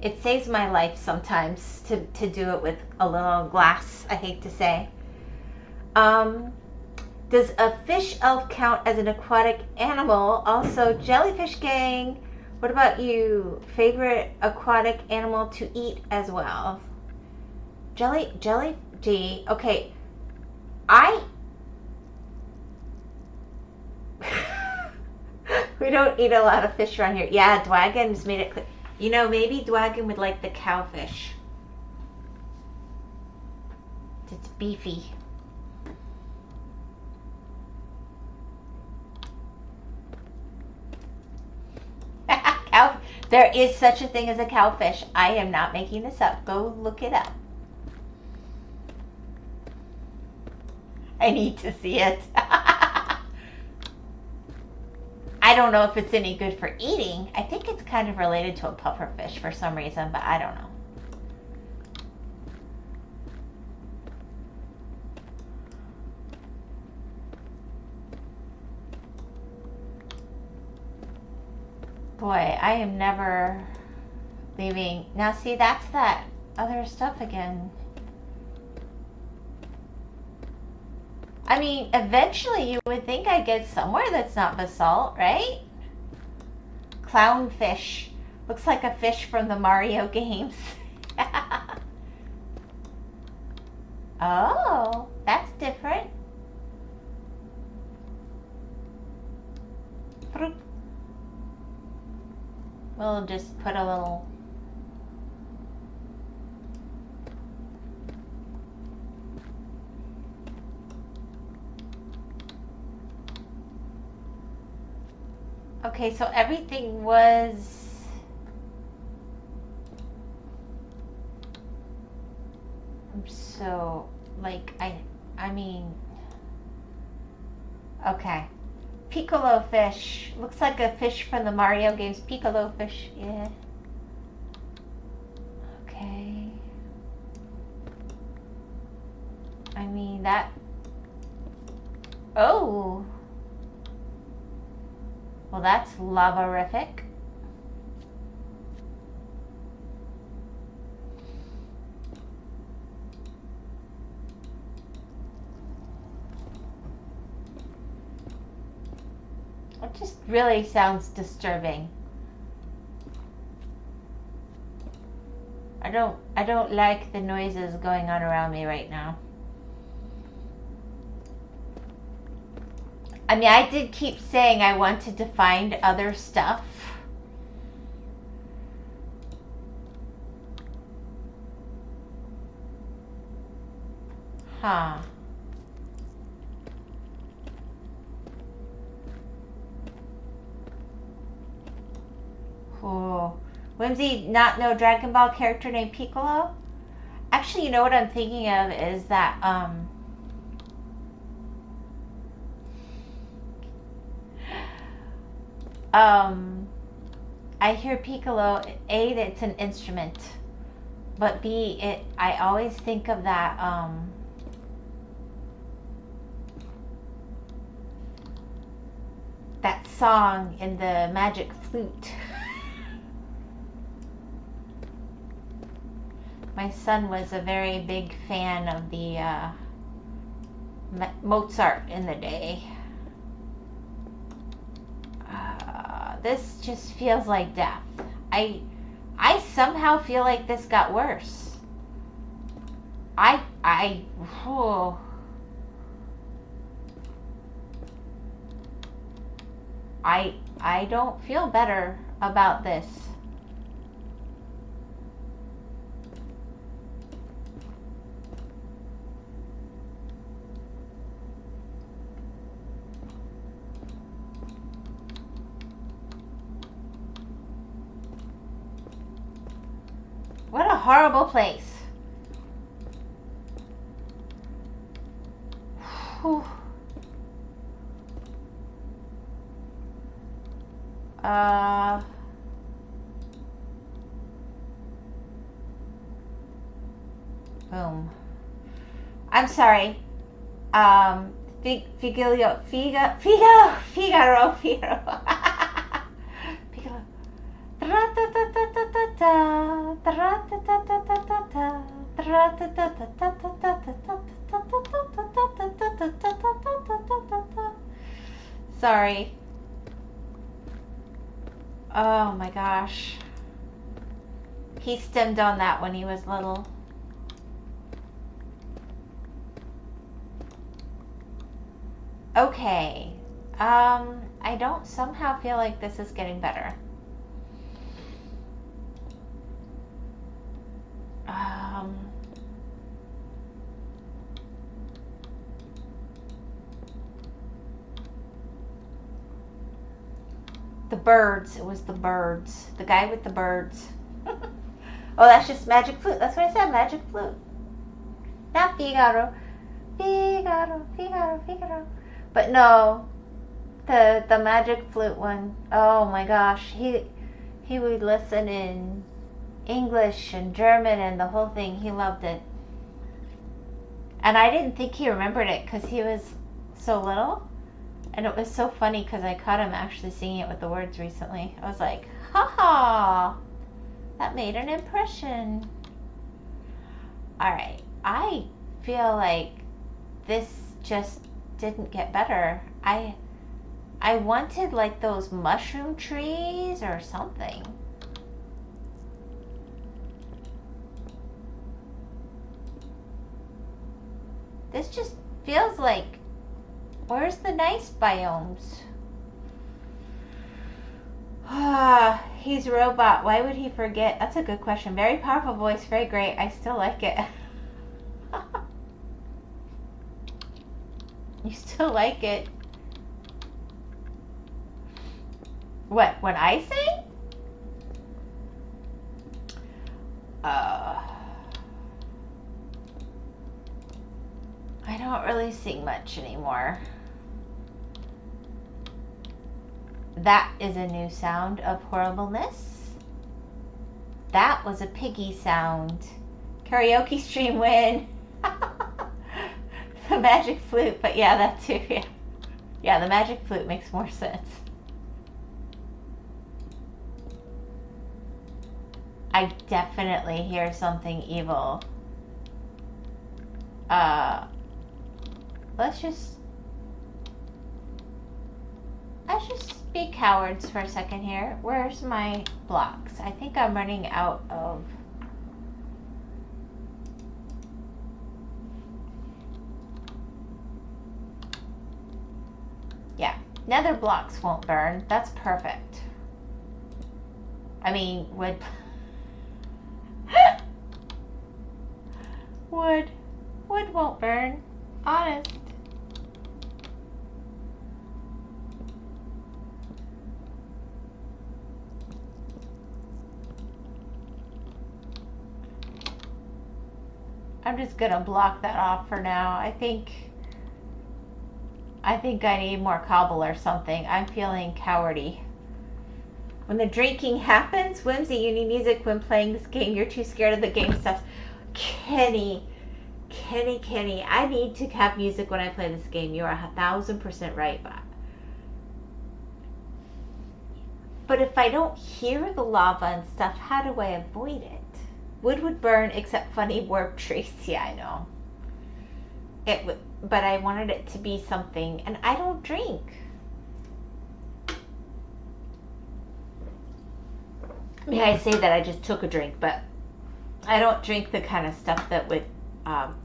It saves my life sometimes to do it with a little glass, I hate to say. Does a fish elf count as an aquatic animal? Also, jellyfish gang, what about you? Favorite aquatic animal to eat as well? Jelly, okay. We don't eat a lot of fish around here. Yeah, Dwagon's made it clear. You know, maybe Dwagon would like the cowfish. It's beefy. There is such a thing as a cowfish. I am not making this up. Go look it up. I need to see it. I don't know if it's any good for eating. I think it's kind of related to a pufferfish for some reason, but I don't know. Boy, I am never leaving. Now see, that's that other stuff again. I mean, eventually you would think I'd get somewhere that's not basalt, right? Clownfish. Looks like a fish from the Mario games. Oh, that's different. We'll just put a little... Okay, so everything was... So, like, I mean... Okay. Piccolo fish. Looks like a fish from the Mario games. Piccolo fish, yeah. Okay. I mean, that... Oh! Well, that's lava-rific. It just really sounds disturbing. I don't like the noises going on around me right now. I mean, I did keep saying I wanted to find other stuff. Huh. Oh. Whimsy, not no Dragon Ball character named Piccolo? Actually, you know what I'm thinking of is that, I hear Piccolo, A, it's an instrument, but B, I always think of that, that song in the Magic Flute. My son was a very big fan of the Mozart in the day. This just feels like death. I somehow feel like this got worse. Oh. I don't feel better about this. What a horrible place. Whew. Boom. I'm sorry. Figaro. Sorry. Oh my gosh. He stemmed on that when he was little. Okay. I don't somehow feel like this is getting better. The birds. It was the birds. The guy with the birds. Oh, that's just Magic Flute. That's what I said, Magic Flute. Not Figaro. Figaro. But no, the Magic Flute one. Oh my gosh, he would listen in English and German and the whole thing. He loved it. And I didn't think he remembered it because he was so little. And it was so funny because I caught him actually singing it with the words recently. I was like, haha, that made an impression. Alright, I feel like this just didn't get better. I wanted like those mushroom trees or something. This just feels like, where's the nice biomes? He's a robot. Why would he forget? That's a good question. Very powerful voice. Very great. I still like it. You still like it? What? When I sing? I don't really sing much anymore. That is a new sound of horribleness. That was a piggy sound. Karaoke stream win. a magic flute, but yeah, that too, yeah. Yeah, the magic flute makes more sense. I definitely hear something evil. Let's just be cowards for a second here. Where's my blocks? I think I'm running out of... Yeah, nether blocks won't burn. That's perfect. I mean, wood... Wood won't burn. Honest. I'm just gonna block that off for now. I think I need more cobble or something. I'm feeling cowardy. When the drinking happens, Whimsy, you need music when playing this game. You're too scared of the game stuff. Kenny, I need to have music when I play this game. You are 1,000% right. But if I don't hear the lava and stuff, how do I avoid it? Wood would burn except funny warp trees. Yeah, I know. It would, but I wanted it to be something, and I don't drink. I mean, I say that I just took a drink, but I don't drink the kind of stuff that would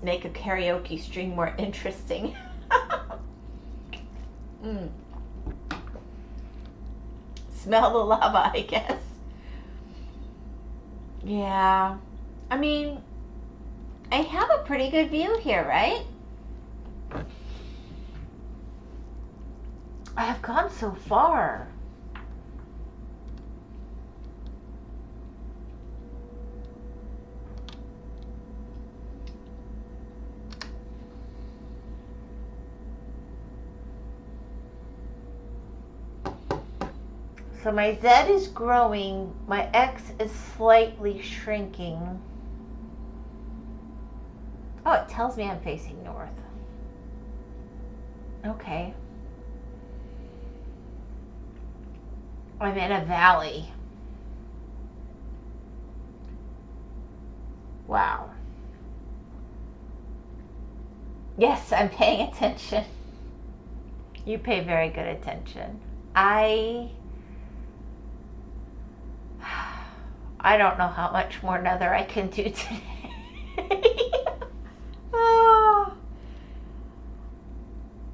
make a karaoke stream more interesting. Smell the lava, I guess. Yeah. I mean, I have a pretty good view here, right? I have gone so far. So my Z is growing, my X is slightly shrinking. Oh, it tells me I'm facing north. Okay. I'm in a valley. Wow. Yes, I'm paying attention. You pay very good attention. I don't know how much more nether I can do today. Oh.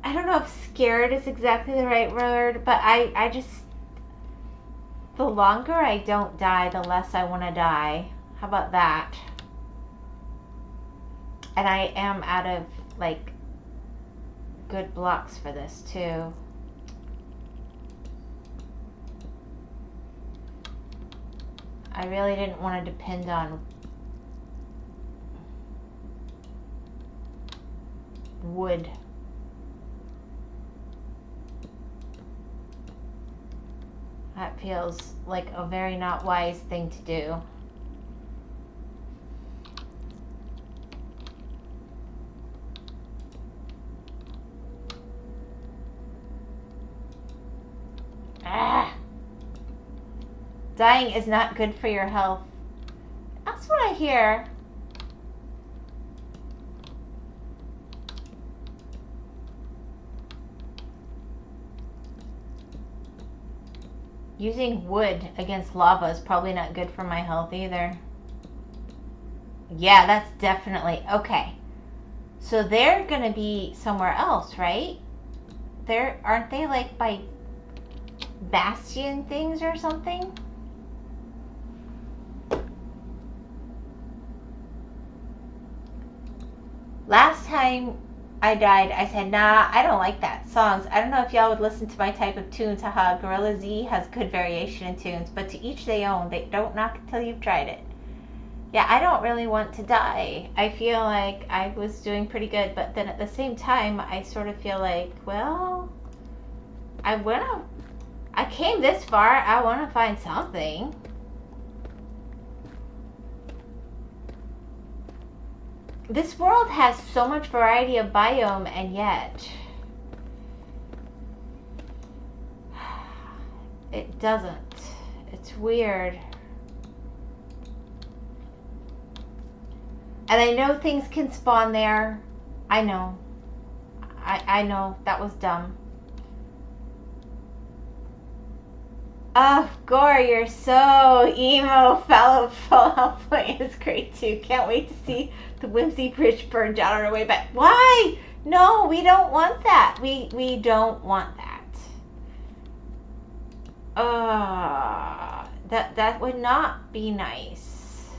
I don't know if scared is exactly the right word, but I just, the longer I don't die, the less I want to die. How about that? And I am out of, like, good blocks for this, too. I really didn't want to depend on wood. That feels like a very not wise thing to do. Dying is not good for your health. That's what I hear. Using wood against lava is probably not good for my health either. Yeah, that's definitely... Okay. So they're going to be somewhere else, right? Aren't they like by bastion things or something? Last time I died, I said, nah, I don't like that. Songs. I don't know if y'all would listen to my type of tunes. Haha, Gorilla Z has good variation in tunes, but to each they own. They don't knock it till you've tried it. Yeah, I don't really want to die. I feel like I was doing pretty good, but then at the same time, I sort of feel like, well, I came this far. I want to find something. This world has so much variety of biome, and yet it doesn't. It's weird. And I know things can spawn there. I know. I know. That was dumb. Oh, Gore, you're so emo. Fallout Point is great too. Can't wait to see the Whimsy Bridge burn down on our way back. Why? No, we don't want that. We don't want that. That would not be nice.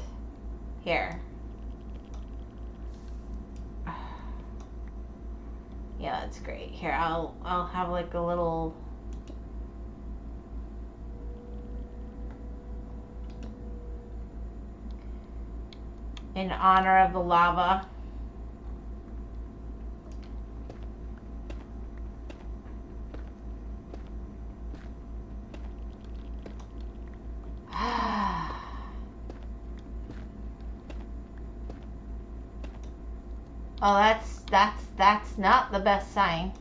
Here. Yeah, that's great. Here, I'll have like a little. In honor of the lava. Oh, that's not the best sign.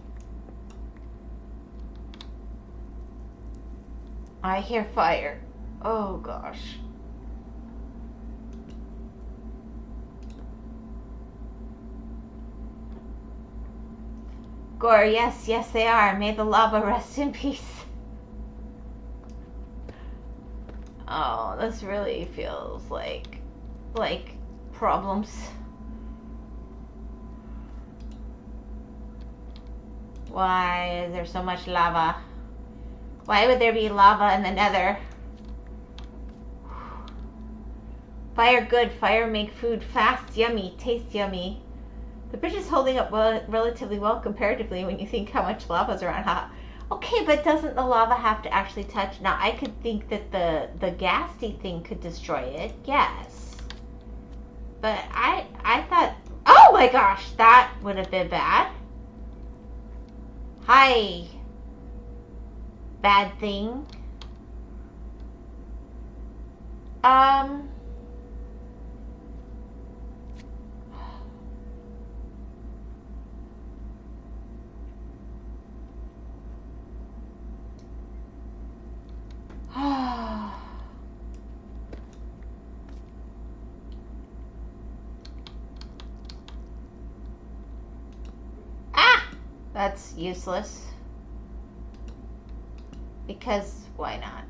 I hear fire. Oh gosh. Gore, yes they are. May the lava rest in peace. Oh, this really feels like problems. Why is there so much lava? Why would there be lava in the nether? Fire good. Fire make food fast, yummy, taste yummy. The bridge is holding up relatively well comparatively when you think how much lava's around. Hot. Okay, but doesn't the lava have to actually touch? Now, I could think that the ghasty thing could destroy it. Yes. But I thought... Oh my gosh, that would have been bad. Hi. Bad thing. That's useless. Because why not?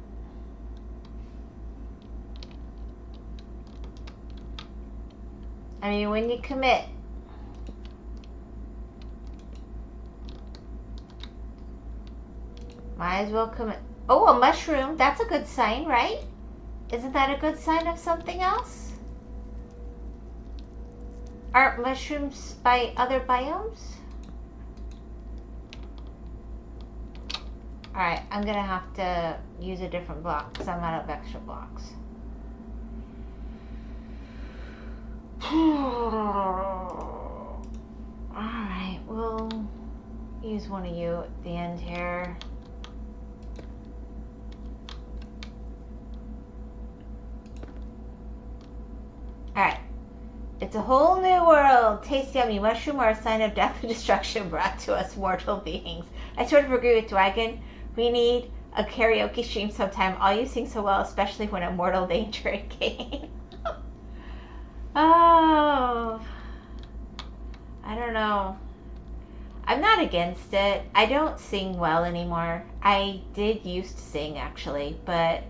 I mean, when you commit. Might as well commit. Oh, a mushroom. That's a good sign, right? Isn't that a good sign of something else? Aren't mushrooms by other biomes? Alright, I'm gonna have to use a different block because I'm out of extra blocks. Alright, we'll use one of you at the end here. Alright. It's a whole new world. Taste yummy. Mushroom are a sign of death and destruction brought to us mortal beings. I sort of agree with Dragon. We need a karaoke stream sometime. All you sing so well, especially when a mortal danger came. Oh. I don't know. I'm not against it. I don't sing well anymore. I did used to sing actually, but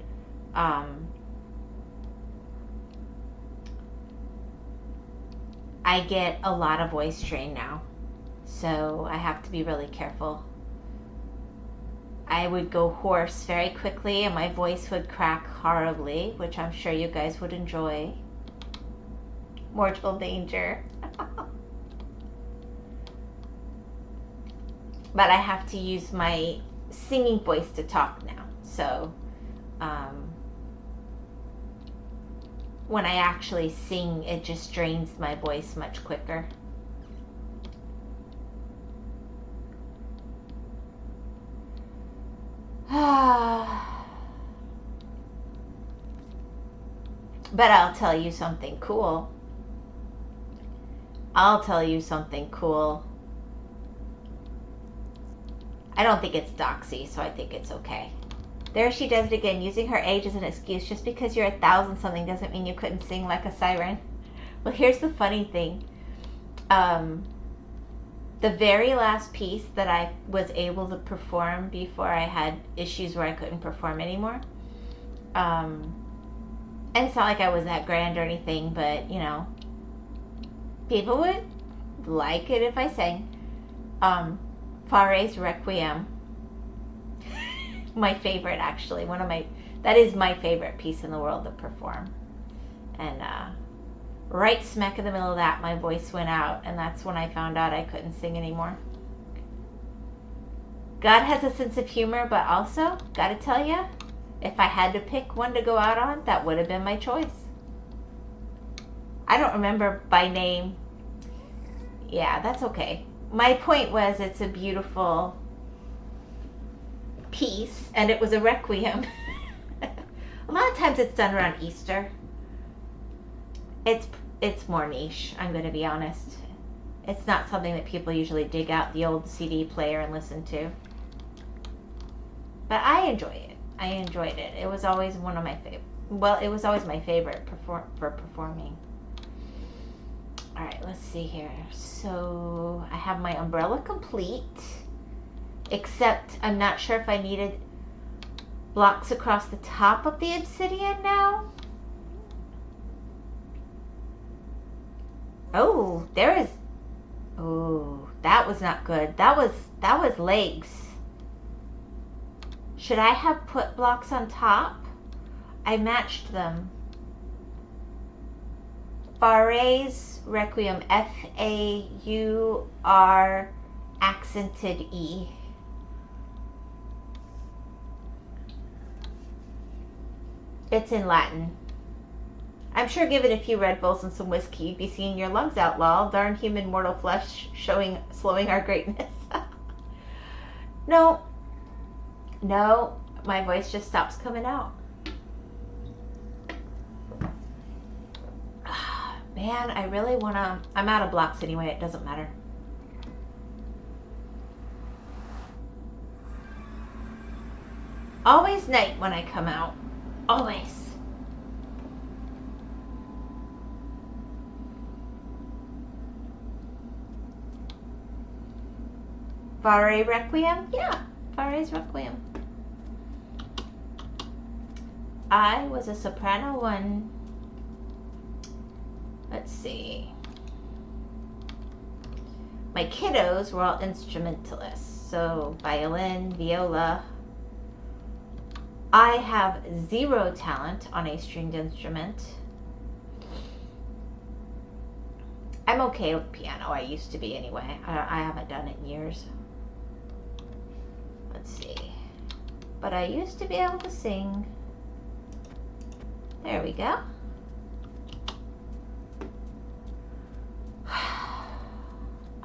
I get a lot of voice strain now, so I have to be really careful. I would go hoarse very quickly and my voice would crack horribly, which I'm sure you guys would enjoy. Mortal danger. But I have to use my singing voice to talk now, so when I actually sing, it just drains my voice much quicker. But I'll tell you something cool. I'll tell you something cool. I don't think it's doxy, so I think it's okay. There she does it again, using her age as an excuse. Just because you're 1,000 something doesn't mean you couldn't sing like a siren. Well, here's the funny thing. The very last piece that I was able to perform before I had issues where I couldn't perform anymore. And it's not like I was that grand or anything, but, you know, people would like it if I sang. Fare's Requiem. My favorite, actually. That is my favorite piece in the world to perform. And, right smack in the middle of that, my voice went out, and that's when I found out I couldn't sing anymore. God has a sense of humor, but also, gotta tell you, if I had to pick one to go out on, that would have been my choice. I don't remember by name. Yeah, that's okay. My point was, it's a beautiful piece, and it was a requiem. A lot of times it's done around Easter. It's more niche, I'm going to be honest. It's not something that people usually dig out the old CD player and listen to. But I enjoy it. I enjoyed it. It was always one of my favorite. Well, it was always my favorite for performing. All right, let's see here. So I have my umbrella complete, except I'm not sure if I needed blocks across the top of the obsidian now. Oh, there is. Oh, that was not good. That was legs. Should I have put blocks on top? I matched them. Fare's Requiem. F-A-U-R accented E. It's in Latin. I'm sure given a few Red Bulls and some whiskey, you'd be singing your lungs out, lol. Darn human mortal flesh, slowing our greatness. No, my voice just stops coming out. Man, I really wanna. I'm out of blocks anyway. It doesn't matter. Always night when I come out. Always. Fare Requiem? Yeah, Fare's Requiem. I was a soprano one. Let's see. My kiddos were all instrumentalists. So violin, viola. I have zero talent on a stringed instrument. I'm okay with piano. I used to be anyway. I haven't done it in years. Let's see. But I used to be able to sing. There we go.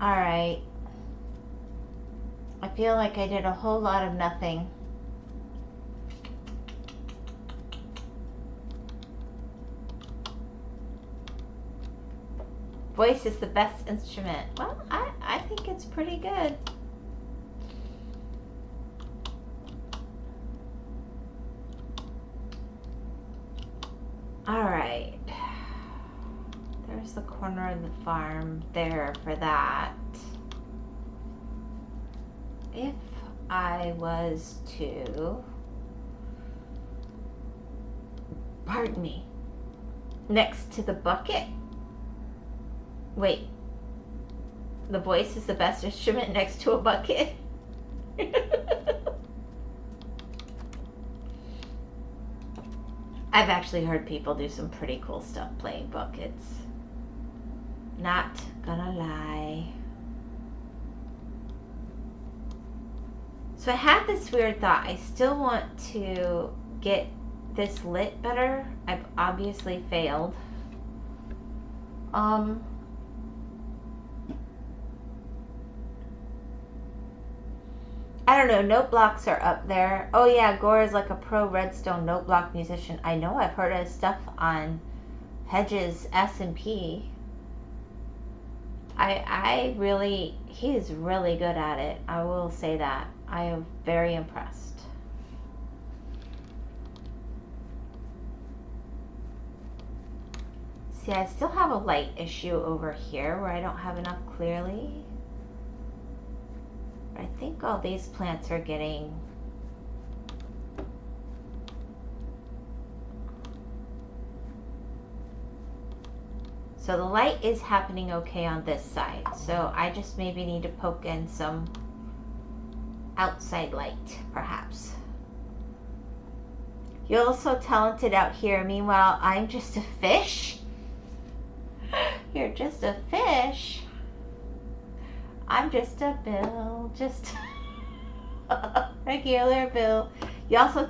Alright. I feel like I did a whole lot of nothing. Voice is the best instrument. Well, I think it's pretty good. Alright. There's the corner of the farm there for that. If I was to, pardon me, next to the bucket. Wait, the voice is the best instrument next to a bucket? I've actually heard people do some pretty cool stuff playing buckets. Not gonna lie. So I had this weird thought. I still want to get this lit better. I've obviously failed. I don't know, note blocks are up there. Oh yeah, Gore is like a pro redstone note block musician. I know, I've heard of stuff on Hedges S&P. He's really good at it. I will say that. I am very impressed. See, I still have a light issue over here where I don't have enough clearly. But I think all these plants are getting... So the light is happening okay on this side. So I just maybe need to poke in some outside light, perhaps. You're also talented out here. Meanwhile, I'm just a fish. You're just a fish. I'm just a bill. Just a regular bill. You also...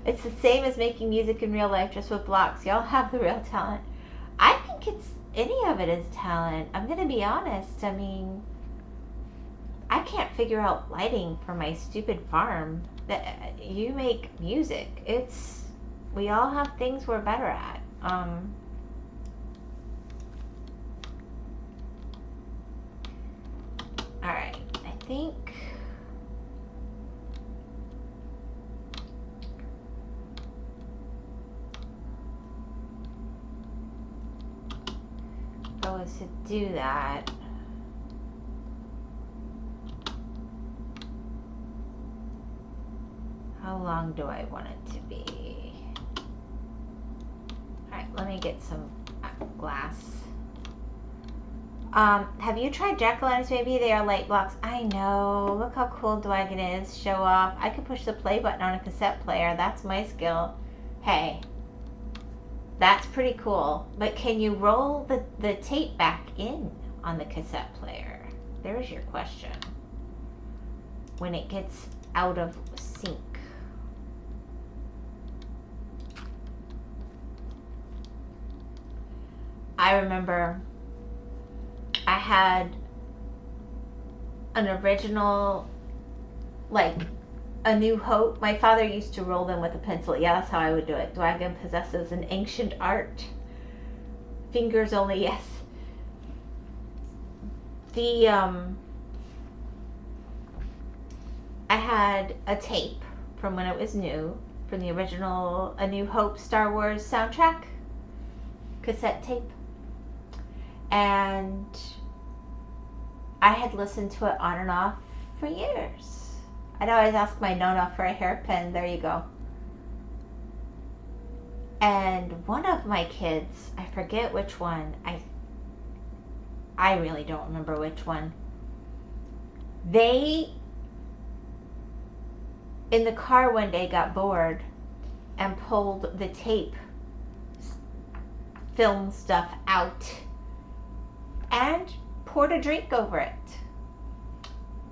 it's the same as making music in real life, just with blocks. Y'all have the real talent. I think it's... any of it is talent. I'm gonna be honest. I mean, I can't figure out lighting for my stupid farm. You make music. It's... we all have things we're better at. Alright, I think... if I was to do that... how long do I want it to be? Alright, let me get some glass. Have you tried jack-o'-lanterns? Maybe they are light blocks. I know. Look how cool Dwagon is. Show off. I can push the play button on a cassette player. That's my skill. Hey. That's pretty cool. But can you roll the tape back in on the cassette player? There's your question. When it gets out of sync. I remember I had an original, like, A New Hope. My father used to roll them with a pencil. Yeah, that's how I would do it. Dwagon possesses an ancient art. Fingers only, yes. I had a tape from when it was new, from the original A New Hope Star Wars soundtrack. Cassette tape. And I had listened to it on and off for years. I'd always ask my Nona for a hairpin. There you go. And one of my kids, I forget which one, I really don't remember which one. They, in the car one day, got bored and pulled the tape film stuff out and poured a drink over it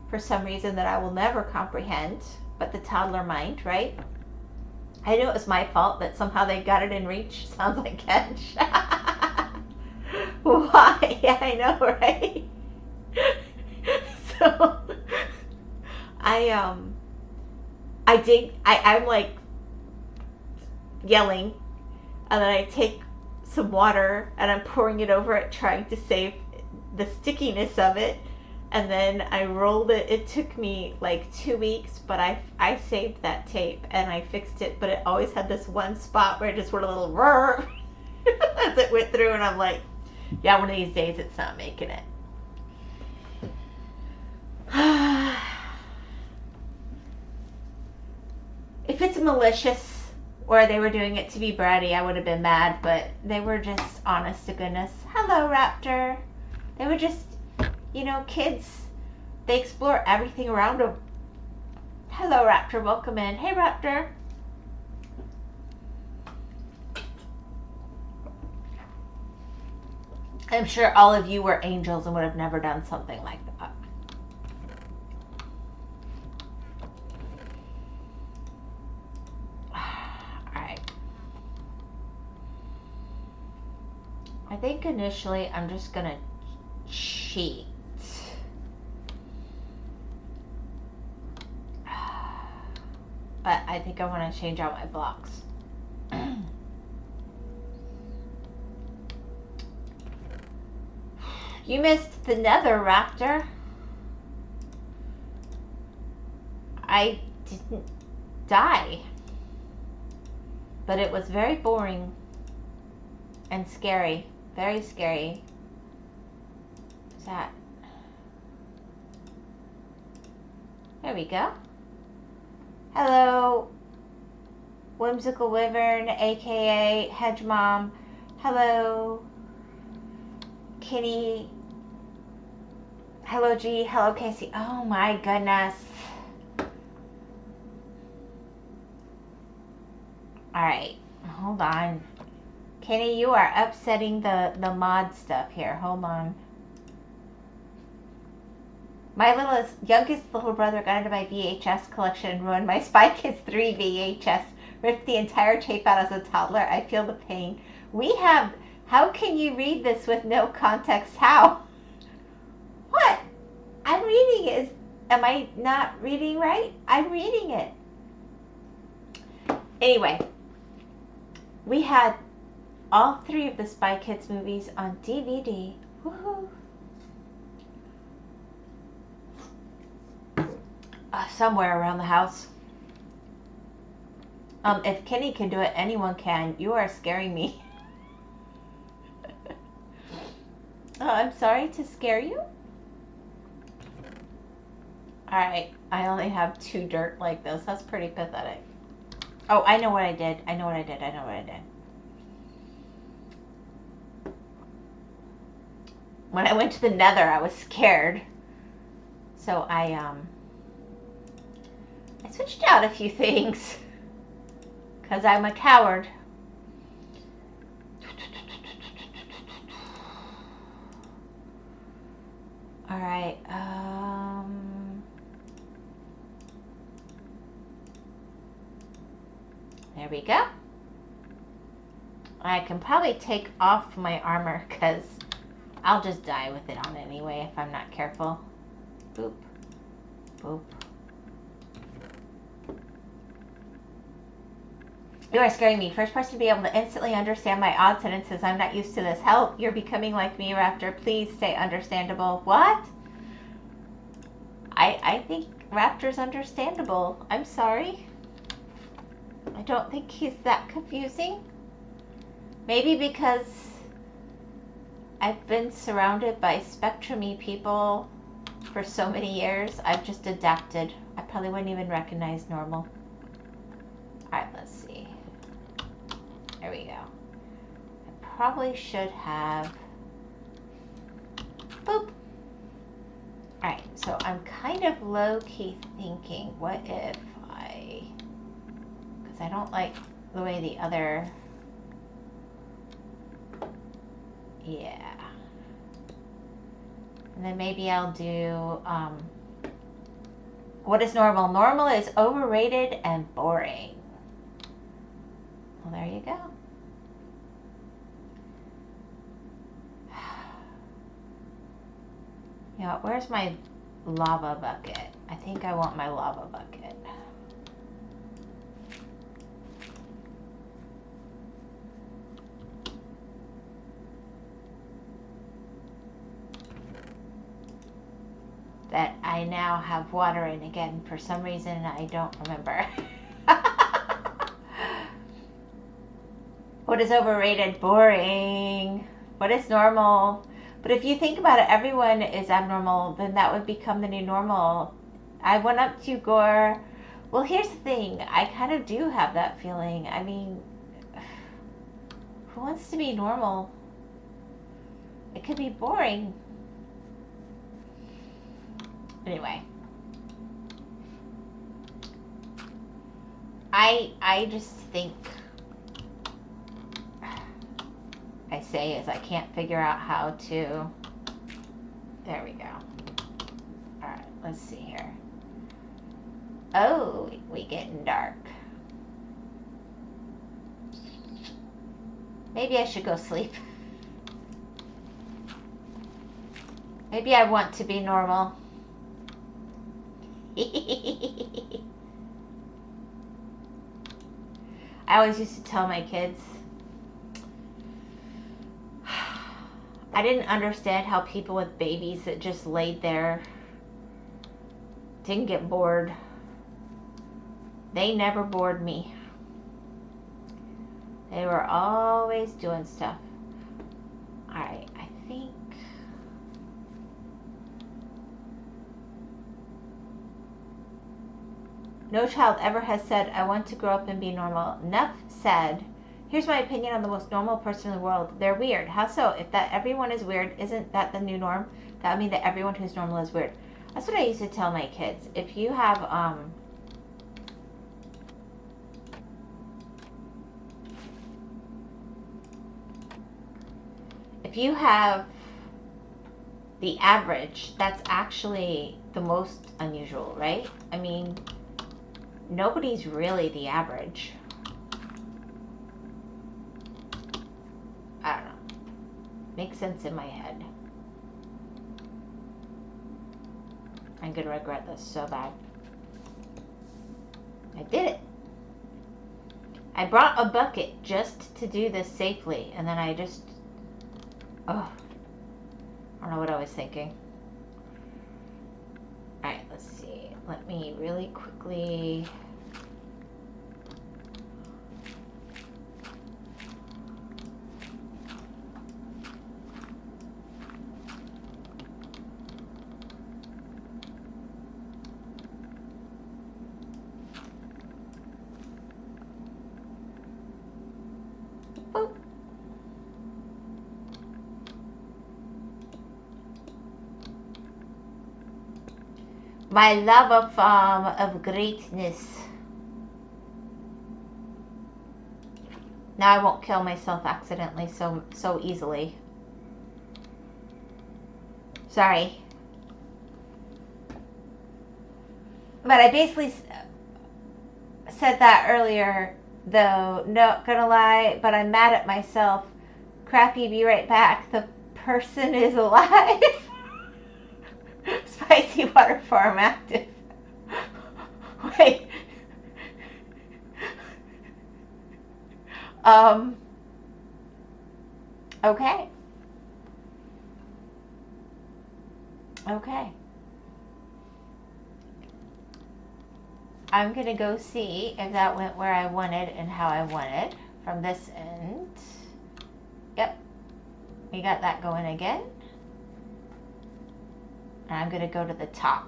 for some reason that I will never comprehend, but the toddler mind, right? I knew it was my fault that somehow they got it in reach. Sounds like catch. Why? Yeah, I know, right? So I'm like yelling, and then I take some water and I'm pouring it over it, trying to save the stickiness of it, and then I rolled it. It took me like 2 weeks, but I saved that tape and I fixed it, but it always had this one spot where it just went a little rrr as it went through, and I'm like, yeah, one of these days it's not making it. If it's malicious or they were doing it to be bratty, I would have been mad, but they were just honest to goodness. Hello, Raptor. They were just, kids. They explore everything around them. Hello, Raptor. Welcome in. Hey, Raptor. I'm sure all of you were angels and would have never done something like that. I think initially I'm just gonna cheat. But I think I want to change out my blocks. You missed the nether raptor. I didn't die. But it was very boring and scary. Very scary. What's that? There we go. Hello, WhymsicalWyvern, aka Hedge Mom. Hello, Kitty. Hello, G. Hello, Casey. Oh my goodness. Alright, hold on. Kenny, you are upsetting the mod stuff here. Hold on. My youngest little brother got into my VHS collection and ruined my Spy Kids 3 VHS. Ripped the entire tape out as a toddler. I feel the pain. How can you read this with no context? How? What? I'm reading it. Am I not reading right? I'm reading it. Anyway, we had all 3 of the Spy Kids movies on DVD. Woohoo! Somewhere around the house. If Kenny can do it, anyone can. You are scaring me. Oh, I'm sorry to scare you. Alright, I only have 2 dirt like this. That's pretty pathetic. Oh, I know what I did. I know what I did. When I went to the nether, I was scared. So I switched out a few things. Because I'm a coward. Alright, there we go. I can probably take off my armor because I'll just die with it on anyway if I'm not careful. Boop. Boop. You are scaring me. First person to be able to instantly understand my odd sentences. I'm not used to this. Help! You're becoming like me, Raptor. Please stay understandable. What? I think Raptor's understandable. I'm sorry. I don't think he's that confusing. Maybe because I've been surrounded by spectrum-y people for so many years. I've just adapted. I probably wouldn't even recognize normal. Alright, let's see. There we go. I probably should have... Boop! Alright, so I'm kind of low-key thinking, what if I... Because I don't like the way the other... Yeah. And then maybe I'll do... What is normal? Normal is overrated and boring. Well, there you go. You know, where's my lava bucket? I think I want my lava bucket. That I now have water in again for some reason I don't remember. What is overrated? Boring. What is normal? But if you think about it, everyone is abnormal, then that would become the new normal. I went up to Gore. Well, here's the thing. I kind of do have that feeling. I mean, who wants to be normal? It could be boring. Anyway. I just think... I say is I can't figure out how to... There we go. Alright, let's see here. Oh, we getting dark. Maybe I should go sleep. Maybe I want to be normal. I always used to tell my kids, I didn't understand how people with babies that just laid there didn't get bored. They never bored me. They were always doing stuff. Alright, I think... No child ever has said, I want to grow up and be normal. Neff said, here's my opinion on the most normal person in the world. They're weird. How so? If that everyone is weird, isn't that the new norm? That would mean that everyone who's normal is weird. That's what I used to tell my kids. If you have, the average, that's actually the most unusual, right? I mean, nobody's really the average. I don't know. Makes sense in my head. I'm gonna regret this so bad. I did it. I brought a bucket just to do this safely, and then I just... Oh. I don't know what I was thinking. Alright, let's see. Let me really quickly... Boop. My lava farm of greatness. Now I won't kill myself accidentally so easily. Sorry. But I basically said that earlier, though, not gonna lie, but I'm mad at myself. Crappy, be right back. The person is alive. Spicy water farm active. Wait. Okay. Okay. I'm gonna go see if that went where I wanted and how I wanted from this end. Yep. We got that going again. And I'm gonna go to the top.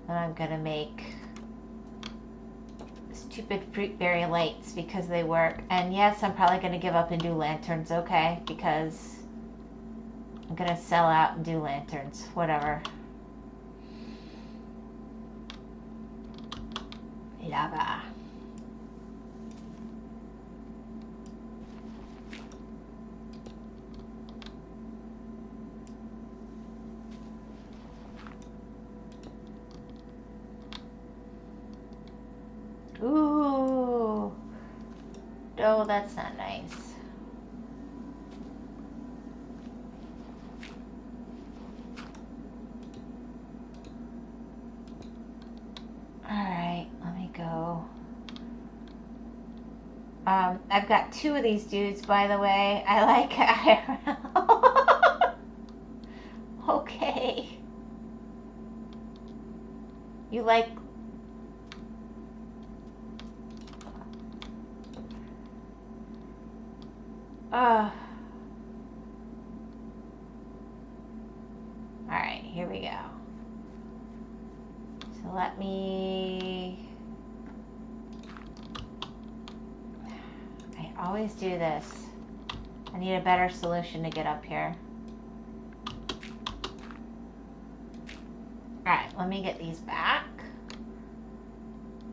And I'm gonna make stupid fruit berry lights because they work. And yes, I'm probably gonna give up and do lanterns, okay? Because I'm gonna sell out and do lanterns. Whatever. Lava. Ooh. Oh, that's not nice. Alright, let me go. I've got 2 of these dudes, by the way. I like IRL. Okay. You like... Alright, here we go. So let me... I always do this. I need a better solution to get up here. Alright, let me get these back.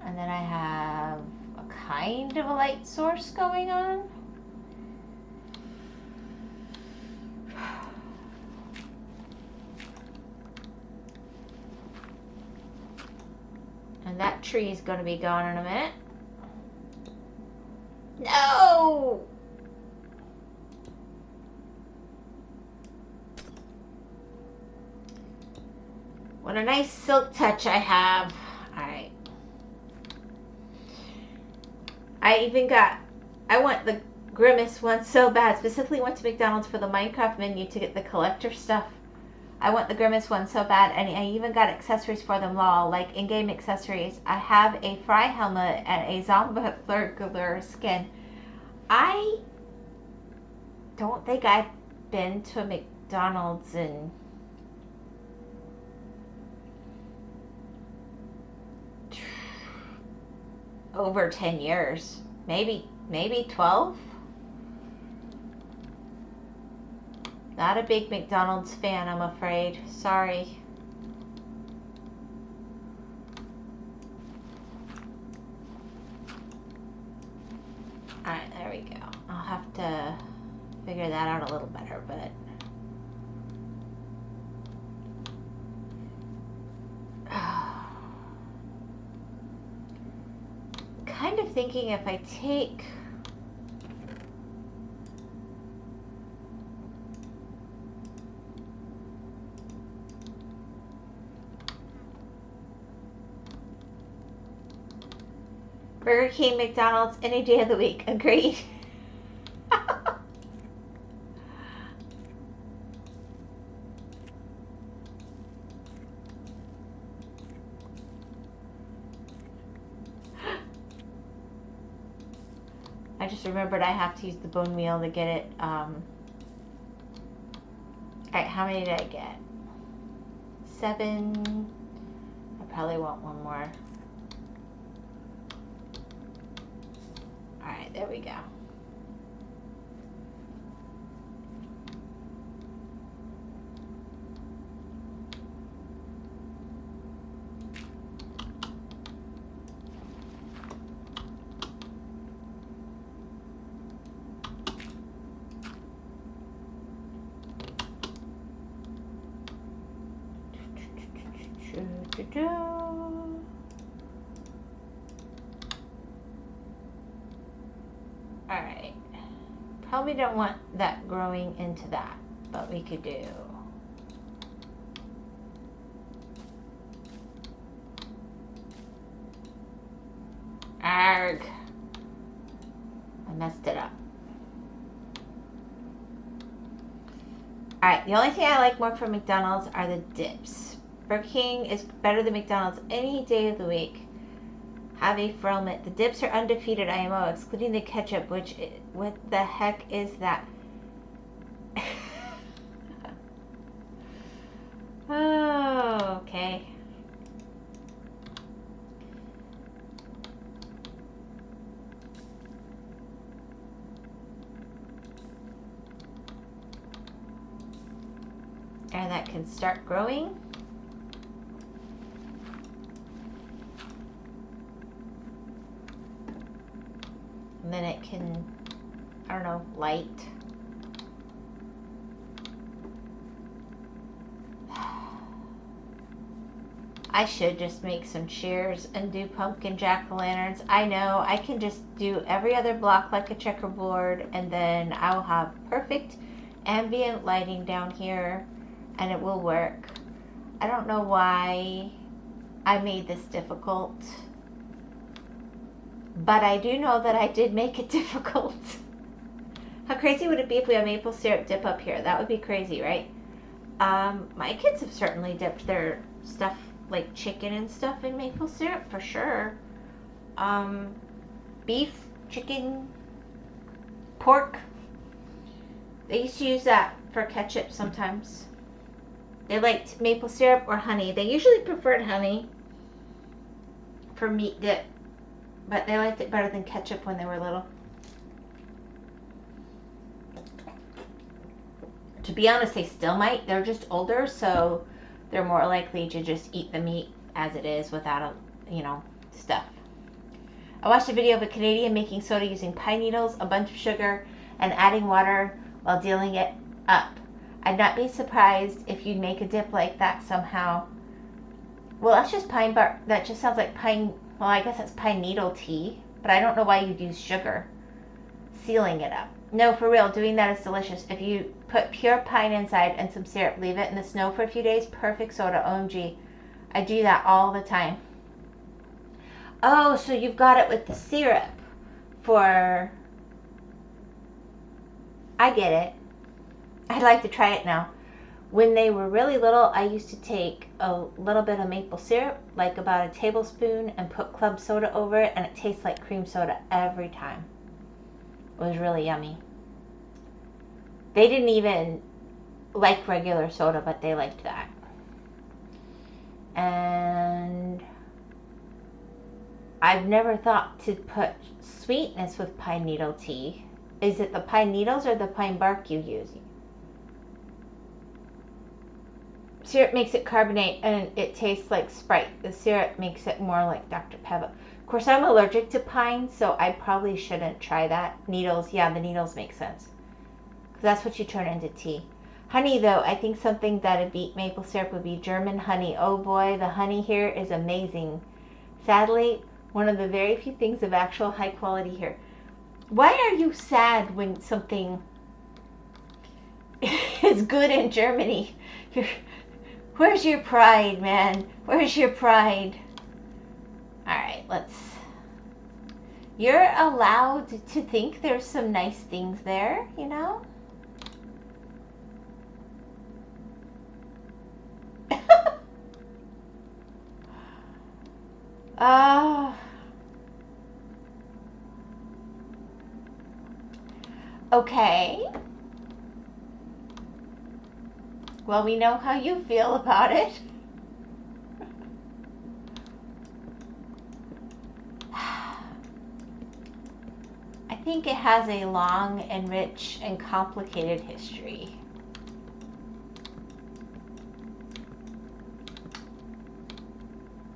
And then I have a kind of a light source going on. And that tree is going to be gone in a minute. No! What a nice silk touch I have. Alright. I even got... I want the Grimace wants so bad. Specifically went to McDonald's for the Minecraft menu to get the collector stuff. I want the Grimace one so bad, and I even got accessories for them, lol, like in-game accessories. I have a Fry helmet and a Zombie skin. I don't think I've been to a McDonald's in over 10 years. Maybe 12? Not a big McDonald's fan, I'm afraid. Sorry. Alright, there we go. I'll have to figure that out a little better, but... kind of thinking if I take... Burger King, McDonald's, any day of the week. Agreed. I just remembered I have to use the bone meal to get it. Alright, how many did I get? 7. I probably want one more. Alright, there we go. Alright. Probably don't want that growing into that, but we could do. Arg. I messed it up. Alright, the only thing I like more from McDonald's are the dips. Burger King is better than McDonald's any day of the week. Have a ferment. The dips are undefeated IMO, excluding the ketchup, which, what the heck is that? Oh, okay. And that can start growing. And then it can, I don't know, light. I should just make some chairs and do pumpkin jack-o'-lanterns. I know, I can just do every other block like a checkerboard, and then I'll have perfect ambient lighting down here, and it will work. I don't know why I made this difficult. But I do know that I did make it difficult. How crazy would it be if we had maple syrup dip up here? That would be crazy, right? My kids have certainly dipped their stuff, like chicken and stuff, in maple syrup, for sure. Beef, chicken, pork. They used to use that for ketchup sometimes. They liked maple syrup or honey. They usually preferred honey for meat dip. But they liked it better than ketchup when they were little. To be honest, they still might. They're just older, so they're more likely to just eat the meat as it is without, stuff. I watched a video of a Canadian making soda using pine needles, a bunch of sugar, and adding water while dealing it up. I'd not be surprised if you'd make a dip like that somehow. Well, that's just pine bark. That just sounds like pine. Well, I guess that's pine needle tea, but I don't know why you'd use sugar. Sealing it up. No, for real, doing that is delicious. If you put pure pine inside and some syrup, leave it in the snow for a few days, perfect soda, OMG. I do that all the time. Oh, so you've got it with the syrup for... I get it. I'd like to try it now. When they were really little, I used to take a little bit of maple syrup, like about a tablespoon, and put club soda over it, and it tastes like cream soda every time. It was really yummy. They didn't even like regular soda, but they liked that. And I've never thought to put sweetness with pine needle tea. Is it the pine needles or the pine bark you use? Syrup makes it carbonate and it tastes like Sprite. The syrup makes it more like Dr. Pepper. Of course, I'm allergic to pine, so I probably shouldn't try that. Needles, yeah, the needles make sense. Because that's what you turn into tea. Honey, though, I think something that'd beat maple syrup would be German honey. Oh boy, the honey here is amazing. Sadly, one of the very few things of actual high quality here. Why are you sad when something is good in Germany? Where's your pride, man? Where's your pride? Alright, You're allowed to think there's some nice things there, you know? Oh. Okay. Well, we know how you feel about it. I think it has a long and rich and complicated history.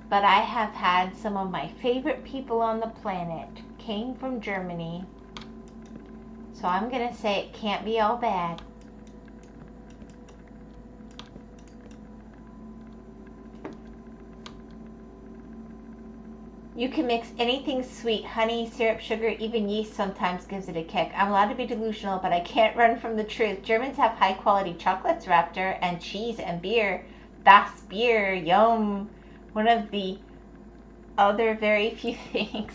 But I have had some of my favorite people on the planet came from Germany. So I'm going to say it can't be all bad. You can mix anything sweet, honey, syrup, sugar, even yeast sometimes gives it a kick. I'm allowed to be delusional, but I can't run from the truth. Germans have high quality chocolates, Raptor, and cheese and beer. Das Bier, yum. One of the other very few things.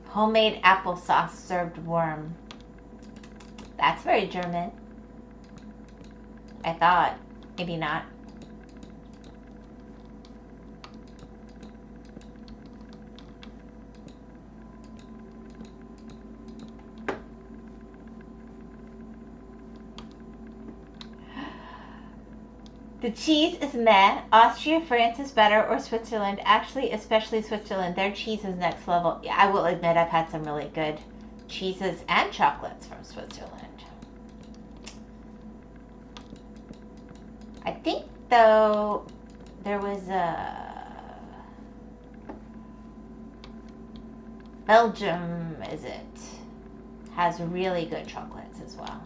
Homemade applesauce served warm. That's very German. I thought. Maybe not. The cheese is meh. Austria, France is better, or Switzerland. Actually, especially Switzerland. Their cheese is next level. Yeah, I will admit I've had some really good cheeses and chocolates from Switzerland. I think, though, there was Belgium, is it? Has really good chocolates as well.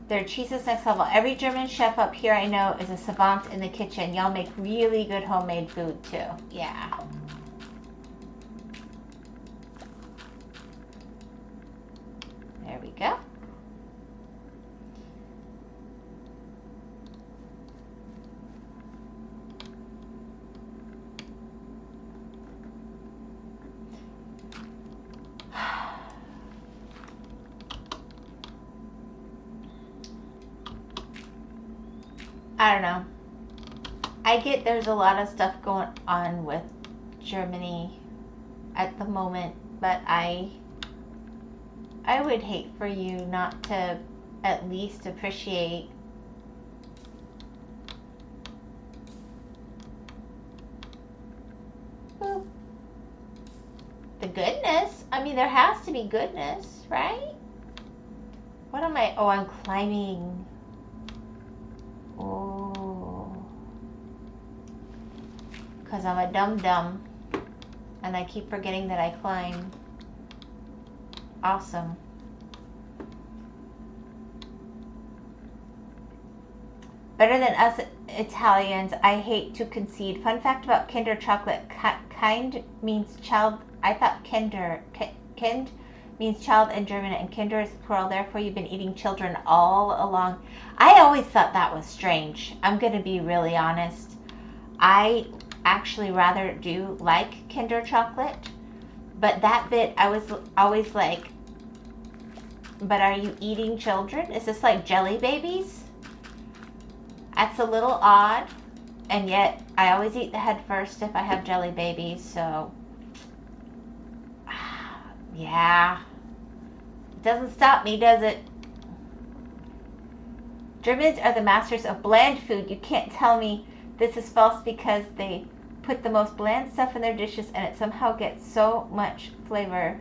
Their cheese is next level. Every German chef up here I know is a savant in the kitchen. Y'all make really good homemade food too. Yeah. There we go. I don't know. I get there's a lot of stuff going on with Germany at the moment, but I would hate for you not to at least appreciate the goodness. I mean, there has to be goodness, right? What am I? Oh, I'm climbing. Oh, because I'm a dum-dum and I keep forgetting that I climb. Awesome. Better than us Italians, I hate to concede. Fun fact about Kinder chocolate: kind means child. I thought kind means child in German, and Kinder is plural. Therefore, you've been eating children all along. I always thought that was strange. I'm going to be really honest. I actually rather do like Kinder chocolate, but that bit I was always like, but are you eating children? Is this like jelly babies? That's a little odd, and yet I always eat the head first if I have jelly babies, so yeah. It doesn't stop me, does it? Germans are the masters of bland food. You can't tell me this is false because they put the most bland stuff in their dishes and it somehow gets so much flavor.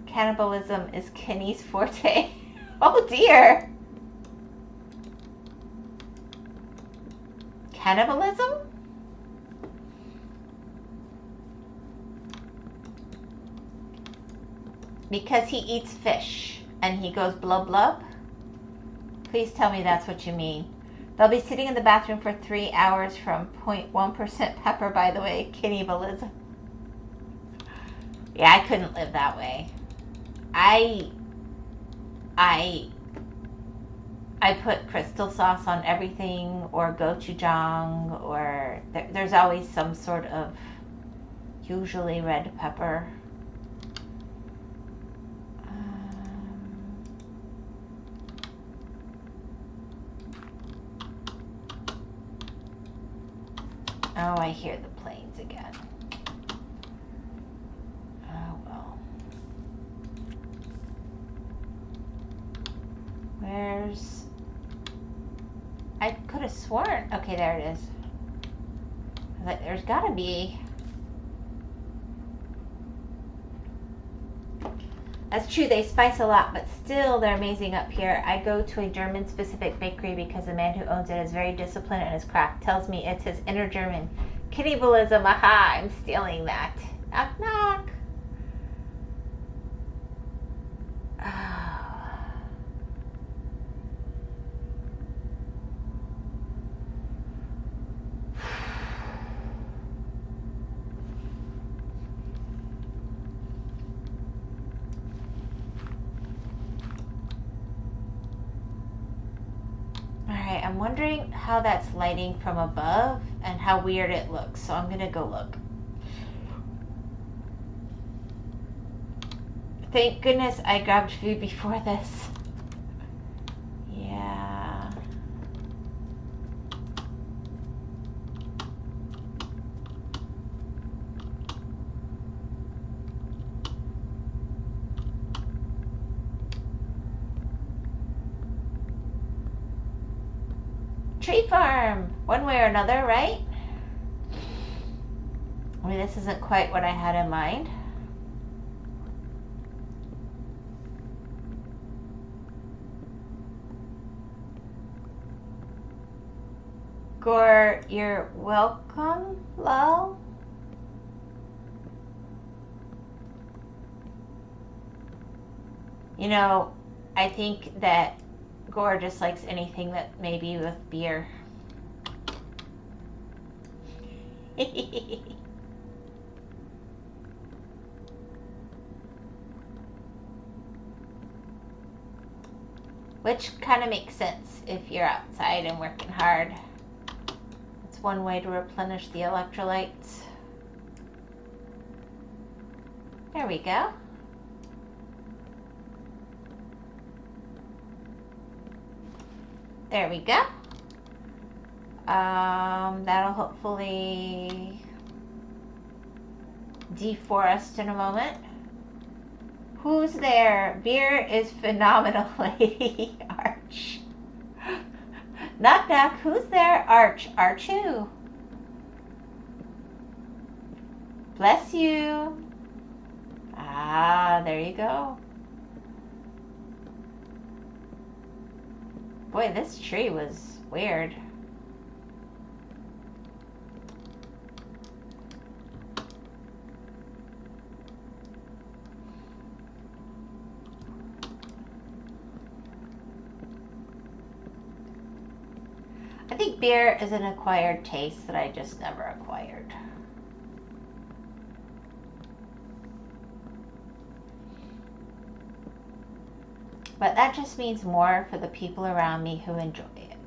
Cannibalism is Kenny's forte. Oh dear. Cannibalism? Because he eats fish and he goes blub blub? Please tell me that's what you mean. They'll be sitting in the bathroom for 3 hours from 0.1% pepper, by the way. Cannibalism. Yeah, I couldn't live that way. I put crystal sauce on everything, or gochujang, or there's always some sort of usually red pepper. Oh, I hear the planes again. Oh, well. Where's... I could have sworn... Okay, there it is. I was like, there's gotta be... That's true, they spice a lot, but still they're amazing up here. I go to a German-specific bakery because the man who owns it is very disciplined in his craft. Tells me it's his inner German. Cannibalism, aha, I'm stealing that. Knock, knock. Alright, I'm wondering how that's lighting from above and how weird it looks, so I'm gonna go look. Thank goodness I grabbed food before this. Yeah. Tree farm, one way or another, right? I mean, this isn't quite what I had in mind. Gore, you're welcome, lol. You know, I think that Gore just likes anything that may be with beer. Which kind of makes sense if you're outside and working hard. It's one way to replenish the electrolytes. There we go. There we go. That'll hopefully deforest in a moment. Who's there? Beer is phenomenal, Lady Arch. Knock knock, who's there? Arch. Arch who? Bless you. Ah, there you go. Boy, this tree was weird. I think beer is an acquired taste that I just never acquired. But that just means more for the people around me who enjoy it.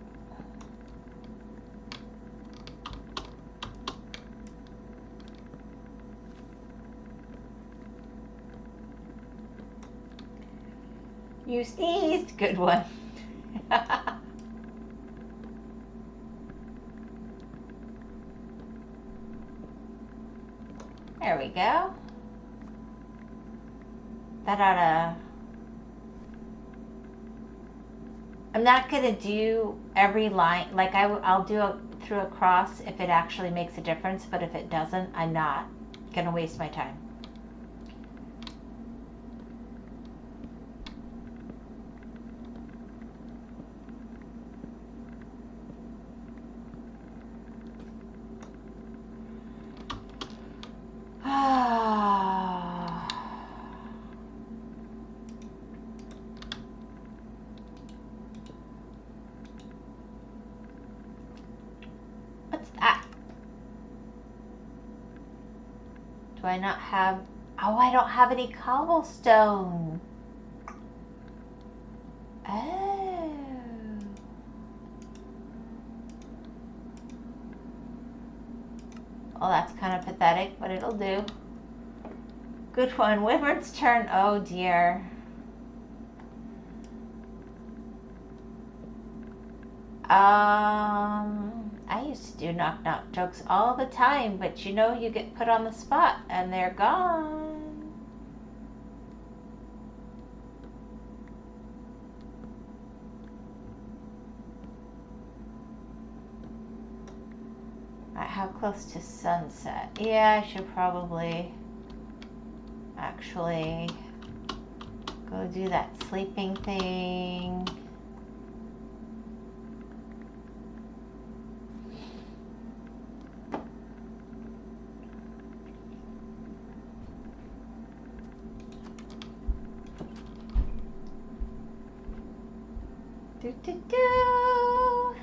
You sneezed. Good one. There we go. That oughta... I'm not going to do every line. Like, I'll do it through a cross if it actually makes a difference. But if it doesn't, I'm not going to waste my time. What's that? Do I not have... Oh, I don't have any cobblestone. Oh. Well, that's kind of pathetic, but it'll do. Good one. Wyvern's turn. Oh, dear. I used to do knock-knock jokes all the time, but you know, you get put on the spot and they're gone. Alright, how close to sunset? Yeah, I should probably actually go do that sleeping thing. Do, do, do.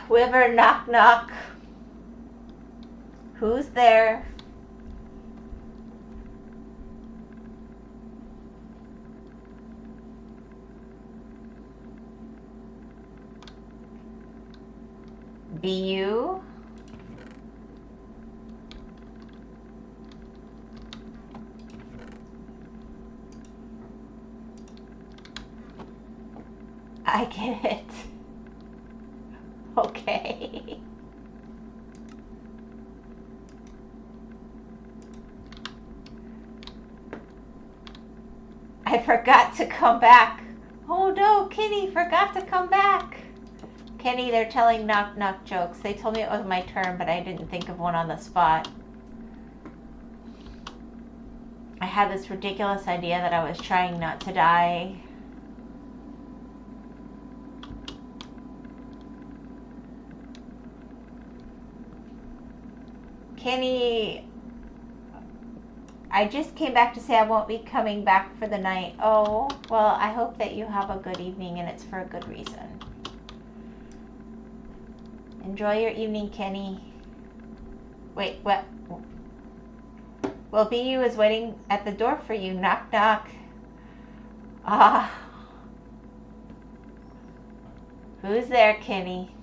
Wyvern, knock, knock. Who's there? Be you? I get it. Okay. I forgot to come back. Oh no, Kenny forgot to come back. Kenny, they're telling knock knock jokes. They told me it was my turn, but I didn't think of one on the spot. I had this ridiculous idea that I was trying not to die. Kenny, I just came back to say I won't be coming back for the night. Oh, well, I hope that you have a good evening and it's for a good reason. Enjoy your evening, Kenny. Wait, what? Well, BU is waiting at the door for you. Knock, knock. Ah. Who's there, Kenny?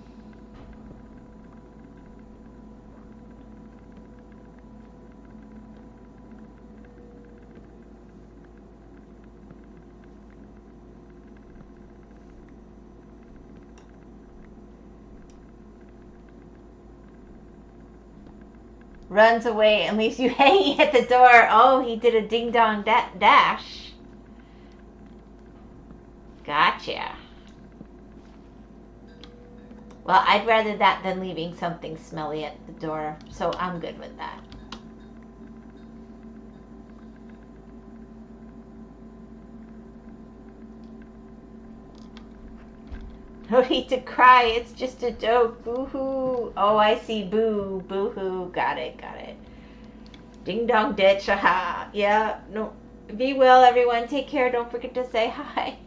Runs away and leaves you hanging at the door. Oh, he did a ding-dong dash. Gotcha. Well, I'd rather that than leaving something smelly at the door, so I'm good with that. No need to cry, it's just a joke. Boo-hoo. Oh, I see. Boo. Boo-hoo. Got it, got it. Ding-dong ditch. Aha. Yeah, no. Be well, everyone. Take care. Don't forget to say hi.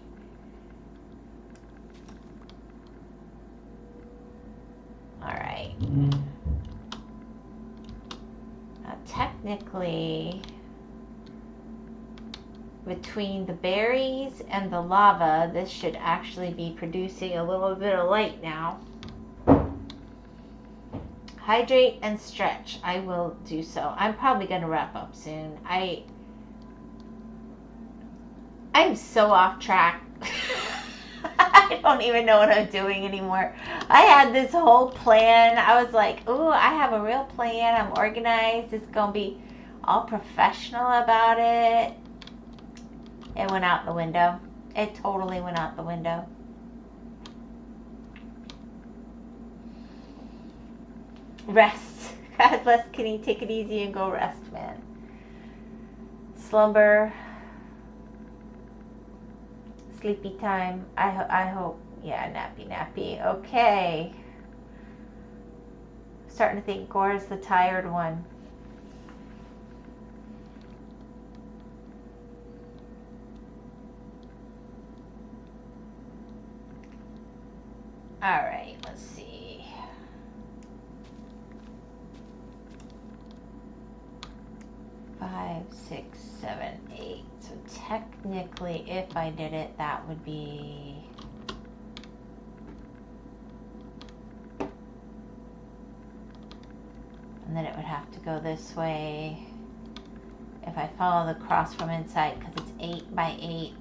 All right. Now, technically, between the berries and the lava, this should actually be producing a little bit of light now. Hydrate and stretch. I will do so. I'm probably going to wrap up soon. I'm so off track. I don't even know what I'm doing anymore. I had this whole plan. I was like, ooh, I have a real plan. I'm organized. It's going to be all professional about it. It went out the window. It totally went out the window. Rest. God bless Kenny. Take it easy and go rest, man. Slumber. Sleepy time. I hope. Yeah, nappy. Okay. Starting to think Gore's the tired one. All right, let's see. Five, 6, 7, 8. So technically, if I did it, that would be... And then it would have to go this way if I follow the cross from inside, because it's 8 by 8.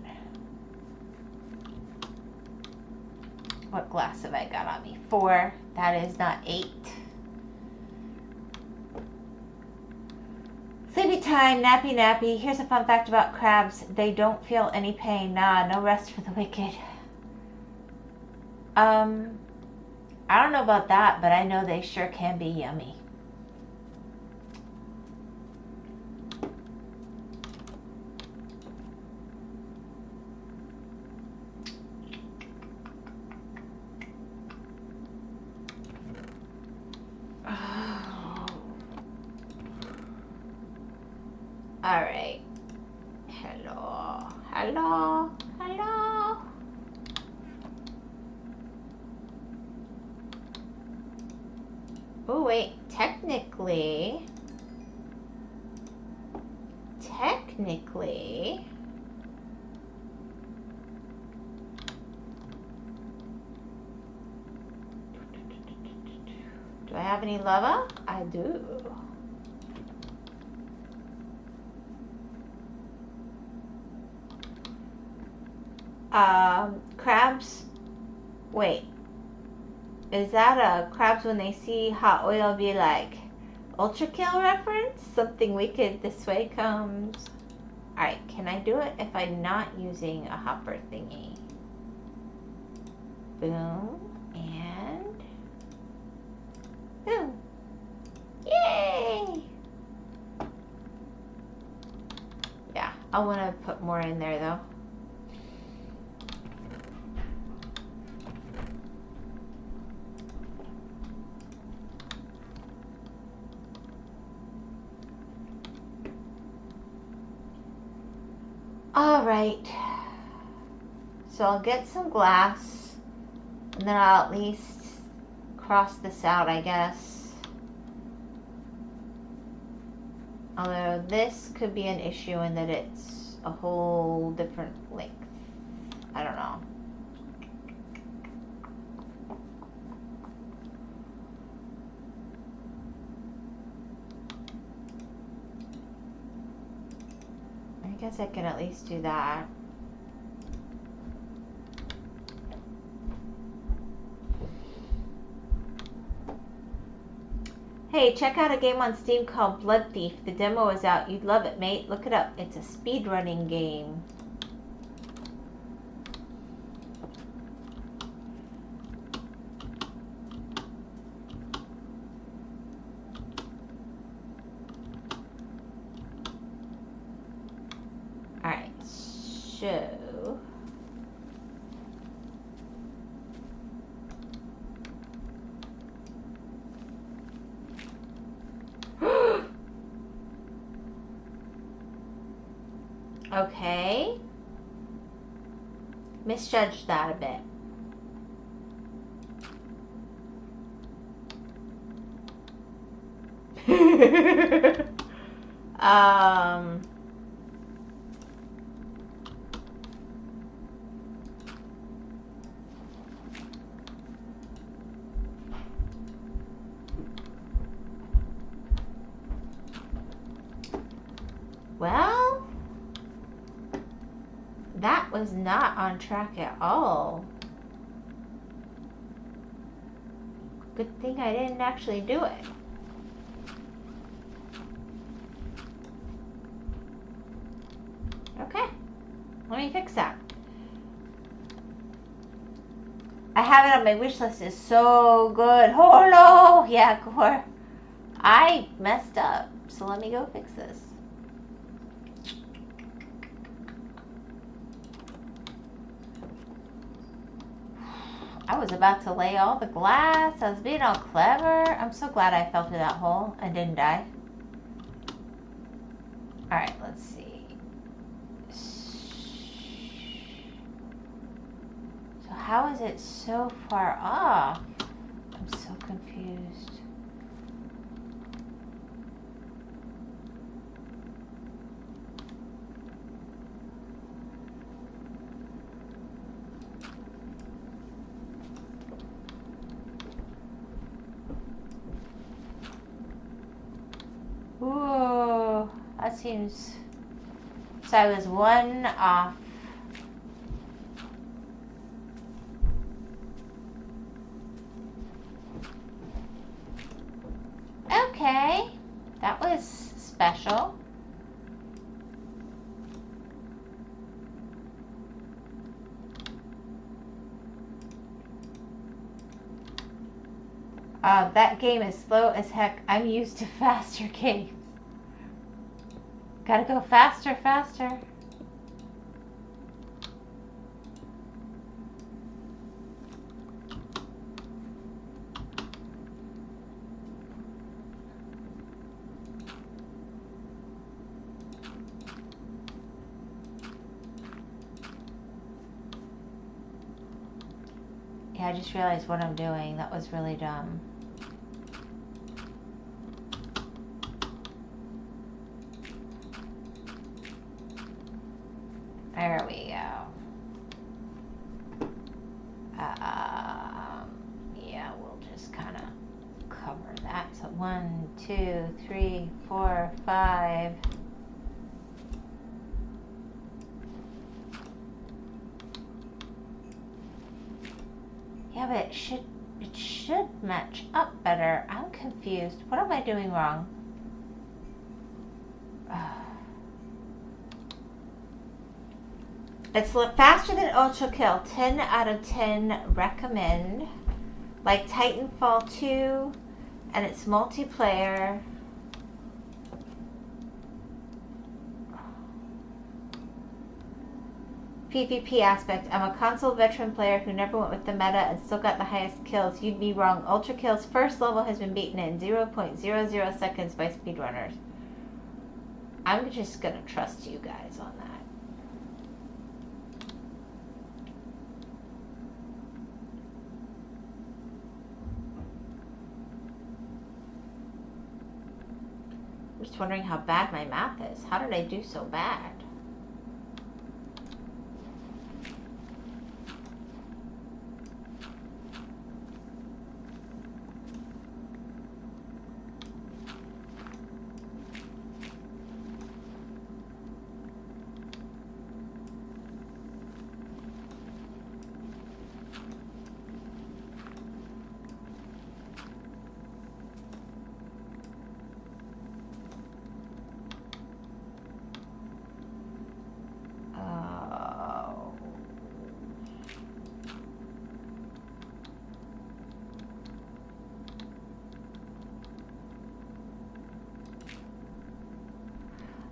What glass have I got on me? 4. That is not 8. Sleepy time, nappy. Here's a fun fact about crabs. They don't feel any pain. Nah, no rest for the wicked. I don't know about that, but I know they sure can be yummy. All right. Hello. Oh, wait. Technically. Do I have any lava? I do. Crabs. Wait. Is that a crabs when they see hot oil be like ultra kill reference? Something wicked this way comes. Alright, can I do it if I'm not using a hopper thingy? Boom. And boom. Yay! Yeah, I want to put more in there though. All right, so I'll get some glass and then I'll at least cross this out, I guess. Although this could be an issue in that it's a whole different length. I don't know. I guess I can at least do that. Hey, check out a game on Steam called Blood Thief. The demo is out. You'd love it, mate. Look it up. It's a speedrunning game. Alright, so... Okay. Misjudged that a bit. Well, that was not on track at all. Good thing I didn't actually do it. Okay, let me fix that. I have it on my wish list. It's so good. Oh no! Yeah, Gore. I messed up, so let me go fix this. I was about to lay all the glass. I was being all clever. I'm so glad I fell through that hole and didn't die. Alright, let's see. So how is it so far off? I'm so confused. Ooh, that seems... So I was one off. Okay, that was special. That game is slow as heck. I'm used to faster games. Gotta go faster, faster. Yeah, I just realized what I'm doing. That was really dumb. There we go. Yeah, we'll just kind of cover that. So 1, 2, 3, 4, 5. Yeah, but it should match up better. I'm confused. What am I doing wrong? It's faster than Ultra Kill. 10 out of 10 recommend. Like Titanfall 2, and it's multiplayer. PvP aspect. I'm a console veteran player who never went with the meta and still got the highest kills. You'd be wrong. Ultra Kill's first level has been beaten in 0.00 seconds by speedrunners. I'm just gonna trust you guys on that. I'm just wondering how bad my math is. How did I do so bad?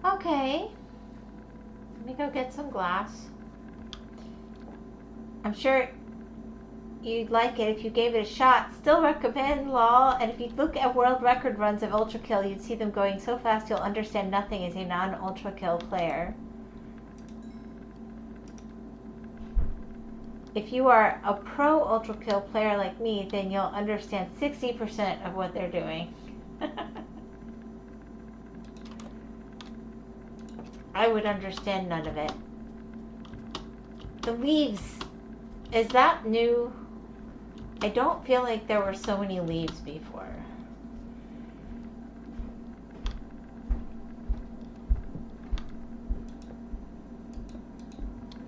Okay, let me go get some glass. I'm sure you'd like it if you gave it a shot. Still recommend, lol. And if you look at world record runs of Ultra Kill, you'd see them going so fast you'll understand nothing as a non-Ultra Kill player. if you are a pro Ultra Kill player like me, then you'll understand 60% of what they're doing. I would understand none of it. The leaves, is that new? I don't feel like there were so many leaves before.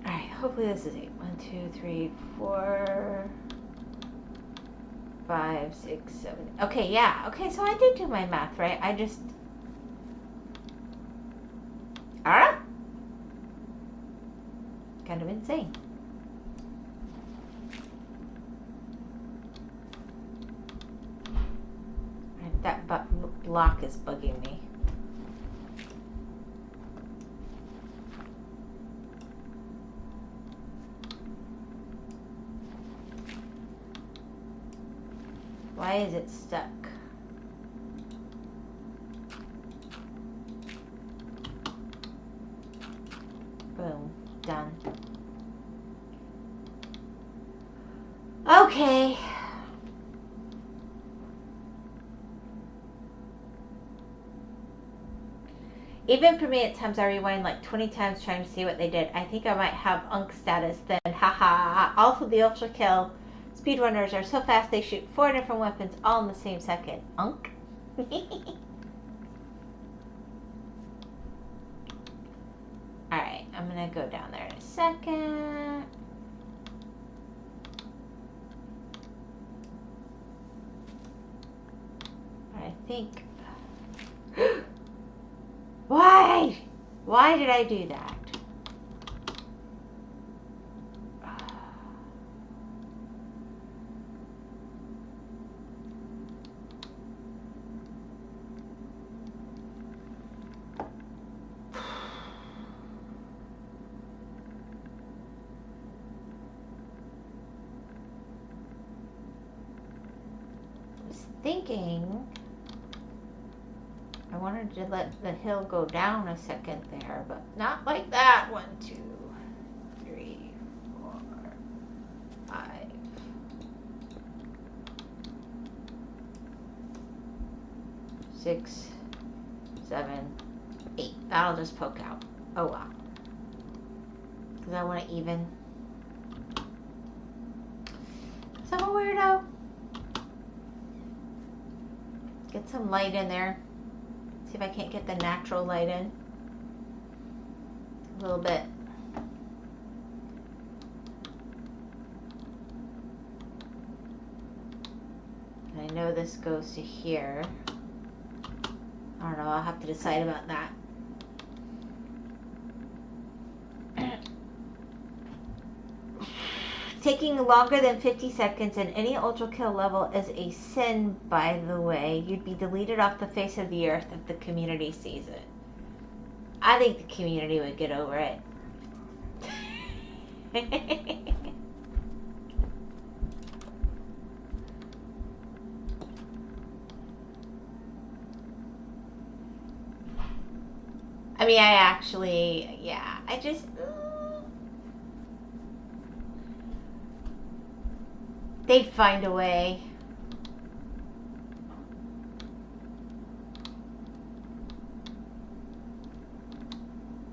Alright, hopefully this is 8. 1, 2, 3, 4, 5, 6, 7. Okay, yeah. Okay, so I did do my math right. I just... Alright. Kind of insane. That block is bugging me. Why is it stuck? Boom. Done. Okay. Even for me, at times I rewind like 20 times trying to see what they did. I think I might have Unk status then. Haha. Also, the Ultra Kill speedrunners are so fast they shoot 4 different weapons all in the same second. Unk? Alright, I'm gonna go down there in a second. I think... Why? Why did I do that? I was thinking... I wanted to let the hill go down a second there, but not like that. 1, 2, 3, 4, 5. 6, 7, 8. That'll just poke out. Oh well. Because I want to even. So I'm a weirdo. Get some light in there. See if I can't get the natural light in. A little bit. And I know this goes to here. I don't know, I'll have to decide about that. Taking longer than 50 seconds in any Ultra Kill level is a sin, by the way. You'd be deleted off the face of the earth if the community sees it. I think the community would get over it. I mean, I actually, yeah, I just... They'd find a way.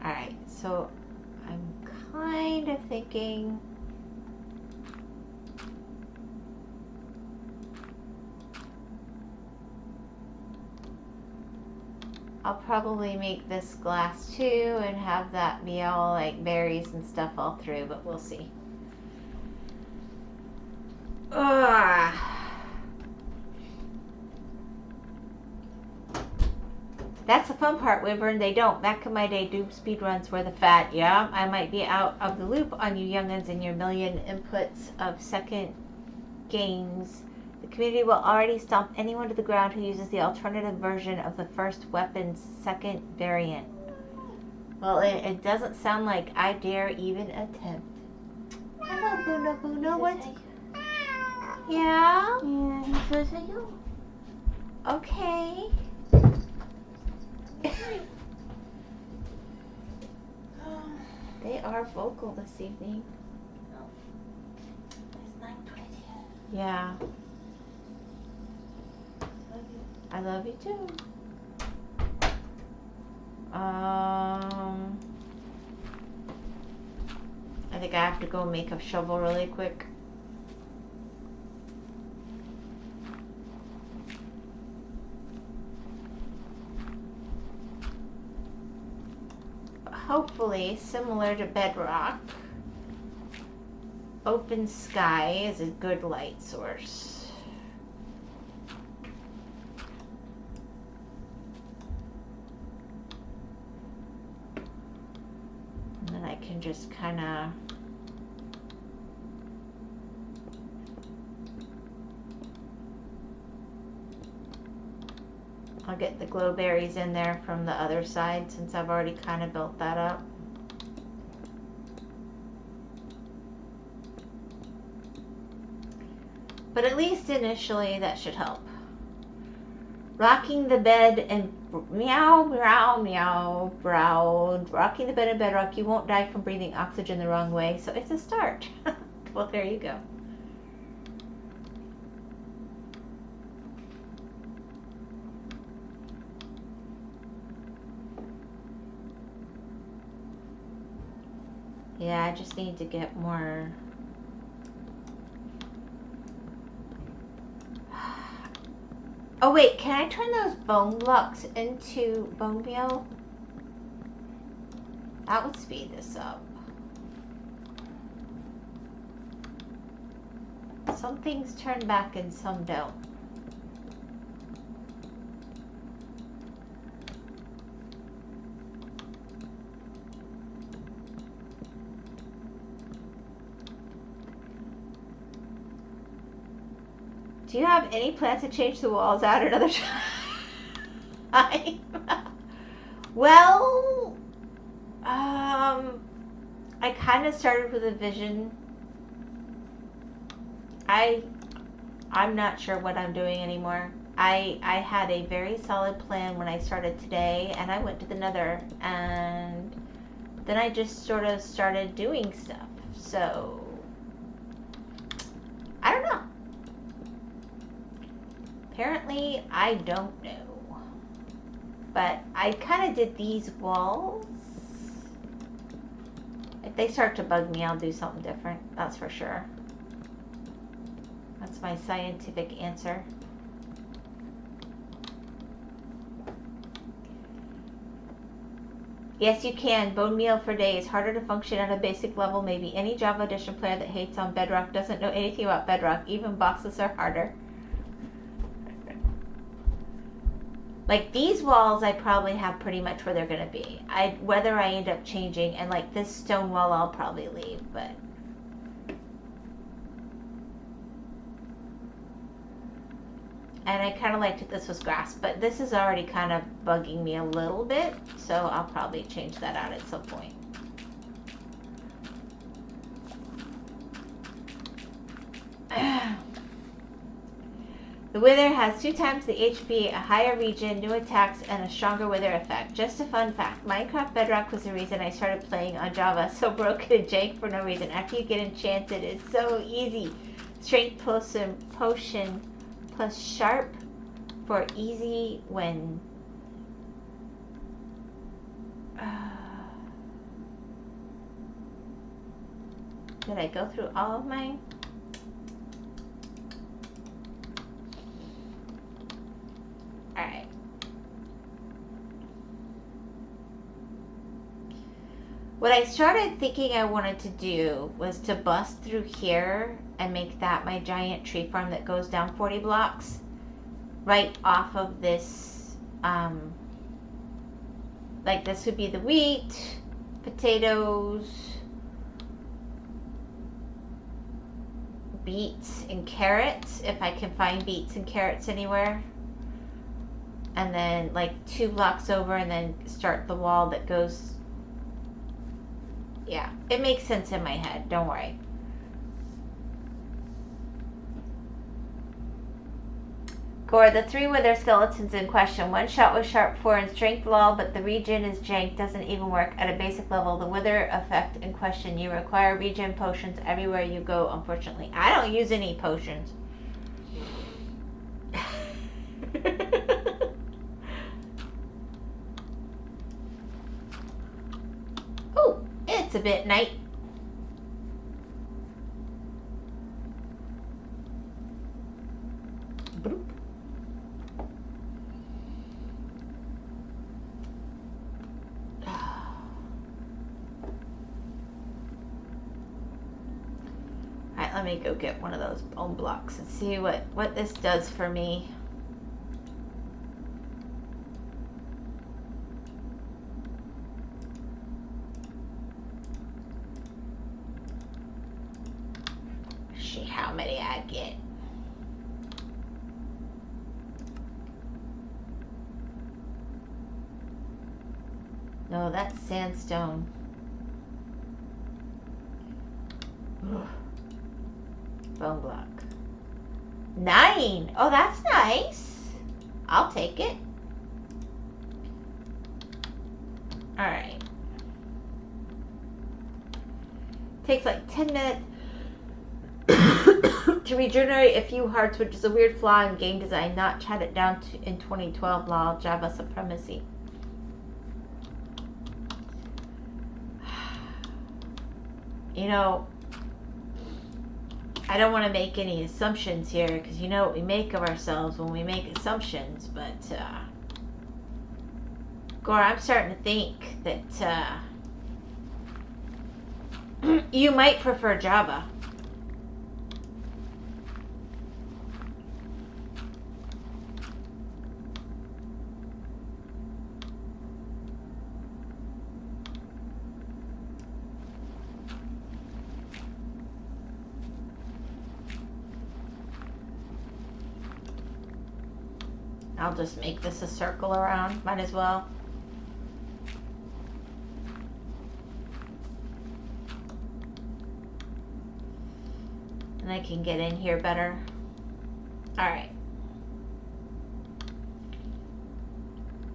Alright, so I'm kind of thinking... I'll probably make this glass too and have that be all like berries and stuff all through, but we'll see. Ugh. That's the fun part, Wyvern. They don't. Back in my day, Doom speedruns were the fad. Yeah, I might be out of the loop on you youngins and your million inputs of second games. The community will already stomp anyone to the ground who uses the alternative version of the first weapon's second variant. Well, it doesn't sound like I dare even attempt. Hello, Buno Buno. What's... Yeah? Yeah, he says hello. Okay. They are vocal this evening. Yeah. I love you too. I think I have to go make a shovel really quick. Hopefully, similar to bedrock, open sky is a good light source. And then I can just kind of I'll get the glowberries in there from the other side since I've already kind of built that up. But at least initially that should help. Rocking the bed and meow, meow, meow, brow. Rocking the bed in bedrock, you won't die from breathing oxygen the wrong way, so it's a start. Well, there you go. Yeah, I just need to get more. Oh wait, can I turn those bone blocks into bone meal? That would speed this up. Some things turn back and some don't. Do you have any plans to change the walls out another time? Well, I kind of started with a vision. I'm not sure what I'm doing anymore. I had a very solid plan when I started today, and I went to the Nether, and then I just sort of started doing stuff. So I don't know. Apparently, I don't know. But I kind of did these walls. If they start to bug me, I'll do something different. That's for sure. That's my scientific answer. Yes, you can. Bone meal for days. Harder to function at a basic level. Maybe any Java Edition player that hates on Bedrock doesn't know anything about Bedrock. Even bosses are harder. Like these walls, I probably have pretty much where they're gonna be. Whether I end up changing, and like this stone wall, I'll probably leave, but. And I kind of liked it, this was grass, but this is already kind of bugging me a little bit, so I'll probably change that out at some point. The Wither has 2 times the HP, a higher regen, new attacks, and a stronger Wither effect. Just a fun fact, Minecraft Bedrock was the reason I started playing on Java, so broken and jank for no reason. After you get enchanted, it's so easy. Strength potion plus sharp for easy win. Did I go through all of mine? Alright. What I started thinking I wanted to do was to bust through here and make that my giant tree farm that goes down 40 blocks right off of this, like this would be the wheat, potatoes, beets and carrots, if I can find beets and carrots anywhere. And then like 2 blocks over and then start the wall that goes. Yeah, it makes sense in my head, don't worry. Gore, the 3 wither skeletons in question. One shot with sharp 4 and strength lol, but the regen is jank, doesn't even work at a basic level. The wither effect in question. You require regen potions everywhere you go, unfortunately. I don't use any potions. Oh, it's a bit night. Bloop. Alright, let me go get one of those bone blocks and see what this does for me. See how many I get. No, that's sandstone. Ugh. Bone block. 9! Oh, that's nice. I'll take it. Alright. Takes like 10 minutes to regenerate a few hearts, which is a weird flaw in game design. Not chat it down in 2012. Lol. Java supremacy. You know, I don't want to make any assumptions here, because you know what we make of ourselves when we make assumptions, but Gore, I'm starting to think that you might prefer Java. I'll just make this a circle around, might as well. And I can get in here better. Alright.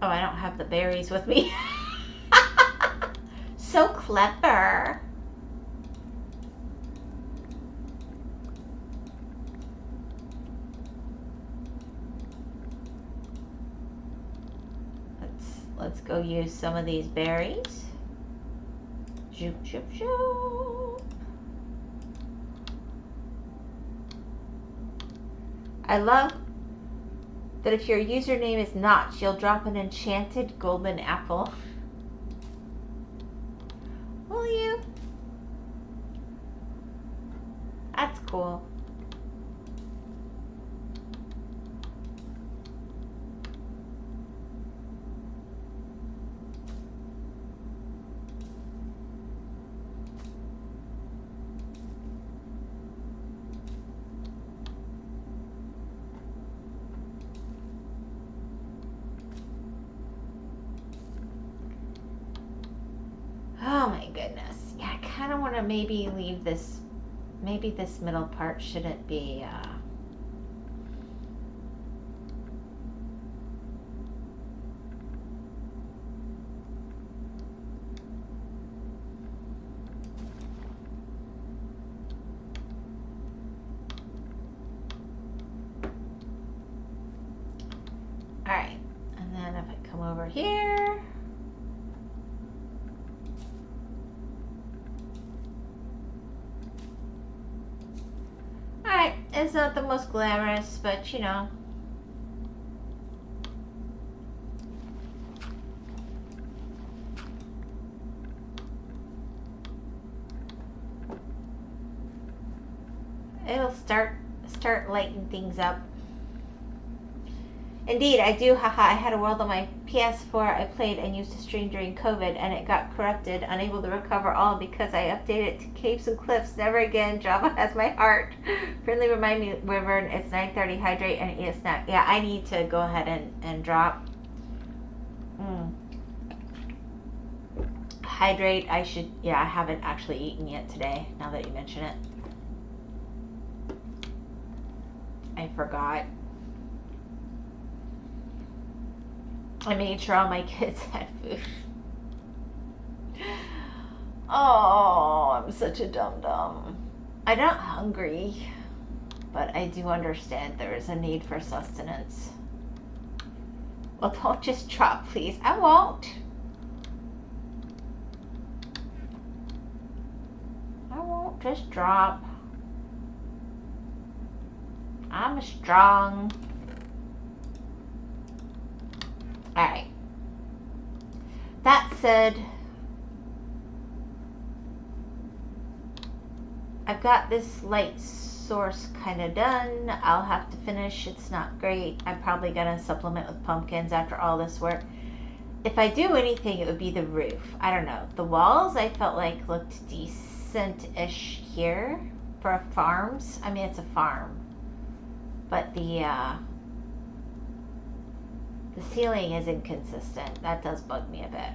Oh, I don't have the berries with me. So clever. Let's go use some of these berries. Zoop, zoop, zoop. I love that if your username is Notch, you'll drop an enchanted golden apple. Will you? That's cool. Oh my goodness. Yeah, I kind of want to maybe leave this, maybe this middle part shouldn't be, Alright, and then if I come over here, alright, it's not the most glamorous, but you know. It'll start lighting things up. Indeed, I do, haha. I had a world on my PS4 I played and used to stream during COVID, and it got corrupted, unable to recover all because I updated it to caves and cliffs. Never again. Java has my heart. Friendly remind me, Wyvern, it's 9:30. Hydrate and eat a snack. Yeah, I need to go ahead and drop. Hydrate, I should, yeah, I haven't actually eaten yet today, now that you mention it. I forgot. I made sure all my kids had food. Oh, I'm such a dum-dum. I'm not hungry, but I do understand there is a need for sustenance. Well, don't just drop, please. I won't. I won't just drop. I'm strong. Alright. That said, I've got this light source kind of done. I'll have to finish. It's not great. I'm probably going to supplement with pumpkins after all this work. If I do anything, it would be the roof. I don't know. The walls I felt like looked decent-ish here for farms. I mean, it's a farm. But the ceiling is inconsistent. That does bug me a bit.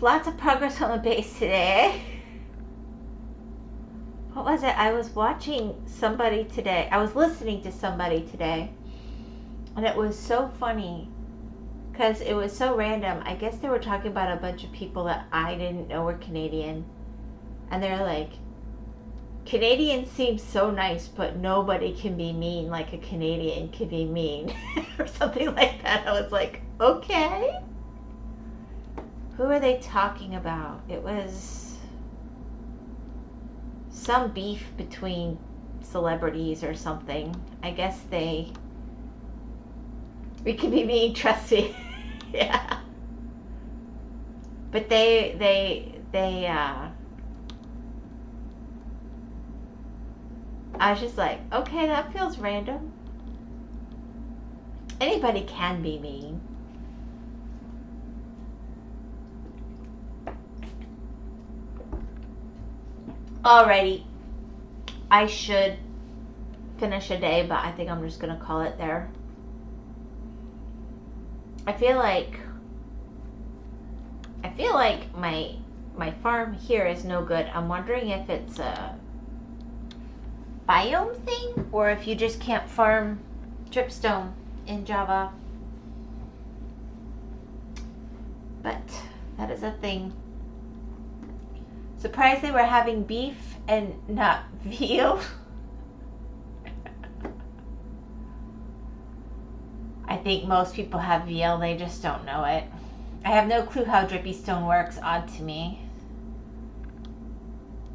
Lots of progress on the base today. What was it? I was watching somebody today. I was listening to somebody today. And it was so funny. Because it was so random. I guess they were talking about a bunch of people that I didn't know were Canadian. And they're like, Canadians seem so nice, but nobody can be mean like a Canadian can be mean. Or something like that. I was like, okay. Who are they talking about? It was some beef between celebrities or something. I guess we can be mean, trust me. Yeah. But I was just like, okay, that feels random. Anybody can be mean. Alrighty. I should finish a day, but I think I'm just going to call it there. I feel like my farm here is no good. I'm wondering if it's a biome thing or if you just can't farm dripstone in Java. But that is a thing. Surprised they were having beef and not veal. I think most people have veal, they just don't know it. I have no clue how drippy stone works, odd to me.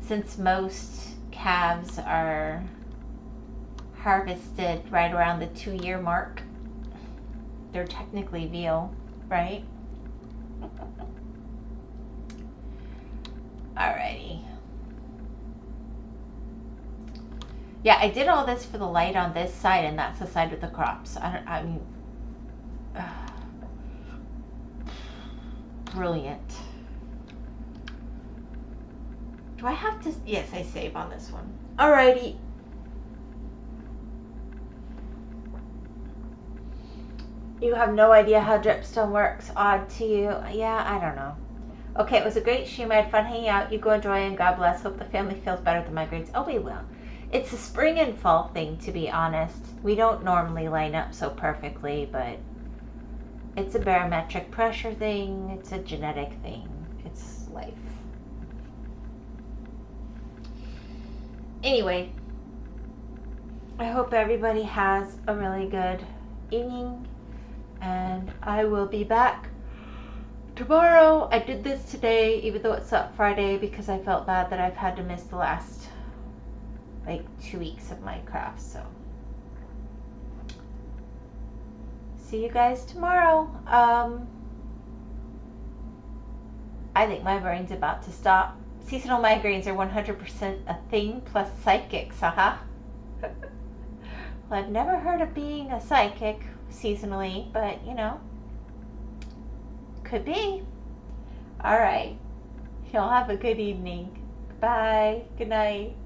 Since most calves are harvested right around the 2-year mark, they're technically veal, right? Alrighty. Yeah, I did all this for the light on this side, and that's the side with the crops. I mean, brilliant. Do I have to? Yes, I save on this one. Alrighty. You have no idea how dripstone works. Odd to you. Yeah, I don't know. Okay, it was a great stream. I had fun hanging out. You go enjoy and God bless. Hope the family feels better at the migraines. Oh, we will. It's a spring and fall thing, to be honest. We don't normally line up so perfectly, but it's a barometric pressure thing. It's a genetic thing. It's life. Anyway, I hope everybody has a really good evening, and I will be back tomorrow. I did this today, even though it's up Friday, because I felt bad that I've had to miss the last 2 weeks of my crafts. So see you guys tomorrow. I think my brain's about to stop. Seasonal migraines are 100% a thing, plus psychics, haha. Well, I've never heard of being a psychic seasonally, but you know, could be. Alright, y'all have a good evening. Bye. Good night.